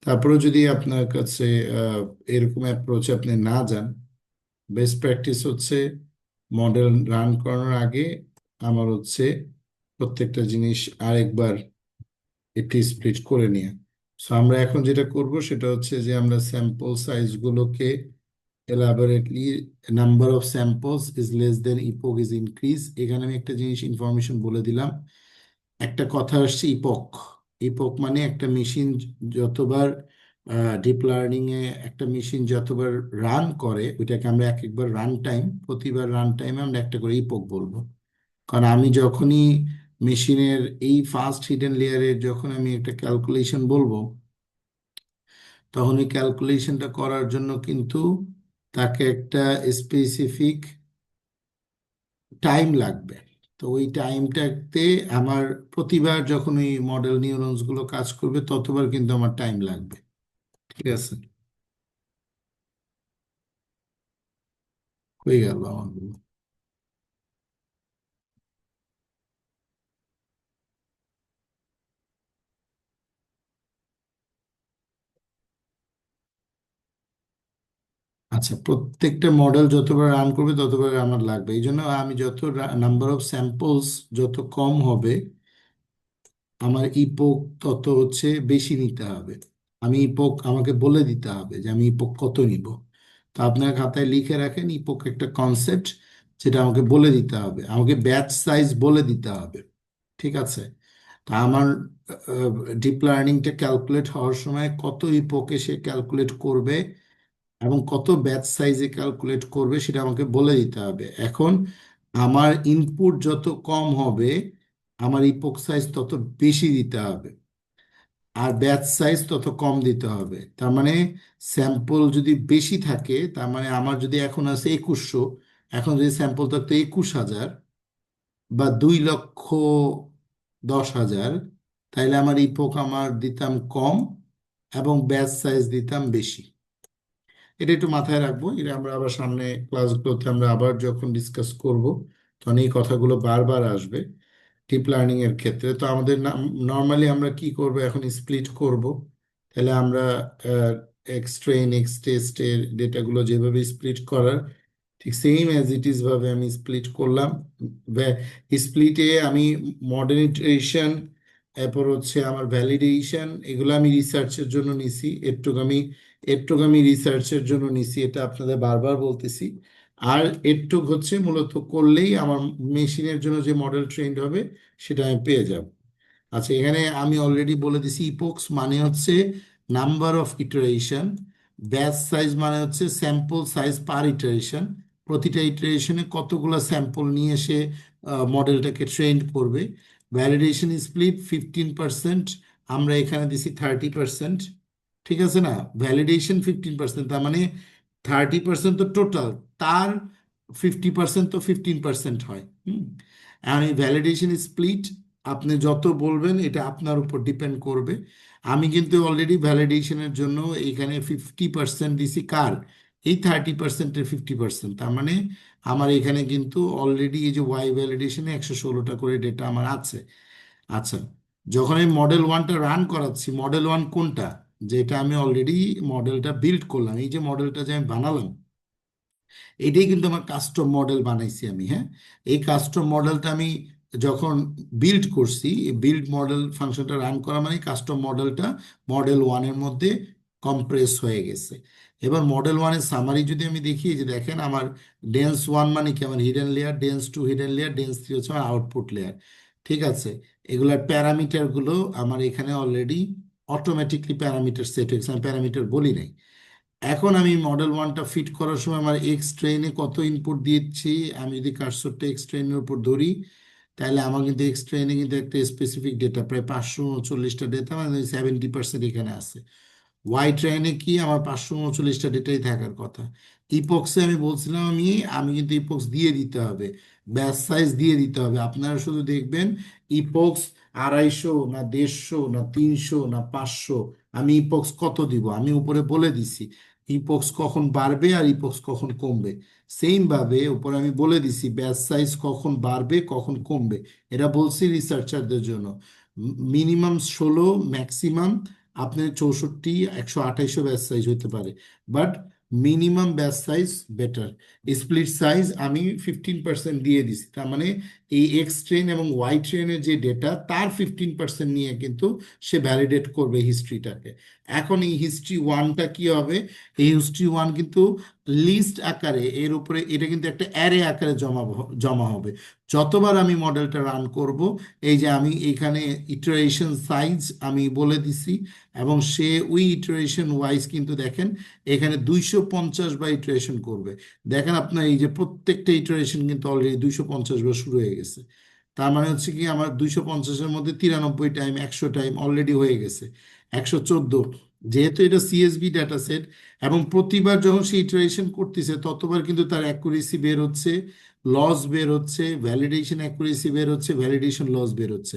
তারপরেও যদি আপনার কাছে আহ, এরকম অ্যাপ্রোচ আপনি না যান, বেস্ট প্র্যাকটিস হচ্ছে মডেল রান করানোর আগে আমার হচ্ছে প্রত্যেকটা জিনিস আরেকবার একটি স্প্লিট করে নিয়ে। সো আমরা এখন যেটা করব সেটা হচ্ছে যে আমরা স্যাম্পল সাইজগুলোকে elaborately, number of samples is less then epoch is increase. এখানে আমি একটা জিনিস ইনফরমেশন বলে দিলাম। একটা কথা আসছে ইপক। ইপক মানে একটা মেশিন যতবার, ডিপ লার্নিং এ একটা মেশিন যতবার রান করে ওইটাকে আমরা এক একবার রান টাইম, প্রতিবার রান টাইমে আমরা একটা করে ইপক বলবো। কারণ আমি যখনই মেশিনের এই ফার্স্ট হিডেন লেয়ারের যখন আমি একটা ক্যালকুলেশন বলবো, তখন এই ক্যালকুলেশনটা করার জন্য কিন্তু তাকে একটা স্পেসিফিক টাইম লাগবে। তো ওই টাইমটাতে আমার প্রতিবার যখন ওই মডেল নিউরনস গুলো কাজ করবে ততবার কিন্তু আমার টাইম লাগবে। ঠিক আছে, হয়ে গেল আমার। আচ্ছা, প্রত্যেকটা মডেল যতবার রান করবে ততবার আমার লাগবে, এই জন্য আমি যত নাম্বার অফ স্যাম্পলস যত কম হবে, আমার ইপোক তত হচ্ছে বেশি নিতে হবে। আমি ইপোক আমাকে বলে দিতে হবে যে আমি ইপোক কত নিব। তো আপনার খাতায় লিখে রাখেন ইপোক একটা কনসেপ্ট, যেটা আমাকে বলে দিতে হবে, আমাকে ব্যাচ সাইজ বলে দিতে হবে। ঠিক আছে, তা আমার ডিপ লার্নিংটা ক্যালকুলেট হওয়ার সময় কত ইপোকে সে ক্যালকুলেট করবে এবং কত ব্যাচ সাইজে ক্যালকুলেট করবে সেটা আমাকে বলে দিতে হবে। এখন আমার ইনপুট যত কম হবে, আমার ইপক সাইজ তত বেশি দিতে হবে, আর ব্যাচ সাইজ তত কম দিতে হবে। তার মানে স্যাম্পল যদি বেশি থাকে, তার মানে আমার যদি এখন আছে 2100, এখন যদি স্যাম্পল থাকতো 21,000 বা 2,10,000, তাইলে আমার ইপক আমার দিতাম কম এবং ব্যাচ সাইজ দিতাম বেশি। এটা একটু মাথায় রাখবো, এটা আমরা আবার সামনে ক্লাসগুলোতে আমরা আবার যখন ডিসকাস করব তখন এই কথাগুলো বারবার আসবে। ডিপ লার্নিং এর ক্ষেত্রে তো আমাদের নর্মালি আমরা কি করব, এখন স্প্লিট করব। তাহলে আমরা এক্স ট্রেন এক্স টেস্ট এর ডেটাগুলো যেভাবে স্প্লিট করার, ঠিক সেম অ্যাজ ইট ইজ ভাবে আমি স্প্লিট করলাম। স্প্লিটে আমি মডারেশন, এরপর হচ্ছে আমার ভ্যালিডেশন, এগুলো আমি রিসার্চের জন্য নিছি। এরটুকু আমি রিসার্চের জন্য নিছি, এটা আপনাদের বারবার বলতেছি। আর এরটুক হচ্ছে মূলত করলেই আমার মেশিনের জন্য যে মডেল ট্রেন্ড হবে সেটা আমি পেয়ে যাব। আচ্ছা, এখানে আমি অলরেডি বলে দিছি ইপক্স মানে হচ্ছে number of iteration, batch size মানে হচ্ছে স্যাম্পল সাইজ পার ইটারেশন, প্রতিটা ইটারেশনে কতগুলো স্যাম্পল নিয়ে সে মডেলটাকে ট্রেন করবে। ভ্যালিডেশন স্প্লিট 15%, আমরা এখানে দিছি 30%। ঠিক আছে না? ভ্যালিডেশন 15%, তার মানে 30% তো টোটাল, তার 50% তো 15% হয়। আর এই ভ্যালিডেশন স্প্লিট আপনি যত বলবেন এটা আপনার উপর ডিপেন্ড করবে। আমি কিন্তু অলরেডি ভ্যালিডেশনের জন্য এখানে 50% দিছি কার, এই 30%-এর 50%, তার মানে আমার এখানে কিন্তু অলরেডি এই যে ওয়াই ভ্যালিডেশনে 116টা করে ডেটা আমার আছে। আচ্ছা, যখন আমি মডেল ওয়ানটা রান করাচ্ছি, মডেল ওয়ান কোনটা, যেটা আমি অলরেডি মডেলটা বিল্ড করলাম, এই যে মডেলটা যে আমি বানালাম, এটাই কিন্তু আমার কাস্টম মডেল বানাইছি আমি। হ্যাঁ, এই কাস্টম মডেলটা আমি যখন বিল্ড করছি, বিল্ড মডেল ফাংশনটা রান করা মানে কাস্টম মডেলটা মডেল ওয়ানের মধ্যে কম্প্রেস হয়ে গেছে। এবার মডেল ওয়ানের সামারি যদি আমি দেখি, এই যে দেখেন আমার ডেন্স ওয়ান মানে কি, আমার hidden layer, dense two hidden layer, dense three হচ্ছে আমার আউটপুট লেয়ার। ঠিক আছে, এগুলার প্যারামিটারগুলো আমার এখানে অলরেডি অটোমেটিকলি প্যারামিটার সেট হয়েছে, আমি প্যারামিটার বলি নাই। এখন আমি মডেল ওয়ানটা ফিট করার সময় আমার এক্স ট্রেনে কত ইনপুট দিচ্ছি, আমি যদি কার্সরটা এক্স ট্রেনের উপর ধরি, তাহলে আমার কিন্তু এক্স ট্রেনে কিন্তু একটা স্পেসিফিক ডেটা, প্রায় 539টা ডেটা, মানে 70% এখানে আছে। ওয়াই ট্রেনে কি আমার 539টা ডেটাই থাকার কথা। ইপক্সে আমি বলছিলাম আমি আমি কিন্তু ইপক্স দিয়ে দিতে হবে, ব্যাচ সাইজ দিয়ে দিতে হবে। আপনারা শুধু দেখবেন ইপক্স 250 না 150 না 300 না 500, আমি ইপক্স কত দিব আমি উপরে বলে দিছি। ইপক্স কখন বাড়বে আর ইপক্স কখন কমবে, সেম ভাবে উপরে আমি বলে দিছি ব্যাচ সাইজ কখন বাড়বে কখন কমবে। এটা বলছি রিসার্চারদের জন্য। মিনিমাম 16, ম্যাক্সিমাম আপনার 64, 128 ব্যাচ সাইজ হতে পারে, but minimum batch size better. Split size আমি 15% দিয়ে দিছি, তার মানে এই এক্স ট্রেন এবং ওয়াই ট্রেনের যে ডেটা তার 15% নিয়ে কিন্তু সে ভ্যালিডেট করবে হিস্ট্রিটাকে। এখন এই হিস্ট্রি ওয়ানটা কি হবে, এই হিস্ট্রি ওয়ান কিন্তু লিস্ট আকারে, এর উপরে এটা কিন্তু একটা অ্যারে আকারে জমা হবে যতবার আমি মডেলটা রান করব। এই যে আমি এখানে ইটারেশন সাইজ আমি বলে দিছি, এবং সে ওই ইটারেশন ওয়াইজ কিন্তু দেখেন এখানে 250 বার ইটারেশন করবে। দেখেন আপনার এই যে প্রত্যেকটা ইটারেশন কিন্তু অলরেডি 250 বার শুরু হয়ে গেছে। তার মানে হচ্ছে কি আমার 250-এর মধ্যে 93 টাইম, 100 টাইম অলরেডি হয়ে গেছে, 114। যেহেতু এটা সিএসভি ডাটা সেট, এবং প্রতিবার যখন সে ইটারেশন করতেছে ততবার কিন্তু তার অ্যাকুরেসি বের হচ্ছে, লস বের হচ্ছে, ভ্যালিডেশন অ্যাকুরেসি বের হচ্ছে, ভ্যালিডেশন লস বের হচ্ছে।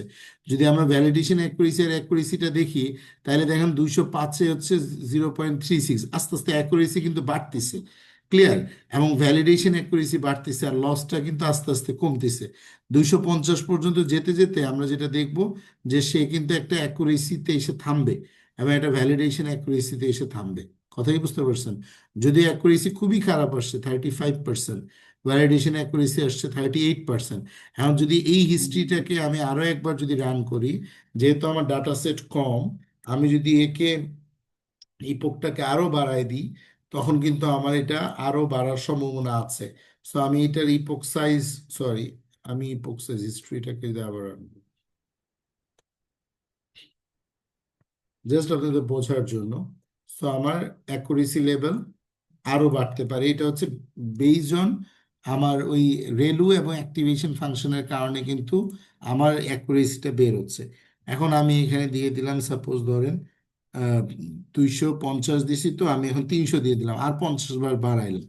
যদি আমরা ভ্যালিডেশন অ্যাকুরেসি আর অ্যাকুরেসিটা দেখি, তাহলে দেখেন 205-এ হচ্ছে 0.36, আস্তে আস্তে অ্যাকুরেসি কিন্তু বাড়তিছে। ক্লিয়ার? এবং ভ্যালিডেশন অ্যাকুরেসি বাড়তিছে আর লসটা কিন্তু আস্তে আস্তে কমতেছে। 250 পর্যন্ত যেতে যেতে আমরা যেটা দেখব যে সে কিন্তু একটা অ্যাকুরেসিতে এসে থামবে, এবং একটা ভ্যালিডেশন অ্যাকুরেসিতে এসে থামবে। কথাই বুঝতে পারছেন? যদি অ্যাকুরেসি খুবই খারাপ আসছে 35%, ভ্যালিডেশন অ্যাকুরেসি আসছে 38%। এখন যদি এই হিস্ট্রিটাকে আমি আরো একবার যদি রান করি, যেহেতু আমার ডাটা সেট কম, আমি যদি একে ইপোকটাকে আরো বাড়ায় দিই, তখন কিন্তু আমার এটা আরো বাড়ার সম্ভাবনা আছে। সো আমি এটার ইপোক সাইজ, সরি, আমি ইপোক সাইজ হিস্ট্রিটাকে আবার জাস্ট আপনাদের বোঝার জন্য। সো আমার অ্যাকুরেসি লেভেল আরো বাড়তে পারে, এটা হচ্ছে বেইজ অন আমার ওই রেলু এবং অ্যাক্টিভেশন ফাংশনের কারণে কিন্তু আমার অ্যাকুরেসিটা বের হচ্ছে। এখন আমি এখানে দিয়ে দিলাম, সাপোজ ধরেন 250 দিছি, তো আমি এখন 300 দিয়ে দিলাম, আর 50 বার বাড়াইলাম।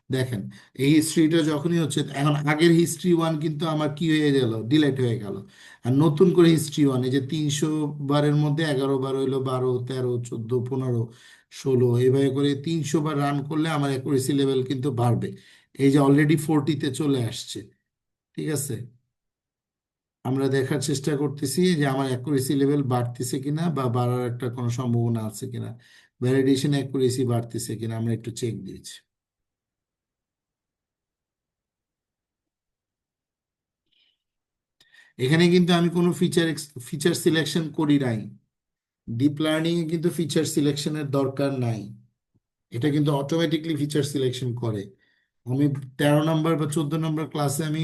দেখেন এই হিস্ট্রিটা যখনই হচ্ছে, এখন আগের হিস্ট্রি ওয়ান কিন্তু আমার কি হয়ে গেল, ডিলেট হয়ে গেল। আর নতুন করে হিস্ট্রি ওয়ান, এই যে 300 বারের মধ্যে 11 বার হইলো, 12, 13, 14, 15, 16, এভাবে করে 300 বার রান করলে আমার অ্যাকুরেসি লেভেল কিন্তু বাড়বে। এই যে অলরেডি 40-তে চলে আসছে। ঠিক আছে? আমরা দেখার চেষ্টা করতেছি যে আমার অ্যাকুরেসি লেভেল বাড়তেছে কিনা বা বাড়ার একটা কোনো সম্ভাবনা আছে কিনা, ভ্যালিডেশন অ্যাকুরেসি বাড়তেছে কিনা আমরা একটু চেক দিয়েছি। এখানে কিন্তু আমি কোনো ফিচার সিলেকশন করি নাই। ডিপ লার্নিং এ কিন্তু ফিচার সিলেকশনের দরকার নাই, এটা কিন্তু অটোমেটিকলি ফিচার সিলেকশন করে। আমি 13 নম্বর বা 14 নম্বর ক্লাসে আমি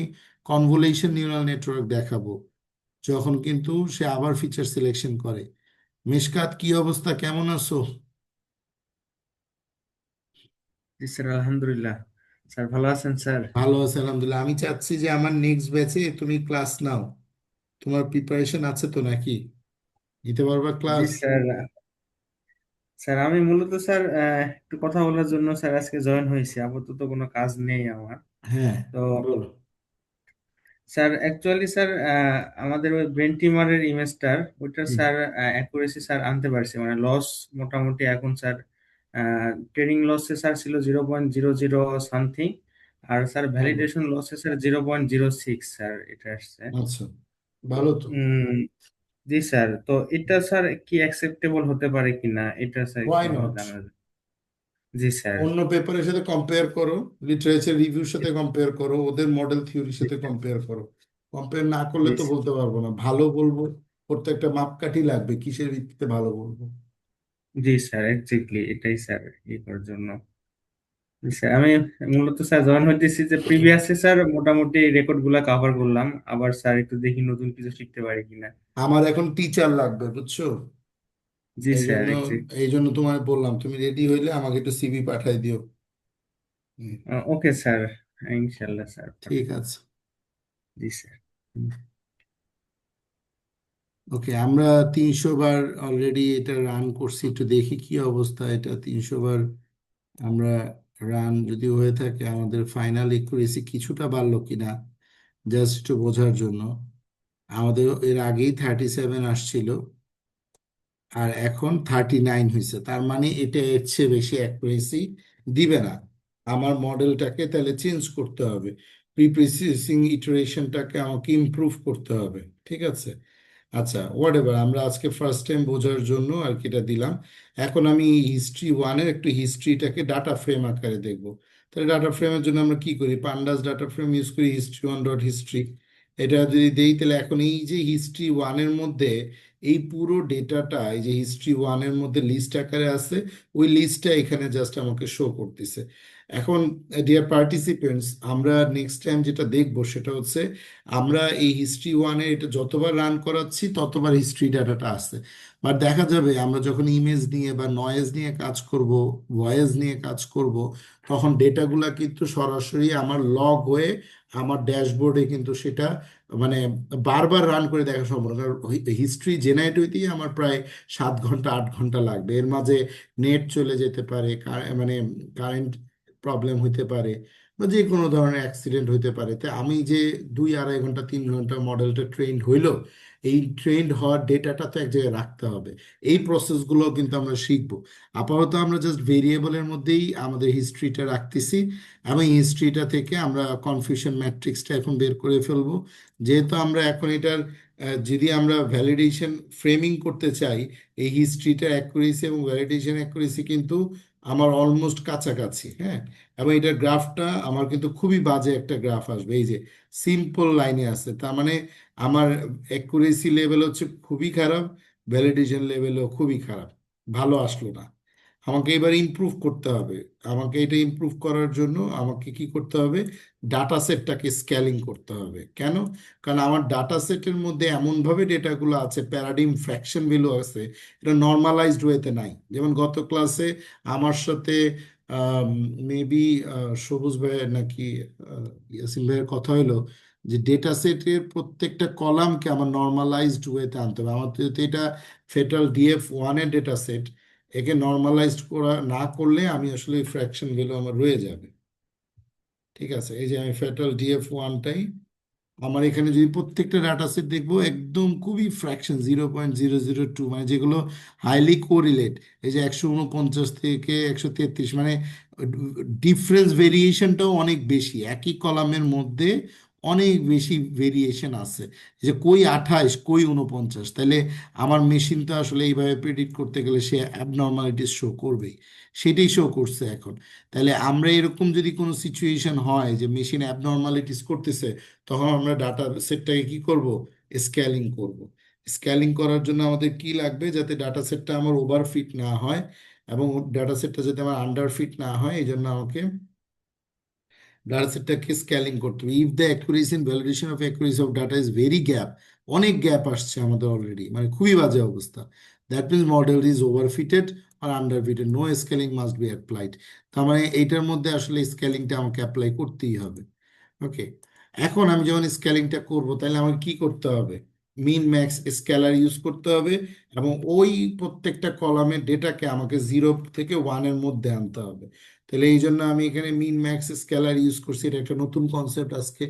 কনভলিউশন নিউরাল নেটওয়ার্ক দেখাবো, যখন কিন্তু সে আবার ফিচার সিলেকশন করে। মিশকাত, কি অবস্থা, কেমন আছো? জি স্যার, আলহামদুলিল্লাহ। স্যার ভালো আছেন স্যার? ভালো আছে আলহামদুলিল্লাহ। আমি চাচ্ছি যে আমার নেক্সট ব্যাচে তুমি ক্লাস নাও। তোমার প্রিপারেশন আছে তো নাকি? নিতে পারবা জি ক্লাস? স্যার। স্যার আমি মূলত স্যার একটু কথা বলার জন্য স্যার আজকে জয়েন হয়েছি। আপাতত কোনো কাজ নেই আমার। হ্যাঁ, তো বলো। স্যার অ্যাকচুয়ালি স্যার আমাদের ওই ব্রেন টিমারের ইমেজটার ওইটার হুম, স্যার অ্যাকুরেসি স্যার আনতে পারছি, মানে লস মোটামুটি এখন স্যার ট্রেনিং লসে স্যার ছিল 0.00 সামথিং, আর স্যার ভালো। ভ্যালিডেশন লসে স্যার 0.06 স্যার এটা আসছে। আচ্ছা, তো ভালো তো। জি স্যার, তো এটা স্যার কি অ্যাকসেপ্টেবল হতে পারে কিনা এটা স্যার একটু ওয়াই আমার নট? জানার। জি স্যার। অন্য পেপারের সাথে কম্পেয়ার করো, লিটারেচার রিভিউর সাথে কম্পেয়ার করো, ওদের মডেল থিওরির জি সাথে কম্পেয়ার করো। কম্পেয়ার না করলে জি তো বলতে পারবো না, ভালো বলবো। প্রত্যেকটা মাপকাঠি লাগবে, কিসের ভিত্তিতে ভালো বলবো। জি স্যার, এক্স্যাক্টলি এটাই স্যার এই করার জন্য। জি স্যার, আমি মূলত স্যার জয়েন হইতেছি যে প্রিভিয়াসে স্যার মোটামুটি রেকর্ড গুলা কভার করলাম, আবার স্যার একটু দেখি নতুন কিছু শিখতে পারি কিনা। আমার এখন টিচার লাগবে, বুঝছো? জি এই স্যার, জন্য এক্স্যাক্ট। এই জন্য তোমায় বললাম, তুমি রেডি হইলে আমাকে একটু সিভি পাঠাই দিও। হুম, ওকে স্যার, ইনশাল্লাহ স্যার ঠিক পাঠাবো। আছে। জি স্যার। ওকে, আমরা 300 বার অলরেডি এটা রান করছি, একটু দেখি কি অবস্থা। এটা 300 বার আমরা রান যদি হয়ে থাকে, আমাদের ফাইনাল একুরেসি কিছুটা বাড়লো কিনা, জাস্ট একটু বোঝার জন্য। আমাদের এর আগেই 37 আসছিল, আর এখন 39 হয়েছে, তার মানে এটা এর চেয়ে বেশি অ্যাকুরেসি দিবে না। আমার মডেলটাকে তাহলে চেঞ্জ করতে হবে, প্রি প্রসেসিং ইটারেশনটাকে আমাকে ইমপ্রুভ করতে হবে। ঠিক আছে, আচ্ছা হোয়াট এভার, আমরা আজকে ফার্স্ট টাইম বোঝার জন্য আর কি এটা দিলাম। এখন আমি হিস্ট্রি ওয়ানের একটু হিস্ট্রিটাকে ডাটা ফ্রেম আকারে দেখব। তাহলে ডাটা ফ্রেমের জন্য আমরা কি করি, পান্ডাস ডাটা ফ্রেম ইউজ করি, হিস্ট্রি ওয়ান ডট হিস্ট্রি। এটা যদি দেই, তাহলে এখন এই যে হিস্ট্রি ওয়ানের মধ্যে এই পুরো ডেটাটা, এই যে হিস্ট্রি ওয়ানের মধ্যে লিস্ট আকারে আছে, ওই লিস্টটা এখানে জাস্ট আমাকে শো করতেছে। এখন ডিয়ার পার্টিসিপেন্টস, আমরা নেক্সট টাইম যেটা দেখবো সেটা হচ্ছে, আমরা এই হিস্ট্রি ওয়ানে এটা যতবার রান করাচ্ছি ততবার হিস্ট্রি ডাটাটা আসছে। বাট দেখা যাবে আমরা যখন ইমেজ নিয়ে বা নয়েজ নিয়ে কাজ করব, ভয়েস নিয়ে কাজ করব, তখন ডেটাগুলা কিন্তু সরাসরি আমার লগ হয়ে আমার ড্যাশবোর্ডে কিন্তু সেটা মানে বারবার রান করে দেখা সম্ভব না। কারণ হিস্ট্রি জেনারেট হইতেই আমার প্রায় 7 ঘন্টা 8 ঘন্টা লাগবে। এর মাঝে নেট চলে যেতে পারে, মানে কারেন্ট প্রবলেম হইতে পারে, বা যে কোনো ধরনের অ্যাক্সিডেন্ট হইতে পারে। তাই আমি যে 2 2.5 ঘন্টা 3 ঘন্টা মডেলটা ট্রেন্ড হইলো, এই ট্রেন্ড হওয়ার ডেটাটা তো এক জায়গায় রাখতে হবে। এই প্রসেসগুলো কিন্তু আমরা শিখবো। আপাতত আমরা জাস্ট ভেরিয়েবলের মধ্যেই আমাদের হিস্ট্রিটা রাখতেছি, এবং হিস্ট্রিটা থেকে আমরা কনফিউশন ম্যাট্রিক্সটা এখন বের করে ফেলবো। যেহেতু আমরা এখন এটার যদি আমরা ভ্যালিডেশন ফ্রেমিং করতে চাই, এই হিস্ট্রিটার অ্যাকুরেসি এবং ভ্যালিডেশন অ্যাকুরেসি কিন্তু আমার অলমোস্ট কাছাকাছি। হ্যাঁ, এবং এটার গ্রাফটা আমার কিন্তু খুবই বাজে একটা গ্রাফ আসবে, এই যে সিম্পল লাইনে আছে, তার মানে আমার অ্যাকুরেসি লেভেল হচ্ছে খুবই খারাপ, ভ্যালিডেশন লেভেলও খুবই খারাপ, ভালো আসলো না। আমাকে এবার ইমপ্রুভ করতে হবে। আমাকে এটা ইমপ্রুভ করার জন্য আমাকে কি করতে হবে, ডাটা সেটটাকে স্কেলিং করতে হবে। কেন? কারণ আমার ডাটা সেটের মধ্যে এমনভাবে ডেটাগুলো আছে, প্যারাডিম ফ্র্যাকশন ভ্যালু আছে, এটা নর্মালাইজড ওয়েতে নাই। যেমন গত ক্লাসে আমার সাথে মেবি সবুজ ভাইয়ের নাকি ইয়াসিন ভাইয়ের কথা হলো যে ডেটা সেটের প্রত্যেকটা কলামকে আমার নর্মালাইজড ওয়েতে আনতে হবে। আমার যেহেতু এটা ফেটাল ডিএফ ওয়ানের ডেটা সেট, একে নর্মালাইজড করা না করলে আমি আসলে ফ্র্যাকশন ভ্যালু আমার রয়ে যাবে। ঠিক আছে, এই যে আমি ফেটাল ডিএফ ওয়ানটাই, আমার এখানে যদি প্রত্যেকটা ডাটা সেট দেখবো একদম খুবই ফ্র্যাকশন 0.002, মানে যেগুলো হাইলি কোরিলেট। এই যে 149 থেকে 133, মানে ডিফারেন্স ভেরিয়েশনটাও অনেক বেশি একই কলামের মধ্যে। অনেক বেশি ভেরিয়েশন আছে, যে কই 28 কই 49, তাহলে আমার মেশিন তো আসলে এইভাবে প্রেডিক্ট করতে গেলে সে অ্যাবনর্মালিটিস শো করবেই, সেটাই শো করছে এখন। তাহলে আমরা এরকম যদি কোনো সিচুয়েশন হয় যে মেশিন অ্যাবনর্মালিটিস করতেছে, তখন আমরা ডাটা সেটটাকে কি করব? স্কেলিং করব। স্কেলিং করার জন্য আমাদের কি লাগবে, যাতে ডাটা সেটটা আমার ওভারফিট না হয় এবং ডাটা সেটটা যাতে আমার আন্ডারফিট না হয়, এই জন্য আমাকে ডাটা সেটটাকে স্কেলিং করতে হবে। If the accuracy in validation of accuracy of data is very gap, অনেক গ্যাপ আসছে আমাদের অলরেডি, মানে খুবই বাজে অবস্থা, that means model is overfitted আর underfitted, no scaling must be applied. তার মানে এইটার মধ্যে আসলে স্কেলিংটা আমাকে অ্যাপ্লাই করতেই হবে। ওকে, এখন আমি যখন স্কেলিংটা করব, তাহলে আমাকে কি করতে হবে? মিন ম্যাক্স স্কেলার ইউজ করতে হবে, এবং ওই প্রত্যেকটা কলামের ডেটাকে আমাকে 0 থেকে 1-এর মধ্যে আনতে হবে। তাহলে এই জন্য আমি এখানে মিন ম্যাক্স স্কেলার ইউজ করছি, এটা একটা নতুন কনসেপ্ট আজকে।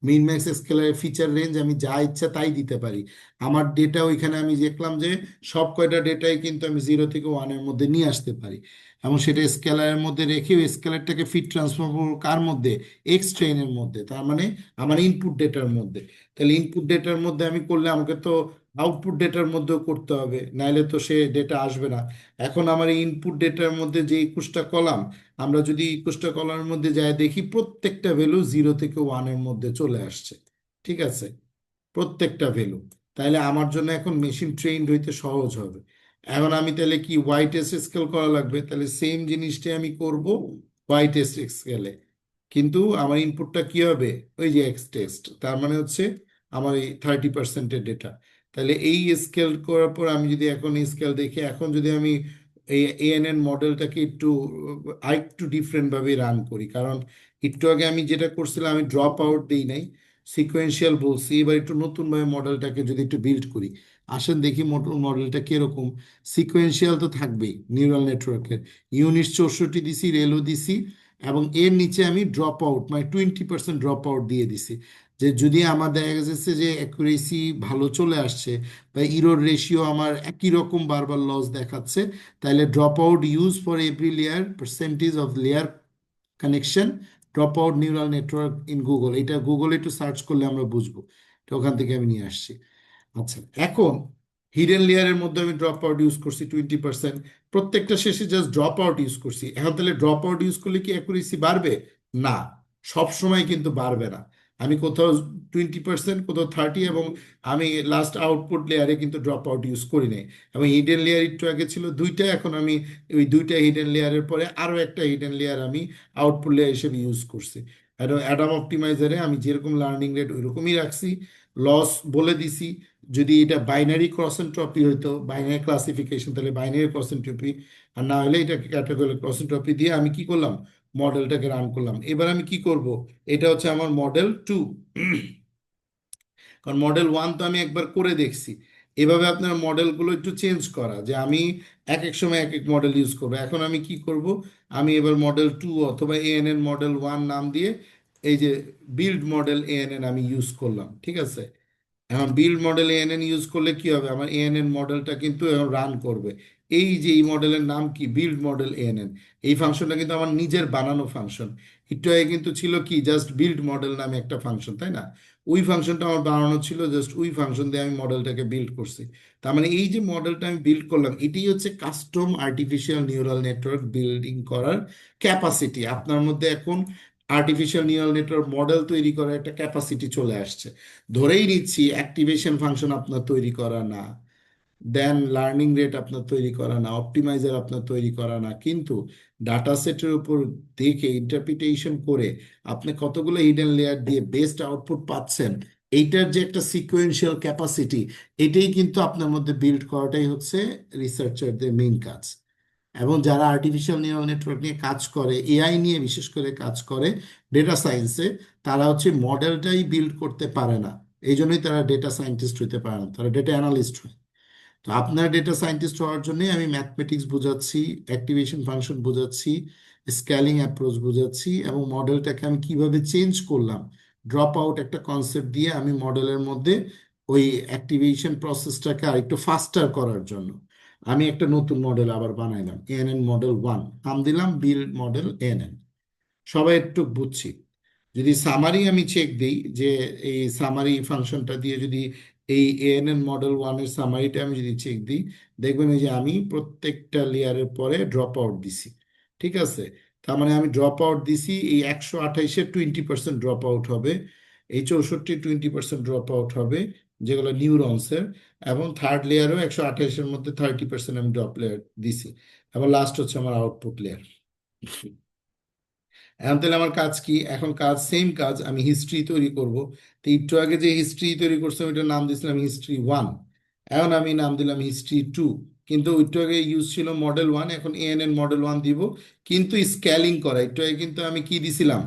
মিন ম্যাক্স স্কেলারের ফিচার রেঞ্জ আমি যা ইচ্ছা তাই দিতে পারি। আমার ডেটা ওইখানে আমি দেখলাম যে সব কয়টা ডেটাই কিন্তু আমি 0 থেকে 1-এর মধ্যে নিয়ে আসতে পারি, এবং সেটা স্কেলারের মধ্যে রেখে ওই স্কেলারটাকে ফিট ট্রান্সফর্ম করবো কার মধ্যে? এক্স ট্রেনের মধ্যে, তার মানে আমার ইনপুট ডেটার মধ্যে। তাহলে ইনপুট ডেটার মধ্যে আমি করলে আমাকে তো আউটপুট ডেটার মধ্যেও করতে হবে, নাইলে তো সে ডেটা আসবে না। এখন আমার ইনপুট ডেটার মধ্যে যে 21টা কলাম, আমরা যদি 21টা কলামের মধ্যে যাই দেখি প্রত্যেকটা ভ্যালু 0 থেকে 1-এর মধ্যে চলে আসছে। ঠিক আছে, প্রত্যেকটা ভ্যালু। তাহলে আমার জন্য এখন মেশিন ট্রেইনড হইতে সহজ হবে। এখন আমি তাহলে কি ওয়াই টেস্ট স্কেল করা লাগবে, তাহলে সেম জিনিসটাই আমি করব ওয়াই টেস্ট স্কেলে, কিন্তু আমার ইনপুটটা কি হবে? ওই যে এক্স টেস্ট, তার মানে হচ্ছে আমার এই 30%-এর ডেটা। তাহলে এই স্কেল করার পর আমি যদি এখন এই স্কেল দেখি, এখন যদি আমি এই এএনএন মডেলটাকে আরেকটু ডিফারেন্ট ভাবে রান করি, কারণ একটু আগে আমি যেটা করছিলাম, আমি ড্রপ আউট দিই নাই, সিকোয়েন্সিয়াল বলছি। এবার একটু নতুনভাবে মডেলটাকে যদি একটু বিল্ড করি, আসেন দেখি মডেলটা কিরকম। সিকোয়েন্সিয়াল তো থাকবেই নিউরাল নেটওয়ার্কের, ইউনিট 64 দিছি, রেলও দিছি, এবং এর নিচে আমি ড্রপ আউট মানে 20% ড্রপ আউট দিয়ে দিছি, যে যদি আমার দেখা গেছে যে অ্যাকুরেসি ভালো চলে আসছে বা ইরোর রেশিও আমার একই রকম বারবার লস দেখাচ্ছে, তাহলে drop out use for every layer percentage of layer connection drop out neural network in Google, এটা গুগলে একটু সার্চ করলে আমরা বুঝবো। তো ওখান থেকে আমি নিয়ে আসছি। আচ্ছা, এখন হিডেন লেয়ারের মধ্যে আমি ড্রপ আউট ইউজ করছি 20%, প্রত্যেকটা শেষে জাস্ট ড্রপ আউট ইউজ করছি। এখন তাহলে ড্রপ আউট ইউজ করলে কি অ্যাকুরেসি বাড়বে? না, সব সময় কিন্তু বাড়বে না। আমি কোথাও 20%, কোথাও 30, এবং আমি লাস্ট আউটপুট লেয়ারে কিন্তু ড্রপ আউট ইউজ করি নাই। এবং হিডেন লেয়ার একটু আগে ছিল দুইটা, এখন আমি ওই দুইটা হিডেন লেয়ারের পরে আরো একটা হিডেন লেয়ার আমি আউটপুট লেয়ার হিসেবে ইউজ করছি। আর অ্যাডাম অপটিমাইজারে আমি যেরকম লার্নিং রেট ওইরকমই রাখছি, লস বলে দিছি। যদি এটা বাইনারি ক্রস এনট্রপি হইতো, বাইনারি ক্লাসিফিকেশন, তাহলে বাইনারি ক্রস এনট্রপি, আর না হলে এটাকে ক্যাটাগরি ক্রস এনট্রপি দিয়ে আমি কি করলাম? মডেলটাকে রান করলাম। এবার আমি কি করব? এটা হচ্ছে আমার মডেল 2, কারণ মডেল 1 তো আমি একবার করে দেখছি। এভাবে আপনার মডেলগুলো একটু চেঞ্জ করা, যে আমি এক এক সময় এক এক মডেল ইউজ করবো। এখন আমি কি করব? আমি এবার মডেল 2 অথবা এএনএন মডেল 1 নাম দিয়ে এই যে বিল্ড মডেল এএনএন আমি ইউজ করলাম। ঠিক আছে, এখন বিল্ড মডেল এএনএন ইউজ করলে কি হবে? আমার এএনএন মডেলটা কিন্তু এখন রান করবে। এই যে এই মডেলের নাম কি? Build model ANN. এই ফাংশনটা কিন্তু আমার নিজের বানানো ফাংশন। একটু আগে কিন্তু ছিল কি, জাস্ট বিল্ড মডেল নামে একটা ফাংশন, তাই না? ওই ফাংশনটা আমার বানানো ছিল, জাস্ট ওই ফাংশন দিয়ে আমি মডেলটাকে বিল্ড করছি। তার মানে এই যে মডেলটা আমি বিল্ড করলাম, এটাই হচ্ছে custom artificial neural network building করার ক্যাপাসিটি। আপনার মধ্যে এখন আর্টিফিশিয়াল নিউরাল নেটওয়ার্ক মডেল তৈরি করার একটা ক্যাপাসিটি চলে আসছে। ধরেই নিচ্ছি অ্যাক্টিভেশন ফাংশন আপনার তৈরি করা না, দেন লার্নিং রেট আপনার তৈরি করা না, অপটিমাইজার আপনার তৈরি করা না, কিন্তু ডাটা সেটের উপর দেখে ইন্টারপ্রিটেশন করে আপনি কতগুলো হিডেন লেয়ার দিয়ে বেস্ট আউটপুট পাচ্ছেন, এইটার যে একটা সিকোয়েন্সিয়াল ক্যাপাসিটি, এটাই কিন্তু আপনার মধ্যে বিল্ড করাটাই হচ্ছে রিসার্চারদের মেইন কাজ। এবং যারা আর্টিফিশিয়াল নিউরাল নেটওয়ার্ক নিয়ে কাজ করে, এআই নিয়ে বিশেষ করে কাজ করে ডেটা সায়েন্সে, তারা হচ্ছে মডেলটাই বিল্ড করতে পারে না। এই জন্যই তারা ডেটা সায়েন্টিস্ট হইতে পারে না, তারা ডেটা অ্যানালিস্ট হয়। তো আপনার ডেটা সায়েন্টিস্ট হওয়ার জন্য আমি ম্যাথমেটিক্স বোঝাচ্ছি, অ্যাক্টিভেশন ফাংশন বোঝাচ্ছি, স্কেলিং অ্যাপ্রোচ বোঝাচ্ছি, এবং মডেলটাকে আমি কিভাবে চেঞ্জ করলাম ড্রপ আউট একটা কনসেপ্ট দিয়ে আমি মডেলের মধ্যে ওই অ্যাক্টিভেশন প্রসেসটাকে আরেকটু ফাস্টার করার জন্য আমি একটা নতুন মডেল আবার বানাইলাম, এএনএন মডেল 1 নাম দিলাম বিল্ড মডেল এএনএন। সবাই একটু বুঝছি। যদি সামারি আমি চেক দিই, যে এই সামারি ফাংশনটা দিয়ে যদি এই এএনএন মডেল ওয়ানের সামারিটা আমি যদি চেক দিই, দেখবেন এই যে আমি প্রত্যেকটা লেয়ারের পরে ড্রপ আউট দিছি। ঠিক আছে, তার মানে আমি ড্রপ আউট দিছি, এই 128-এর 20% ড্রপ আউট হবে, এই 64 20% ড্রপ আউট হবে, যেগুলো নিউরনসের। এবং থার্ড লেয়ারও 128-এর মধ্যে 30% আমি ড্রপ লেয়ার দিছি। এবং লাস্ট হচ্ছে আমার আউটপুট লেয়ার। এখন তাহলে আমার কাজ কি? এখন কাজ সেম কাজ, আমি হিস্ট্রি তৈরি করব। তো একটু আগে যে হিস্ট্রি তৈরি করছিলাম ওইটার নাম দিয়েছিলাম হিস্ট্রি 1। এখন আমি নাম দিলাম হিস্ট্রি 2। কিন্তু একটু আগে ইউজ ছিল মডেল 1, এখন এএনএন মডেল 1 দিব। কিন্তু স্কেলিং করা, একটু আগে কিন্তু আমি কি দিছিলাম,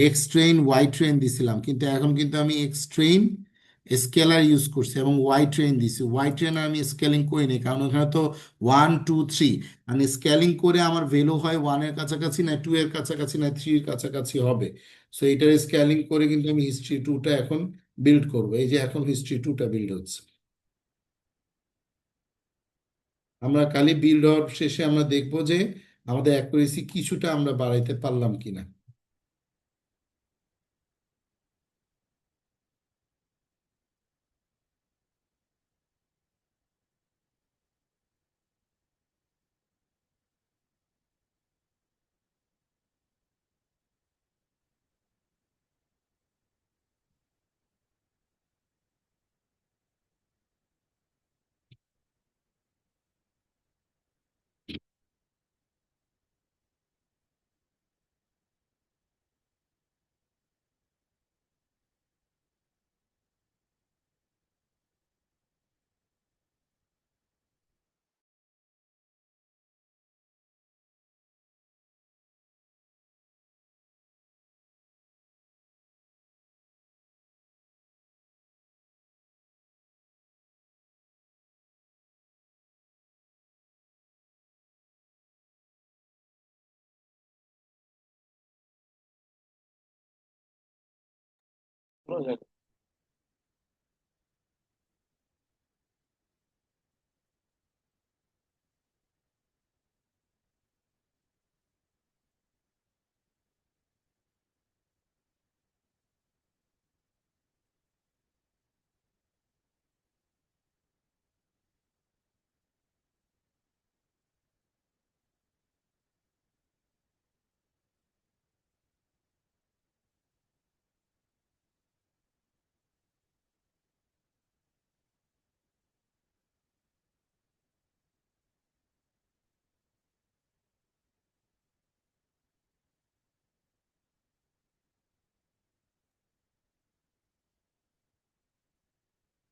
এক্স ট্রেন ওয়াই ট্রেন দিছিলাম, কিন্তু এখন কিন্তু আমি এক্স ট্রেন স্কেলার ইউজ করছি এবং ওয়াই ট্রেন দিছি। ওয়াই ট্রেন আমি স্কেলিং করিনি, কারণ ওখানে তো 1 2 3, মানে স্কেলিং করে আমার ভ্যালু হয় 1-এর কাছাকাছি, না 2-এর কাছাকাছি, না 3-এর কাছাকাছি হবে। সো এটার স্কেলিং করে কিন্তু আমি হিস্ট্রি 2টা এখন বিল্ড করব। এই যে এখন হিস্ট্রি 2টা বিল্ড হচ্ছে। আমরা খালি বিল্ড হওয়ার শেষে আমরা দেখব যে আমাদের অ্যাকুরেসি কিছুটা আমরা বাড়াইতে পারলাম কিনা।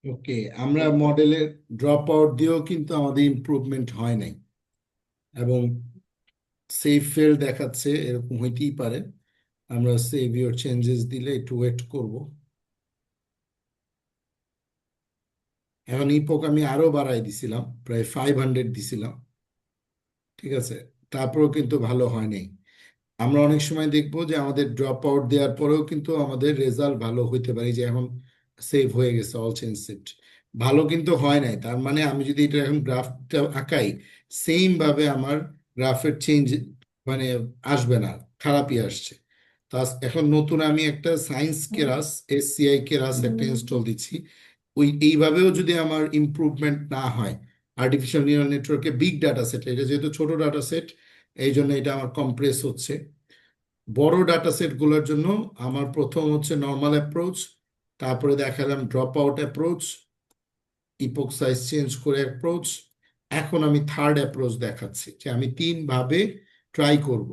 ওকে, আমরা মডেলের ড্রপ আউট দিয়েও কিন্তু আমাদের ইমপ্রুভমেন্ট হয় নাই, এবং সেভ ফেল দেখাচ্ছে, এরকম হইতেই পারে। আমরা সেভ ইউর চেঞ্জেস দিলে একটু ওয়েট করব। এখন ইপক আমি আরো বাড়াই দিছিলাম, প্রায় 500 দিছিলাম। ঠিক আছে, তারপরেও কিন্তু ভালো হয় নাই। আমরা অনেক সময় দেখবো যে আমাদের ড্রপ আউট দেওয়ার পরেও কিন্তু আমাদের রেজাল্ট ভালো হইতে পারে, যে এখন সেভ হয়ে গেছে, অল চেঞ্জ সেভড, ভালো কিন্তু হয় নাই। তার মানে আমি যদি এটা এখন গ্রাফটা আঁকাই, সেম ভাবে আমার গ্রাফের চেঞ্জ মানে আসবে না, খারাপই আসছে। তা এখন নতুন আমি একটা সায়েন্স কেরাস, এসসিআই কেরাস একটা ইনস্টল দিচ্ছি। ওই এইভাবেও যদি আমার ইমপ্রুভমেন্ট না হয়, আর্টিফিশিয়াল নিউরাল নেটওয়ার্কে বিগ ডাটা সেট, এটা যেহেতু ছোট ডাটা সেট, এই জন্য এটা আমার কম্প্রেস হচ্ছে। বড় ডাটা সেট গুলোর জন্য আমার প্রথম হচ্ছে নর্মাল অ্যাপ্রোচ, তারপরে দেখালাম drop out approach, epoch size change করে অ্যাপ্রোচ। এখন আমি থার্ড অ্যাপ্রোচ দেখাচ্ছি, যে আমি 3 ভাবে ট্রাই করব,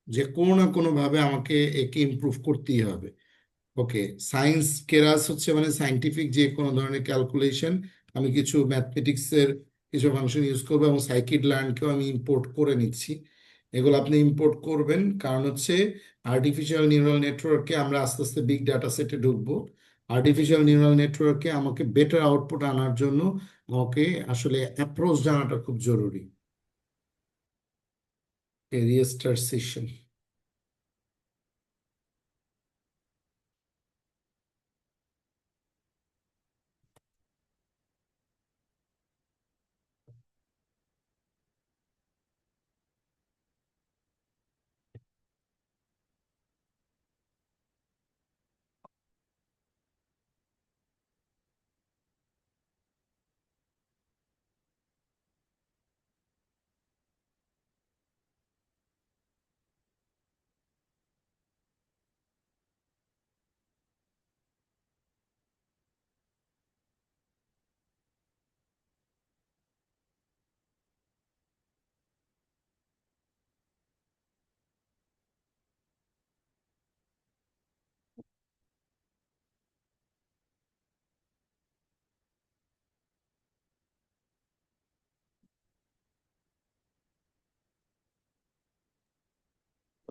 যে কোনো না কোনো ভাবে আমাকে একে ইমপ্রুভ করতেই হবে। ওকে, সায়েন্স কেরাস হচ্ছে মানে সায়েন্টিফিক যে কোনো ধরনের ক্যালকুলেশন, আমি কিছু ম্যাথমেটিক্সের কিছু ফাংশন ইউজ করবো, এবং সাইকিড লার্নকেও আমি ইম্পোর্ট করে নিচ্ছি। এগুলো আপনি ইম্পোর্ট করবেন, কারণ হচ্ছে আর্টিফিশিয়াল নিউরাল নেটওয়ার্কে আমরা আস্তে আস্তে বিগ ডাটা সেটে ঢুকবো। আর্টিফিশিয়াল নিউরাল নেটওয়ার্কে আমাকে বেটার আউটপুট আনার জন্য আমাকে আসলে অ্যাপ্রোচ জানাটা খুব জরুরি। Restart session.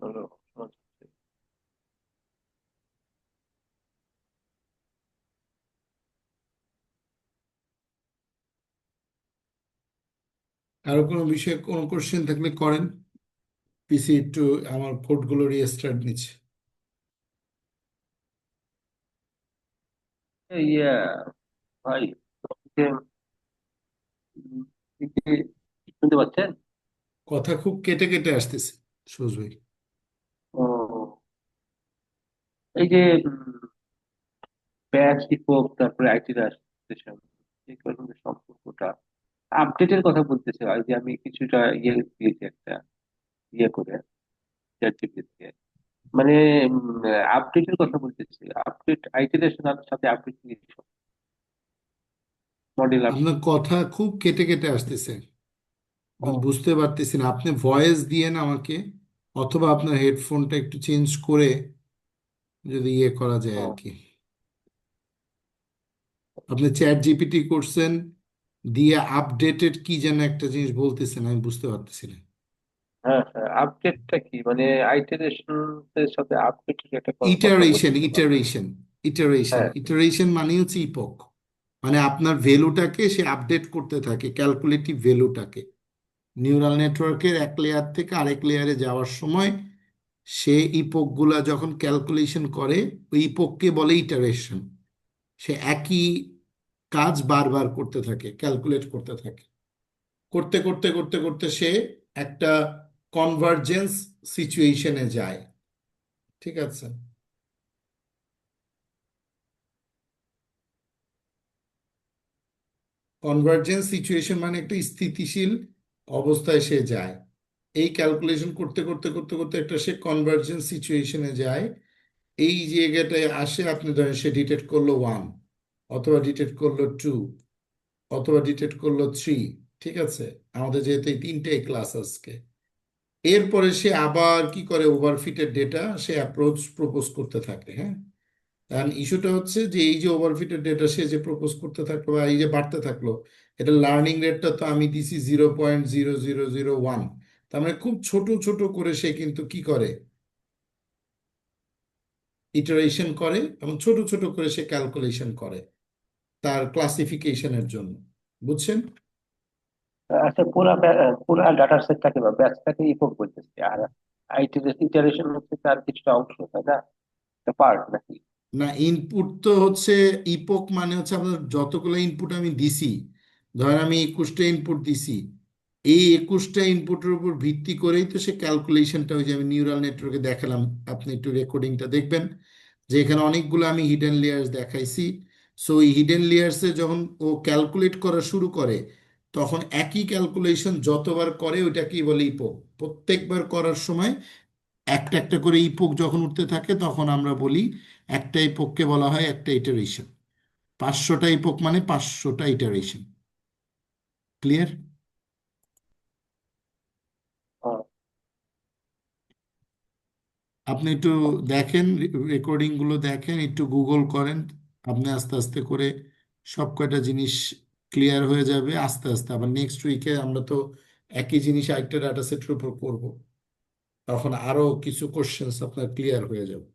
হলো সহজ হচ্ছে। আরো কোনো বিষয়ে কোনো কোশ্চেন থাকলে করেন। পিসি একটু আমার কোডগুলো রিস্টার্ট নিচ্ছে। ইয়ে ভাই, যে, উম, এই যে, শুনতে পাচ্ছেন? কথা খুব কেটে কেটে আসতেছে সুজ ভাই। ও, এই যে ব্যাচ ইপক তারপরে আইটি রাষ্ট্রেশন, এই কারণে সম্পর্কটা আপডেটের কথা বলতেছে। এই যে আমি কিছুটা ইয়ে দিয়েছি একটা ইয়ে করে ChatGPT-তে। মানে আপডেটের কথা বলতেছি, আপডেট আইটিরেশন সাথে আপডেট মডেল আপ। আপনার কথা খুব কেটে কেটে আসতেছে, ও, বুঝতে পারতেছি না। আপনি ভয়েস দিয়েন আমাকে, অথবা আপনার হেডফোনটা একটু চেঞ্জ করে যদি ইয়ে করা যায় ও, আর কি। আপনি চ্যাট জিপিটি করছেন, দিয়ে আপডেটেড কি যেন একটা জিনিস বলতেছেন, আমি বুঝতে পারতেছি না। হ্যাঁ হ্যাঁ, আপডেটটা কি মানে আইটিরেশন এর সাথে আপডেটের একটা কথা ইটারেশন বলতেছে বারবার। ইটারেশন ইটারেশন হ্যাঁ ইটারেশন মানে হচ্ছে ইপক। মানে আপনার ভ্যালুটাকে সে আপডেট করতে থাকে, ক্যালকুলেটিভ ভ্যালুটাকে। নিউরাল নেটওয়ার্কের এক লেয়ার থেকে আরেক লেয়ারে যাওয়ার সময় সে ইপক গুলা যখন ক্যালকুলেশন করে, ওই ইপককে বলে ইটারেশন। সে একই কাজ বারবার করতে থাকে, ক্যালকুলেট করতে থাকে। করতে করতে করতে করতে সে একটা কনভার্জেন্স সিচুয়েশনে যায়। ঠিক আছে? কনভার্জেন্স সিচুয়েশন মানে একটা স্থিতিশীল অবস্থায় সে যায়। এই ক্যালকুলেশন করতে করতে করতে করতে একটা সে কনভার্জেন্স সিচুয়েশনে যায়। এই জায়গাটায় আসে, আপনি ধরেন সে ডিটেক্ট করলো 1, অথবা ডিটেক্ট করলো 2, অথবা ডিটেক্ট করলো 3। ঠিক আছে? আমাদের যেহেতু এই তিনটে ক্লাস আজকে, এরপরে সে আবার কি করে, ওভারফিটের ডেটা সে অ্যাপ্রোচ প্রপোজ করতে থাকে। হ্যাঁ, কারণ ইস্যুটা হচ্ছে যে এই যে ওভারফিটের ডেটা সে যে প্রপোজ করতে থাকলো বা এই যে বাড়তে থাকলো, এটা লার্নিং রেটটা তো আমি দিছি 0.0001। তার মানে খুব ছোট ছোট করে সে কিন্তু কি করে, ইটারেশন করে, এবং ছোট ছোট করে সে ক্যালকুলেশন করে তার ক্লাসিফিকেশনের জন্য। বুঝছেন? আচ্ছা, পুরা ডাটা সেটটাকে বা ব্যাচটাকে ইপক বলতেছে, আর ইটারেশন হচ্ছে তার কিছুটা অংশ, তাই না? একটা পার্ট নাকি? না, ইনপুট তো হচ্ছে ইপক মানে হচ্ছে আপনার যতগুলো ইনপুট আমি দিছি। ধরেন আমি 21টা ইনপুট দিছি, এই 21টা ইনপুটের উপর ভিত্তি করেই তো সে ক্যালকুলেশনটা, ওই যে আমি নিউরাল নেটওয়ার্কে দেখালাম, আপনি একটু রেকর্ডিংটা দেখবেন যে এখানে অনেকগুলো আমি হিডেন লেয়ার্স দেখাইছি। সো এই হিডেন লেয়ার্সে যখন ও ক্যালকুলেট করা শুরু করে, তখন একই ক্যালকুলেশন যতবার করে ওইটাকেই বলে ইপক। প্রত্যেকবার করার সময় একটা একটা করে ইপোক যখন উঠতে থাকে, তখন আমরা বলি একটা ইপোককে বলা হয় একটা ইটারেশন। 500টা ইপোক মানে 500টা ইটারেশন। ক্লিয়ার? ও, আপনি একটু দেখেন, রেকর্ডিং গুলো দেখেন, একটু গুগল করেন। আপনি আস্তে আস্তে করে সব কয়টা জিনিস ক্লিয়ার হয়ে যাবে আস্তে আস্তে। আবার নেক্সট উইকে আমরা তো একই জিনিস আরেকটা ডাটা সেটের উপর করবো, তখন আরো কিছু কোশ্চেন্স আপনার ক্লিয়ার হয়ে যাবে।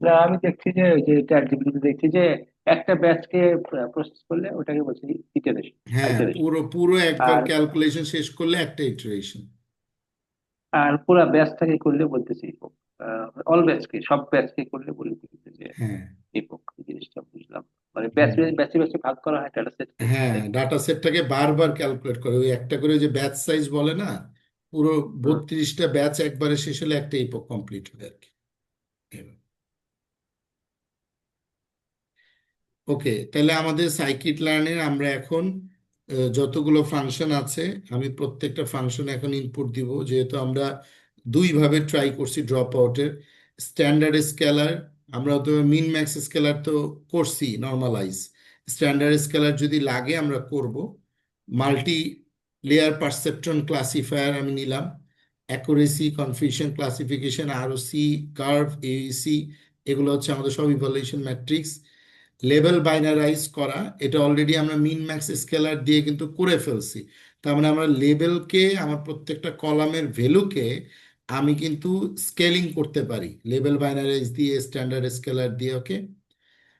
না আমি দেখছি যে ওই যে চ্যাট জিপিটিতে দেখছি যে একটা ব্যাচকে প্রসেস করলে ওটাকে বলছি ইটারেশন, হ্যাঁ, আইটারেশন। পুরো পুরো একবার আর ক্যালকুলেশন শেষ করলে একটা ইটারেশন। আর পুরা ব্যাচটাকে করলে বলতেছি ইপক। অল ব্যাচকে, সব ব্যাচকে করলে বলতেছি যে হ্যাঁ। ইপক। এই জিনিসটা বুঝলাম, মানে ব্যাচ হুম। ব্যাচে ব্যাচে ভাগ করা হয় ডাটা সেটকে, হ্যাঁ, তাই তো? ডাটা সেটটাকে বারবার ক্যালকুলেট করে, ওই একটা করে ওই যে ব্যাচ সাইজ বলে না, পুরো হুম। 32টা ব্যাচ একবারে শেষ হলে একটা ইপো কমপ্লিট হয় আর কি। ওকে, তাহলে আমাদের সাইকিট লার্নের আমরা এখন যতগুলো ফাংশন আছে, আমি প্রত্যেকটা ফাংশন এখন ইনপুট দিব। যেহেতু আমরা দুইভাবে ট্রাই করছি ড্রপ আউটের, স্ট্যান্ডার্ড স্কেলার, আমরা তো মিন ম্যাক্স স্কেলার তো করছি নর্মালাইজ, স্ট্যান্ডার্ড স্কেলার যদি লাগে আমরা করব। মাল্টি লেয়ার পারসেপট্রন ক্লাসিফায়ার আমি নিলাম, accuracy, confusion classification, ROC, curve, AC, এগুলো হচ্ছে আমাদের সব ইভালুয়েশন ম্যাট্রিক্স। লেভেল বাইনারাইজ করা, এটা অলরেডি আমরা মিন ম্যাক্স স্কেলার দিয়ে কিন্তু করে ফেলছি। তার মানে আমরা লেবেলকে, আমার প্রত্যেকটা কলামের ভ্যালুকে আমি কিন্তু স্কেলিং করতে পারি লেবেল বাইনারিজ দিয়ে, স্ট্যান্ডার্ড স্কেলার দিয়ে। ওকে,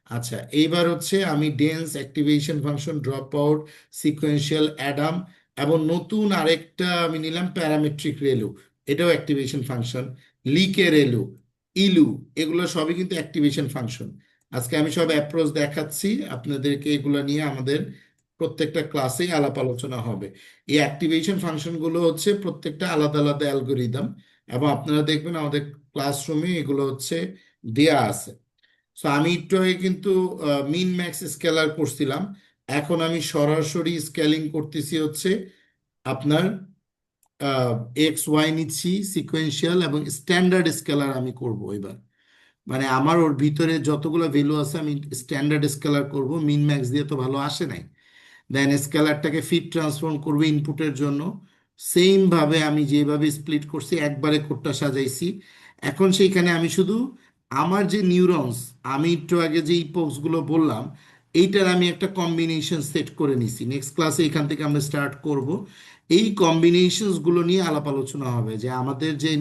আচ্ছা, এইবার হচ্ছে আমি dense, activation function, dropout, sequential, Adam, এবং নতুন আরেকটা আমি নিলাম প্যারামেট্রিক রেলু, এটাও অ্যাক্টিভেশন ফাংশন, লিকে রেলু, ইলু, এগুলো সবই কিন্তু অ্যাক্টিভেশন ফাংশন। আজকে আমি সব অ্যাপ্রোচ দেখাচ্ছি আপনাদেরকে, এগুলো নিয়ে আমাদের প্রত্যেকটা ক্লাসেই আলাপ আলোচনা হবে। এই অ্যাক্টিভেশন ফাংশনগুলো হচ্ছে প্রত্যেকটা আলাদা আলাদা অ্যালগোরিদম, এবং আপনারা দেখবেন আমাদের ক্লাসরুমে এগুলো হচ্ছে দেয়া আছে। সো আমি একটু আগে কিন্তু মিন ম্যাক্স স্কেলার করছিলাম, এখন আমি সরাসরি স্কেলিং করতেছি হচ্ছে আপনার এক্স ওয়াই নিচ্ছি সিকোয়েন্সিয়াল, এবং স্ট্যান্ডার্ড স্কেলার আমি করব এবার। মানে আমার ওর ভিতরে যতগুলো ভ্যালু আছে আমি স্ট্যান্ডার্ড স্কেলার করব, মিন ম্যাক্স দিয়ে তো ভালো আসে নাই। দেন স্কেলারটাকে ফিট ট্রান্সফর্ম করবে ইনপুটের জন্য, সেম ভাবে আমি যেভাবে স্প্লিট করছি একবারে কোডটা সাজাইছি। এখন সেইখানে আমি শুধু আমার যে নিউরনস, আমি একটু আগে যে ইপক্সগুলো বললাম, এইটার আমি একটা কম্বিনেশন সেট করে নিছি। নেক্সট ক্লাসে এখান থেকে আমরা স্টার্ট করব, এই কম্বিনেশনসগুলো নিয়ে আলাপ আলোচনা হবে যে আমাদের যে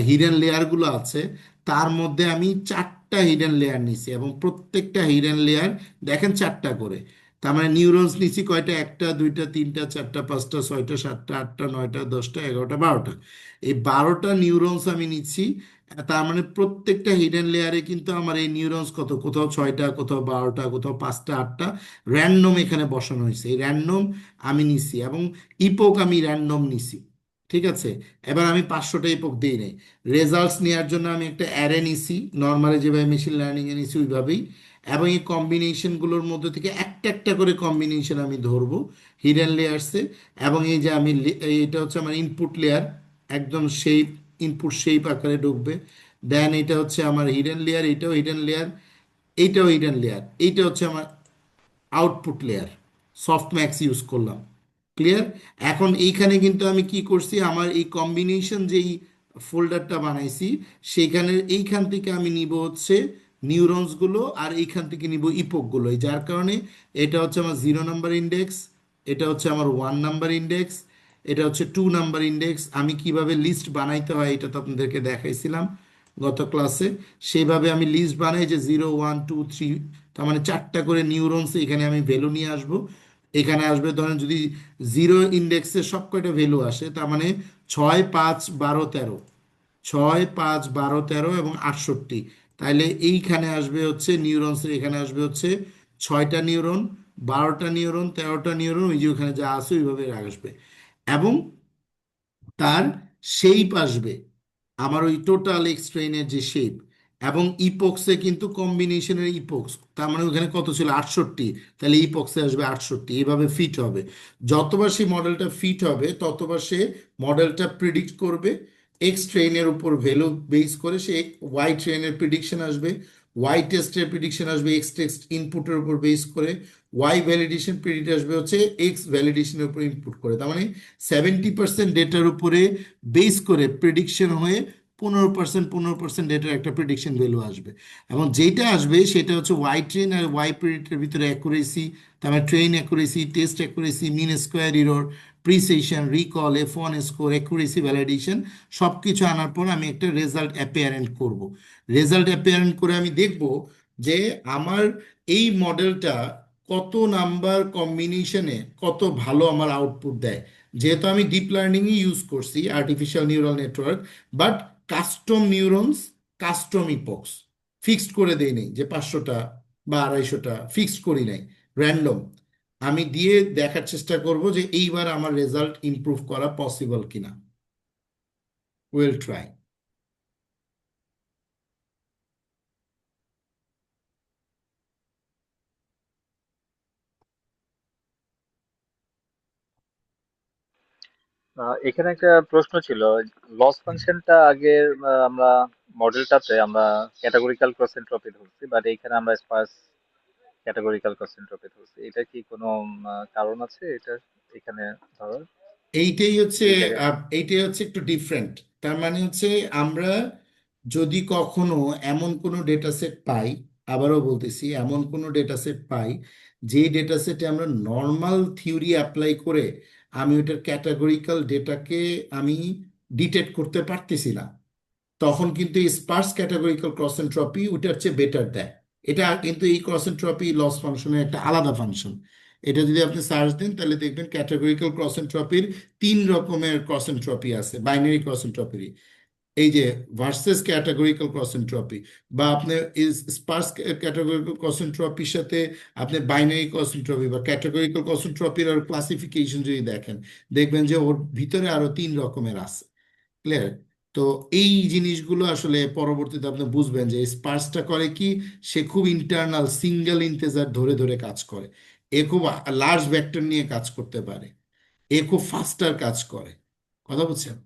হিডেন লেয়ারগুলো আছে তার মধ্যে আমি 4টা হিডেন লেয়ার নিছি, এবং প্রত্যেকটা হিডেন লেয়ার দেখেন 4টা করে। তার মানে নিউরনস নিচ্ছি কয়টা, 1টা 2টা 3টা 4টা 5টা 6টা 7টা 8টা 9টা 10টা 11টা 12টা, এই 12টা নিউরনস আমি নিচ্ছি। তার মানে প্রত্যেকটা হিডেন লেয়ারে কিন্তু আমার এই নিউরনস কত, কোথাও 6টা, কোথাও 12টা, কোথাও 5টা 8টা, র্যান্ডম এখানে বসানো হয়েছে, এই র্যান্ডম আমি নিছি, এবং ইপোক আমি র্যান্ডম নিছি। ঠিক আছে, এবার আমি 500টা ইপোক দিই নাই। রেজাল্টস নেওয়ার জন্য আমি একটা অ্যারে নিছি, নর্মালি যেভাবে মেশিন লার্নিংয়ে নিছি ওইভাবেই, এবং এই কম্বিনেশনগুলোর মধ্যে থেকে একটা একটা করে কম্বিনেশন আমি ধরবো হিডেন লেয়ার্সে। এবং এই যে আমি এটা হচ্ছে আমার ইনপুট লেয়ার, একদম শেপ, ইনপুট শেপ আকারে ঢুকবে। দেন এটা হচ্ছে আমার হিডেন লেয়ার, এটাও হিডেন লেয়ার, এইটাও হিডেন লেয়ার, এইটা হচ্ছে আমার output layer. Soft max use করলাম। ক্লিয়ার? এখন এইখানে কিন্তু আমি কি করছি, আমার এই কম্বিনেশন যেই ফোল্ডারটা বানাইছি সেইখানে এইখান থেকে আমি নিব হচ্ছে নিউরনসগুলো, আর এইখান থেকে নিব ইপোকগুলো, যার কারণে এটা হচ্ছে আমার 0 নাম্বার ইন্ডেক্স, এটা হচ্ছে আমার 1 নাম্বার ইন্ডেক্স, এটা হচ্ছে 2 নাম্বার ইন্ডেক্স। আমি কিভাবে লিস্ট বানাইতে হয় এটা তো আপনাদেরকে দেখাইছিলাম গত ক্লাসে। সেইভাবে আমি লিস্ট বানাই যে 0 1 2 3, তার মানে 4টা করে নিউরনস এখানে আমি ভ্যালু নিয়ে আসব। এখানে আসবে ধরেন যদি 0 ইন্ডেক্সে সব কয়টা ভ্যালু আসে, তার মানে 6 5 12 13, 6 5 12 13 এবং 68, তাইলে এইখানে আসবে হচ্ছে নিউরনসের, এখানে আসবে হচ্ছে 6টা নিউরন, 12টা নিউরন, 13টা নিউরন, ওই যে ওখানে যা আছে ওইভাবে আসবে। এবং তার শেপ আসবে আমার ওই টোটাল এক্স ট্রেনের যে শেপ। এবং ইপক্সে কিন্তু কম্বিনেশনের ইপক্স, তার মানে ওখানে কত ছিল 68, তাহলে ইপক্সে আসবে 68, এইভাবে ফিট হবে। যতবার সেই মডেলটা ফিট হবে ততবার সে মডেলটা প্রিডিক্ট করবে এক্স ট্রেনের উপর ভ্যালু বেস করে, সে ওয়াই ট্রেনের প্রিডিকশন আসবে, ওয়াই টেস্টের প্রিডিকশন আসবে এক্স টেস্ট ইনপুটের উপর বেস করে, ওয়াই ভ্যালিডেশন প্রিডিক্ট আসবে হচ্ছে এক্স ভ্যালিডেশনের উপর ইনপুট করে। তার মানে 70% ডেটার উপরে বেস করে প্রেডিকশন হয়ে 15% ডেটার একটা প্রেডিকশন ভ্যালু আসবে। এবং যেটা আসবে সেটা হচ্ছে ওয়াই ট্রেন আর ওয়াই প্রেডিক্টের ভিতরে অ্যাকুরেসি, তার মানে train accuracy, test accuracy, mean square error, precision, recall, F1 score, accuracy, validation, সব কিছু আনার পর আমি একটা রেজাল্ট অ্যাপিয়ারেন্ট করব। রেজাল্ট অ্যাপিয়ারেন্ট করে আমি দেখব যে আমার এই মডেলটা কত নাম্বার কম্বিনেশনে কত ভালো আমার আউটপুট দেয়। যেহেতু আমি ডিপ লার্নিংই ইউজ করছি, artificial neural network, but custom neurons, custom epochs, fixed করে দেই নাই যে 500টা বা 250টা, ফিক্সড করি নাই, র্যান্ডম আমি দিয়ে দেখার চেষ্টা করব যে এইবার আমার রেজাল্ট ইমপ্রুভ করা পসিবল কিনা। Will try. এখানে একটা প্রশ্ন ছিল। লস ফাংশনটা আগের আমরা মডেলটাতে আমরা ক্যাটাগরিক্যাল ক্রস এনট্রপি ধরছি, বাট এইখানে আমরা স্পার্স ক্যাটাগরিক্যাল ক্রস এনট্রপি ধরছি। এটা কি কোনো কারণ আছে এটা এখানে ধরার এইটাই হচ্ছে দুই জায়গায়? এইটাই হচ্ছে একটু ডিফারেন্ট। তার মানে হচ্ছে আমরা যদি কখনো এমন কোনো ডেটা সেট পাই, আবারও বলতেছি এমন কোনো ডেটা সেট পাই যে ডেটা সেটে আমরা নর্মাল থিওরি অ্যাপ্লাই করে আমি ওইটার ক্যাটাগরিক্যাল ডেটাকে আমি ডিটেক্ট করতে পারতেছি না, তখন কিন্তু স্পার্স ক্যাটাগরিক্যাল ক্রস এনট্রপি ওটার চেয়ে বেটার দেয়। এটা কিন্তু এই ক্রস এনট্রপি লস ফাংশনের একটা আলাদা ফাংশন। এটা যদি আপনি সার্চ দেন তাহলে দেখবেন ক্যাটাগরিক্যাল ক্রস এনট্রপির 3 রকমের ক্রস এনট্রপি আছে, বাইনারি ক্রস এনট্রপির। এই যে ভার্সেস ক্যাটাগরিক্যাল ক্রস এনট্রপি, বা আপনি স্পার্স ক্যাটাগরিক্যাল ক্রস এনট্রপির সাথে আপনি বাইনারি ক্রস এনট্রপি বা ক্যাটাগরিক্যাল ক্রস এনট্রপির আর ক্লাসিফিকেশন যদি দেখেন, দেখবেন যে ওর ভিতরে আরো 3 রকমের আছে। ক্লিয়ার? তো এই জিনিসগুলো আসলে পরবর্তীতে আপনি বুঝবেন যে স্পার্সটা করে কি, সে খুব ইন্টারনাল সিঙ্গেল ইন্টিজার ধরে ধরে কাজ করে, এ খুব লার্জ ভেক্টর নিয়ে কাজ করতে পারে, এ খুব ফাস্টার কাজ করে। কথা বুঝছেন?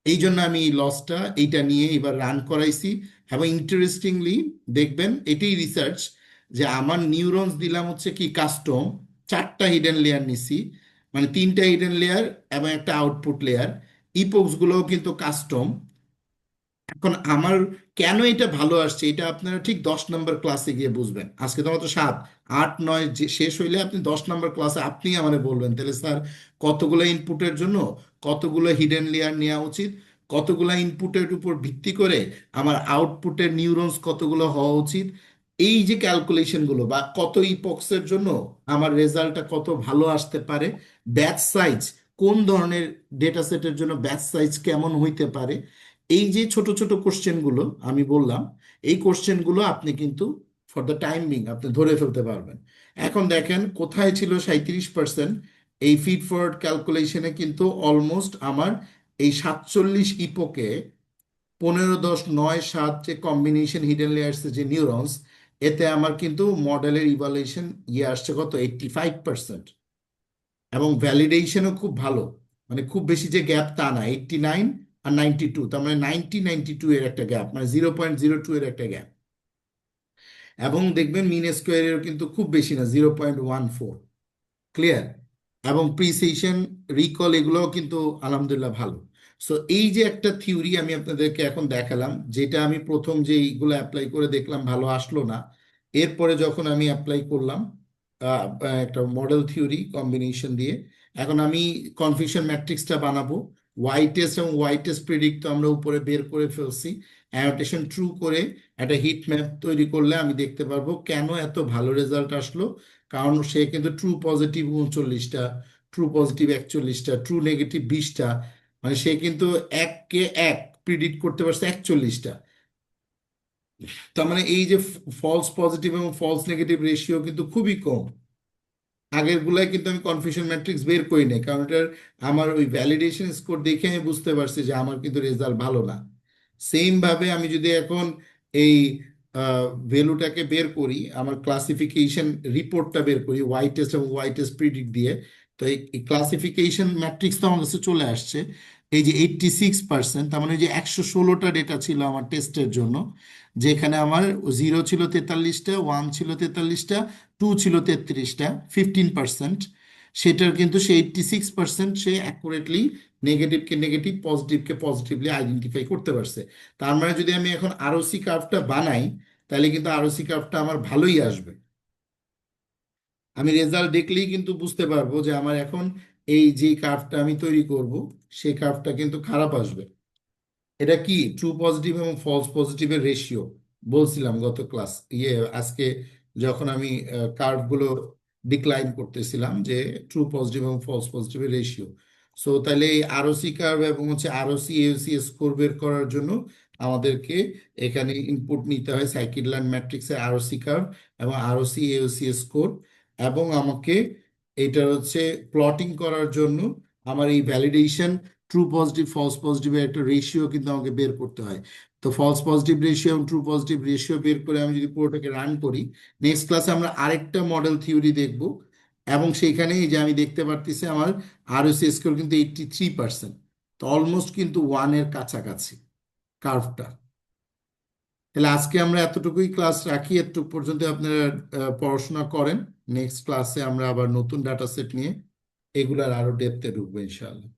এই জন্য আমি এই লসটা এইটা নিয়ে এবার রান করাইছি। এবং ইন্টারেস্টিংলি দেখবেন এটাই রিসার্চ, যে আমার নিউরনস দিলাম হচ্ছে কি কাস্টম, 4টা হিডেন লেয়ার নিছি, মানে 3টা হিডেন লেয়ার এবং একটা আউটপুট লেয়ার। ইপোক্স গুলোও কিন্তু কাস্টম। এখন আমার কেন এটা ভালো আসছে এটা আপনারা ঠিক 10 নম্বর ক্লাসে গিয়ে বুঝবেন। আজকে তো মাত্র 7, 8, 9 যে শেষ হইলে আপনি 10 নম্বর ক্লাসে আপনি আমারে বলবেন, তাহলে স্যার কতগুলো ইনপুটের জন্য কতগুলো হিডেন লেয়ার নেওয়া উচিত, কতগুলো ইনপুটের উপর ভিত্তি করে আমার আউটপুটের নিউরনস কতগুলো হওয়া উচিত, এই যে ক্যালকুলেশনগুলো, বা কত ইপক্সের জন্য আমার রেজাল্টটা কত ভালো আসতে পারে, ব্যাচ সাইজ কোন ধরনের ডেটা সেটের জন্য ব্যাচ সাইজ কেমন হইতে পারে, এই যে ছোট ছোট কোশ্চেনগুলো আমি বললাম, এই কোশ্চেনগুলো আপনি কিন্তু ফর দ্য টাইম বিং আপনি ধরে ফেলতে পারবেন। এখন দেখেন কোথায় ছিল 37%, এই ফিড ফরওয়ার্ড ক্যালকুলেশনে কিন্তু অলমোস্ট আমার এই 47 ইপোকে 15, 10, 9, 7 যে কম্বিনেশন হিডেন লেয়ার্স যে নিউরনস, এতে আমার কিন্তু মডেলের ইভালুয়েশন আসছে কত 85%। এবং ভ্যালিডেশনও খুব ভালো, মানে খুব বেশি যে গ্যাপ তা না, 89 আর 92, তার মানে 92 এর একটা গ্যাপ, মানে 0.02 এর একটা গ্যাপ। এবং দেখবেন মিন স্কোয়ারেরও কিন্তু খুব বেশি না, 0.14। ক্লিয়ার? এবং প্রিসিশন, রিকল এগুলোও কিন্তু আলহামদুলিল্লাহ ভালো। সো এই যে একটা থিওরি আমি আপনাদেরকে এখন দেখালাম, যেটা আমি প্রথম যে এইগুলো অ্যাপ্লাই করে দেখলাম ভালো আসলো না, এরপরে যখন আমি অ্যাপ্লাই করলাম একটা মডেল থিওরি কম্বিনেশন দিয়ে, এখন আমি কনফিউশন ম্যাট্রিক্সটা বানাবো। ওয়াই টেস্ট এবং ওয়াই টেস্ট প্রেডিক্ট তো আমরা উপরে বের করে ফেলছি, অ্যানোটেশন ট্রু করে একটা হিট ম্যাপ তৈরি করলে আমি দেখতে পারবো কেন এত ভালো রেজাল্ট আসলো। কারণ সে কিন্তু ট্রু পজিটিভ 39টা, ট্রু পজিটিভ 41টা, ট্রু নেগেটিভ 20টা, মানে সে কিন্তু 1 কে 1 প্রিডিক্ট করতে পারছে 41টা। তার মানে এই যে ফলস পজিটিভ এবং ফলস নেগেটিভ রেশিও কিন্তু খুবই কম। আগের গুলাই কিন্তু আমি কনফিউশন ম্যাট্রিক্স বের করি নাই, কারণ এটার আমার ওই ভ্যালিডেশন স্কোর দেখে আমি বুঝতে পারছি যে আমার কিন্তু রেজাল্ট ভালো না। সেম ভাবে আমি যদি এখন এই ভ্যালুটাকে বের করি, আমার ক্লাসিফিকেশন রিপোর্টটা বের করি ওয়াই টেস্ট এবং ওয়াই টেস্ট প্রিডিক্ট দিয়ে, তো এই ক্লাসিফিকেশন ম্যাট্রিক্স তো আমার কাছে চলে আসছে এই যে 86%। তার মানে যে 116টা ডেটা ছিল আমার টেস্টের জন্য, যেখানে আমার 0 ছিল 43টা, 1 ছিল 43টা, 2 ছিল 33টা, 15%, সেটার কিন্তু সে 86% সে অ্যাকুরেটলি নেগেটিভকে নেগেটিভ, পজিটিভকে পজিটিভলি আইডেন্টিফাই করতে পারছে। তার মানে যদি আমি এখন আরওসি কার্ভটা বানাই, তাহলে কিন্তু আরওসি কার্ভটা আমার ভালোই আসবে। আমি রেজাল্ট দেখলেই কিন্তু বুঝতে পারবো যে আমার এখন এই যে কার্ভটা আমি তৈরি করব, সেই কার্ভটা কিন্তু খারাপ আসবে। এটা কি ট্রু পজিটিভ এবং ফলস পজিটিভের রেশিও বলছিলাম গত ক্লাস আজকে যখন আমি কার্ভগুলো ডিক্লাইন করতেছিলাম, যে ট্রু পজিটিভ এবং ফলস পজিটিভের রেশিও। সো তাহলে এই আরওসি কার্ভ এবং হচ্ছে আরওসি এওসি স্কোর বের করার জন্য আমাদেরকে এখানে ইনপুট নিতে হয় সাইকিড-ল্যান্ড ম্যাট্রিক্সের আরওসি কার্ভ এবং আরওসি এওসি স্কোর, এবং আমাকে এটা হচ্ছে প্লটিং করার জন্য আমার এই ভ্যালিডেশন ট্রু পজিটিভ ফলস পজিটিভের একটা রেশিও কিন্তু আমাকে বের করতে হয়। তো ফলস পজিটিভ রেশিও এবং ট্রু পজিটিভ রেশিও বের করে আমি যদি পুরোটাকে রান করি, নেক্সট ক্লাসে আমরা আরেকটা মডেল থিওরি দেখব, এবং সেইখানে এই যে আমি দেখতে পারতেছি আমার আরওসি স্কোর কিন্তু 83%, তো অলমোস্ট কিন্তু 1-এর কাছাকাছি কার্ভটা। তাহলে আজকে আমরা এতটুকুই ক্লাস রাখি, এতটুকু পর্যন্ত আপনারা পড়াশোনা করেন। নেক্সট ক্লাসে আমরা আবার নতুন ডাটা সেট নিয়ে এগুলার আরো ডেপথে ঢুকবো ইনশাআল্লাহ।